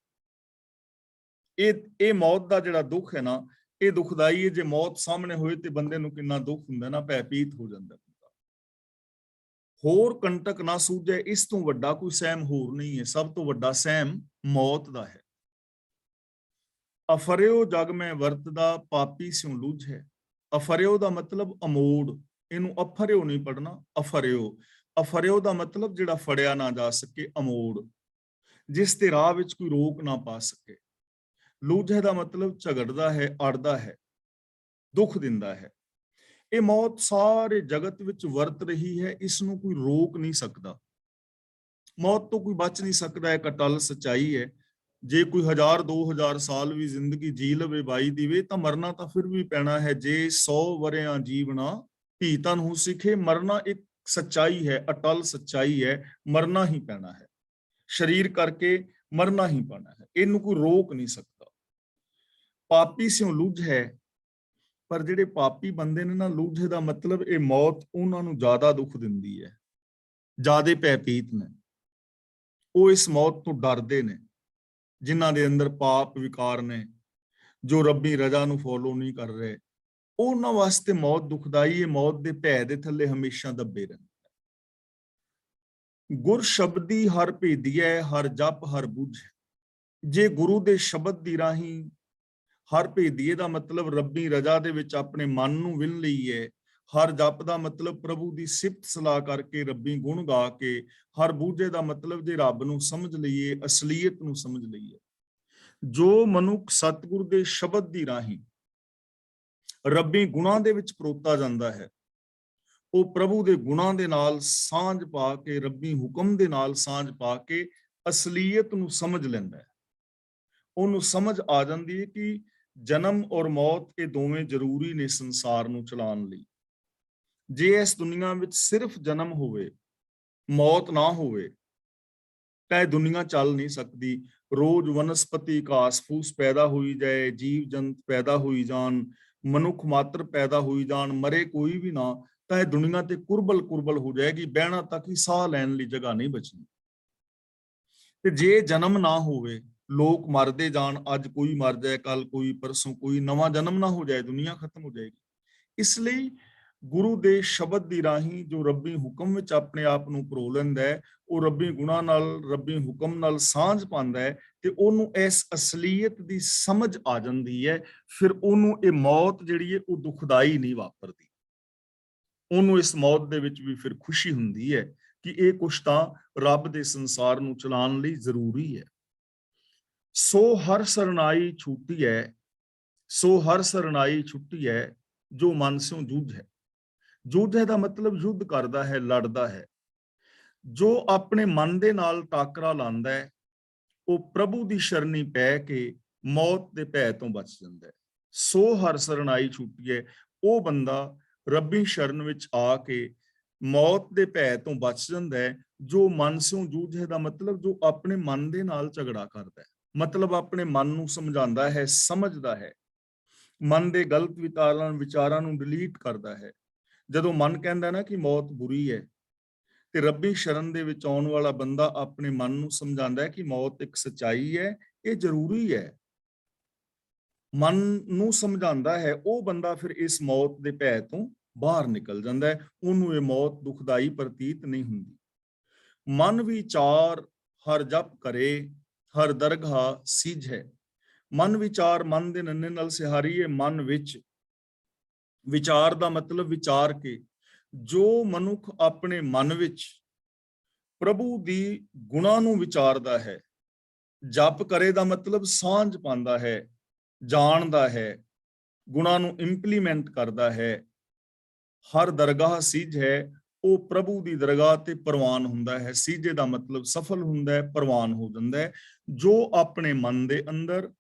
ਇਹ ਮੌਤ ਦਾ ਜਿਹੜਾ ਦੁੱਖ ਹੈ ਨਾ, ਇਹ ਦੁਖਦਾਈ ਹੈ। ਜੇ ਮੌਤ ਸਾਹਮਣੇ ਹੋਏ ਤੇ ਬੰਦੇ ਨੂੰ ਕਿੰਨਾ ਦੁੱਖ ਹੁੰਦਾ ਨਾ, ਭੈਭੀਤ ਹੋ ਜਾਂਦਾ। ਹੋਰ ਕੰਟਕ ਨਾ ਸੂਝੇ, ਇਸ ਤੋਂ ਵੱਡਾ ਕੋਈ ਸਹਿਮ ਹੋਰ ਨਹੀਂ ਹੈ। ਸਭ ਤੋਂ ਵੱਡਾ ਸਹਿਮ ਮੌਤ ਦਾ ਹੈ। ਅਫਰਿਓ ਜਗ ਮੈਂ ਵਰਤਦਾ, ਪਾਪੀ ਸਿਉ ਲੂਝ ਹੈ। ਅਫਰਿਓ ਦਾ ਮਤਲਬ ਅਮੋੜ, ਇਹਨੂੰ ਅਫਰਿਓ ਨਹੀਂ ਪੜਨਾ, ਅਫਰਿਓ। ਅਫਰਿਓ ਦਾ ਮਤਲਬ ਜਿਹੜਾ ਫੜਿਆ ਨਾ ਜਾ ਸਕੇ, ਅਮੋੜ, ਜਿਸ ਤੇ ਰਾਹ ਵਿੱਚ ਕੋਈ ਰੋਕ ਨਾ ਪਾ ਸਕੇ। ਲੂਝੇ ਦਾ ਮਤਲਬ ਝਗੜਦਾ ਹੈ, ਅੜਦਾ ਹੈ, ਦੁੱਖ ਦਿੰਦਾ ਹੈ। ਇਹ ਮੌਤ ਸਾਰੇ ਜਗਤ ਵਿੱਚ ਵਰਤ ਰਹੀ ਹੈ, ਇਸ ਨੂੰ ਕੋਈ ਰੋਕ ਨਹੀਂ ਸਕਦਾ। ਮੌਤ ਤੋਂ ਕੋਈ ਬਚ ਨਹੀਂ ਸਕਦਾ, ਇੱਕ ਅਟਲ ਸੱਚਾਈ ਹੈ। ਜੇ ਕੋਈ 1000 2000 ਸਾਲ ਵੀ ਜ਼ਿੰਦਗੀ ਜੀ ਲਵੇ ਬਾਈ ਦੀਵੇ, ਤਾਂ ਮਰਨਾ ਤਾਂ ਫਿਰ ਵੀ ਪੈਣਾ ਹੈ। ਜੇ 100 ਵਰਿਆਂ ਜੀਵਣਾ ਧੀ ਧਨ ਹੋ ਸਿੱਖੇ, ਮਰਨਾ ਇੱਕ ਸੱਚਾਈ ਹੈ, ਅਟਲ ਸੱਚਾਈ ਹੈ। ਮਰਨਾ ਹੀ ਪੈਣਾ ਹੈ, ਸਰੀਰ ਕਰਕੇ ਮਰਨਾ ਹੀ ਪੈਣਾ ਹੈ, ਇਹਨੂੰ ਕੋਈ ਰੋਕ ਨਹੀਂ ਸਕਦਾ। ਪਾਪੀ ਸਿਉ ਲੂਝ ਹੈ, ਪਰ ਜਿਹੜੇ ਪਾਪੀ ਬੰਦੇ ਨੇ ਨਾ, ਲੂਝੇ ਦਾ ਮਤਲਬ ਇਹ ਮੌਤ ਉਹਨਾਂ ਨੂੰ ਜ਼ਿਆਦਾ ਦੁੱਖ ਦਿੰਦੀ ਹੈ, ਜ਼ਿਆਦੇ ਭੈਭੀਤ ਨੇ। ਉਹ ਇਸ ਮੌਤ ਤੋਂ ਡਰਦੇ ਨੇ, ਜਿਨ੍ਹਾਂ ਦੇ ਅੰਦਰ ਪਾਪ ਵਿਕਾਰ ਨੇ, ਜੋ ਰੱਬੀ ਰਜ਼ਾ ਨੂੰ ਫੋਲੋ ਨਹੀਂ ਕਰ ਰਹੇ, ਉਹਨਾਂ ਵਾਸਤੇ ਮੌਤ ਦੁਖਦਾਈ ਹੈ। ਮੌਤ ਦੇ ਭੈ ਦੇ ਥੱਲੇ ਹਮੇਸ਼ਾ ਦੱਬੇ ਰਹਿੰਦੇ। ਗੁਰ ਸ਼ਬਦੀ ਹਰ ਭੇਦੀਐ, ਹਰ ਜਪ ਹਰ ਬੁਝੈ। ਜੇ ਗੁਰੂ ਦੇ ਸ਼ਬਦ ਦੀ ਰਾਹੀਂ ਹਰ ਭੇਦੀਏ ਦਾ ਮਤਲਬ ਰੱਬੀ ਰਜ਼ਾ ਦੇ ਵਿੱਚ ਆਪਣੇ ਮਨ ਨੂੰ ਵਿੰਨ ਲਈਏ। ਹਰ ਜਪ ਦਾ ਮਤਲਬ ਪ੍ਰਭੂ ਦੀ ਸਿਫਤ ਸਲਾਹ ਕਰਕੇ, ਰੱਬੀ ਗੁਣ ਗਾ ਕੇ। ਹਰ ਬੂਝੇ ਦਾ ਮਤਲਬ ਜੇ ਰੱਬ ਨੂੰ ਸਮਝ ਲਈਏ, ਅਸਲੀਅਤ ਨੂੰ ਸਮਝ ਲਈਏ। ਜੋ ਮਨੁੱਖ ਸਤਿਗੁਰ ਦੇ ਸ਼ਬਦ ਦੀ ਰਾਹੀਂ ਰੱਬੀ ਗੁਣਾਂ ਦੇ ਵਿੱਚ ਪਰੋਤਾ ਜਾਂਦਾ ਹੈ, ਉਹ ਪ੍ਰਭੂ ਦੇ ਗੁਣਾਂ ਦੇ ਨਾਲ ਸਾਂਝ ਪਾ ਕੇ, ਰੱਬੀ ਹੁਕਮ ਦੇ ਨਾਲ ਸਾਂਝ ਪਾ ਕੇ ਅਸਲੀਅਤ ਨੂੰ ਸਮਝ ਲੈਂਦਾ ਹੈ। ਉਹਨੂੰ ਸਮਝ ਆ ਜਾਂਦੀ ਹੈ ਕਿ ਜਨਮ ਔਰ ਮੌਤ ਇਹ ਦੋਵੇਂ ਜ਼ਰੂਰੀ ਨੇ ਸੰਸਾਰ ਨੂੰ ਚਲਾਉਣ ਲਈ। ਜੇ ਇਸ ਦੁਨੀਆ ਵਿੱਚ ਸਿਰਫ ਜਨਮ ਹੋਵੇ, ਮੌਤ ਨਾ ਹੋਵੇ, ਤਾਂ ਇਹ ਦੁਨੀਆ ਚੱਲ ਨਹੀਂ ਸਕਦੀ। ਰੋਜ਼ ਵਨਸਪਤੀ ਘਾਸ ਫੂਸ ਪੈਦਾ ਹੋਈ ਜਾਏ, ਜੀਵ ਜੰਤ ਪੈਦਾ ਹੋਈ ਜਾਣ, ਮਨੁੱਖ ਮਾਤਰ ਪੈਦਾ ਹੋਈ ਜਾਣ, ਮਰੇ ਕੋਈ ਵੀ ਨਾ, ਤਾਂ ਇਹ ਦੁਨੀਆ ਤੇ ਕੁਰਬਲ ਹੋ ਜਾਏਗੀ। ਬਹਿਣਾ ਤੱਕ ਹੀ, ਸਾਹ ਲੈਣ ਲਈ ਜਗ੍ਹਾ ਨਹੀਂ ਬਚਣੀ। ਤੇ ਜੇ ਜਨਮ ਨਾ ਹੋਵੇ, ਲੋਕ ਮਰਦੇ ਜਾਣ, ਅੱਜ ਕੋਈ ਮਰ ਜਾਏ, ਕੱਲ ਕੋਈ, ਪਰਸੋਂ ਕੋਈ, ਨਵਾਂ ਜਨਮ ਨਾ ਹੋ ਜਾਏ, ਦੁਨੀਆ ਖਤਮ ਹੋ ਜਾਏਗੀ। ਇਸ ਲਈ ਗੁਰੂ ਦੇ ਸ਼ਬਦ ਦੀ ਰਾਹੀਂ ਜੋ ਰੱਬੀ ਹੁਕਮ ਵਿੱਚ ਆਪਣੇ ਆਪ ਨੂੰ ਪਰੋ ਲੈਂਦਾ ਹੈ, ਉਹ ਰੱਬੀ ਗੁਣਾਂ ਨਾਲ, ਰੱਬੀ ਹੁਕਮ ਨਾਲ ਸਾਂਝ ਪਾਉਂਦਾ ਹੈ, ਤੇ ਉਹਨੂੰ ਇਸ ਅਸਲੀਅਤ ਦੀ ਸਮਝ ਆ ਜਾਂਦੀ ਹੈ। ਫਿਰ ਉਹਨੂੰ ਇਹ ਮੌਤ ਜਿਹੜੀ ਹੈ ਉਹ ਦੁਖਦਾਈ ਨਹੀਂ ਵਾਪਰਦੀ। ਉਹਨੂੰ ਇਸ ਮੌਤ ਦੇ ਵਿੱਚ ਵੀ ਫਿਰ ਖੁਸ਼ੀ ਹੁੰਦੀ ਹੈ ਕਿ ਇਹ ਕੁਛ ਤਾਂ ਰੱਬ ਦੇ ਸੰਸਾਰ ਨੂੰ ਚਲਾਉਣ ਲਈ ਜ਼ਰੂਰੀ ਹੈ। ਸੋ ਹਰ ਸਰਨਾਈ ਛੁੱਟੀ ਹੈ, ਸੋ ਹਰ ਸਰਨਾਈ ਛੁੱਟੀ ਹੈ, ਜੋ ਮਨ ਸਿਉ ਜੂਝੈ। ਜੂਝੈ ਦਾ ਮਤਲਬ ਯੁੱਧ ਕਰਦਾ ਹੈ, ਲੜਦਾ ਹੈ। ਜੋ ਆਪਣੇ ਮਨ ਦੇ ਨਾਲ ਟਾਕਰਾ ਲਾਉਂਦਾ ਹੈ, ਉਹ ਪ੍ਰਭੂ ਦੀ ਸ਼ਰਨੀ ਪੈ ਕੇ ਮੌਤ ਦੇ ਭੈ ਤੋਂ ਬਚ ਜਾਂਦਾ ਹੈ। ਸੋ ਹਰ ਸਰਨਾਈ ਛੁੱਟੀ ਹੈ, ਉਹ ਬੰਦਾ ਰੱਬੀ ਸ਼ਰਨ ਵਿੱਚ ਆ ਕੇ ਮੌਤ ਦੇ ਭੈ ਤੋਂ ਬਚ ਜਾਂਦਾ ਹੈ। ਜੋ ਮਨ ਸਿਉ ਜੂਝੇ ਦਾ ਮਤਲਬ ਜੋ ਆਪਣੇ ਮਨ ਦੇ ਨਾਲ ਝਗੜਾ ਕਰਦਾ ਹੈ, ਮਤਲਬ ਆਪਣੇ ਮਨ ਨੂੰ ਸਮਝਾਉਂਦਾ ਹੈ, ਸਮਝਦਾ ਹੈ, ਮਨ ਦੇ ਗਲਤ ਵਿਚਾਰਾਂ ਨੂੰ ਡਿਲੀਟ ਕਰਦਾ ਹੈ। ਜਦੋਂ ਮਨ ਕਹਿੰਦਾ ਨਾ ਕਿ ਮੌਤ ਬੁਰੀ ਹੈ, ਤੇ ਰੱਬੀ ਸ਼ਰਨ ਦੇ ਵਿੱਚ ਆਉਣ ਵਾਲਾ ਬੰਦਾ ਆਪਣੇ ਮਨ ਨੂੰ ਸਮਝਾਉਂਦਾ ਹੈ ਕਿ ਮੌਤ ਇੱਕ ਸੱਚਾਈ ਹੈ, ਇਹ ਜ਼ਰੂਰੀ ਹੈ। ਮਨ ਨੂੰ ਸਮਝਾਉਂਦਾ ਹੈ, ਉਹ ਬੰਦਾ ਫਿਰ ਇਸ ਮੌਤ ਦੇ ਭੈ ਤੋਂ ਬਾਹਰ ਨਿਕਲ ਜਾਂਦਾ ਹੈ। ਉਹਨੂੰ ਇਹ ਮੌਤ ਦੁਖਦਾਈ ਪ੍ਰਤੀਤ ਨਹੀਂ ਹੁੰਦੀ। ਮਨ ਵਿਚਾਰ ਹਰ ਜਪ ਕਰੇ, ਹਰ ਦਰਗਾਹ ਸੀਝੈ। ਮਨ ਵਿਚਾਰ, ਮਨ ਦੇ ਨੰਨੇ ਨਾਲ ਸਿਹਾਰੀਏ, ਮਨ ਵਿੱਚ। ਵਿਚਾਰ ਦਾ ਮਤਲਬ ਵਿਚਾਰ ਕੇ। ਜੋ ਮਨੁੱਖ ਆਪਣੇ ਮਨ ਵਿੱਚ ਪ੍ਰਭੂ ਦੀ ਗੁਣਾਂ ਨੂੰ ਵਿਚਾਰਦਾ ਹੈ, ਜਪ ਕਰੇ ਦਾ ਮਤਲਬ ਸਾਂਝ ਪਾਉਂਦਾ ਹੈ, ਜਾਣਦਾ ਹੈ, ਗੁਣਾਂ ਨੂੰ ਇੰਪਲੀਮੈਂਟ ਕਰਦਾ ਹੈ। ਹਰ ਦਰਗਾਹ ਸੀਝ ਹੈ, ਉਹ ਪ੍ਰਭੂ ਦੀ ਦਰਗਾਹ ਤੇ ਪ੍ਰਵਾਨ ਹੁੰਦਾ ਹੈ। ਸੀਝੇ ਦਾ ਮਤਲਬ ਸਫਲ ਹੁੰਦਾ ਹੈ, ਪ੍ਰਵਾਨ ਹੋ ਜਾਂਦਾ ਹੈ। ਜੋ ਆਪਣੇ ਮਨ ਦੇ ਅੰਦਰ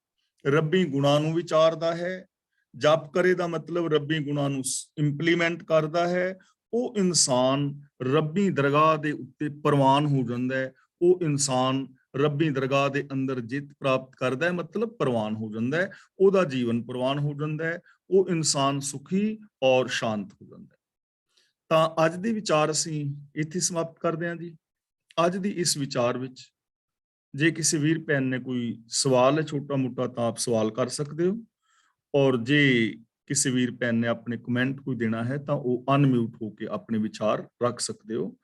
ਰੱਬੀ ਗੁਣਾਂ ਨੂੰ ਵਿਚਾਰਦਾ ਹੈ, ਜਪ ਕਰੇ ਦਾ ਮਤਲਬ ਰੱਬੀ ਗੁਣਾਂ ਨੂੰ ਇੰਪਲੀਮੈਂਟ ਕਰਦਾ ਹੈ, ਉਹ ਇਨਸਾਨ ਰੱਬੀ ਦਰਗਾਹ ਦੇ ਉੱਤੇ ਪ੍ਰਵਾਨ ਹੋ ਜਾਂਦਾ ਹੈ। ਉਹ ਇਨਸਾਨ ਰੱਬੀ ਦਰਗਾਹ ਦੇ ਅੰਦਰ ਜਿੱਤ ਪ੍ਰਾਪਤ ਕਰਦਾ ਹੈ, ਮਤਲਬ ਪ੍ਰਵਾਨ ਹੋ ਜਾਂਦਾ ਹੈ। ਉਹਦਾ ਜੀਵਨ ਪ੍ਰਵਾਨ ਹੋ ਜਾਂਦਾ ਹੈ। ਉਹ ਇਨਸਾਨ ਸੁਖੀ ਔਰ ਸ਼ਾਂਤ ਹੋ ਜਾਂਦਾ ਹੈ। ਤਾਂ ਅੱਜ ਦੇ ਵਿਚਾਰ ਅਸੀਂ ਇੱਥੇ ਸਮਾਪਤ ਕਰਦੇ ਹਾਂ ਜੀ। ਅੱਜ ਦੀ ਇਸ ਵਿਚਾਰ ਵਿੱਚ ਜੇ ਕਿਸੇ ਵੀਰ ਭੈਣ ਨੇ ਕੋਈ ਸਵਾਲ ਹੈ ਛੋਟਾ ਮੋਟਾ, ਤਾਂ ਆਪ ਸਵਾਲ ਕਰ ਸਕਦੇ ਹੋ। ਔਰ ਜੇ ਕਿਸੇ ਵੀਰ ਭੈਣ ਨੇ ਆਪਣੇ ਕਮੈਂਟ ਕੋਈ ਦੇਣਾ ਹੈ ਤਾਂ ਉਹ ਅਨਮਿਊਟ ਹੋ ਕੇ ਆਪਣੇ ਵਿਚਾਰ ਰੱਖ ਸਕਦੇ ਹੋ।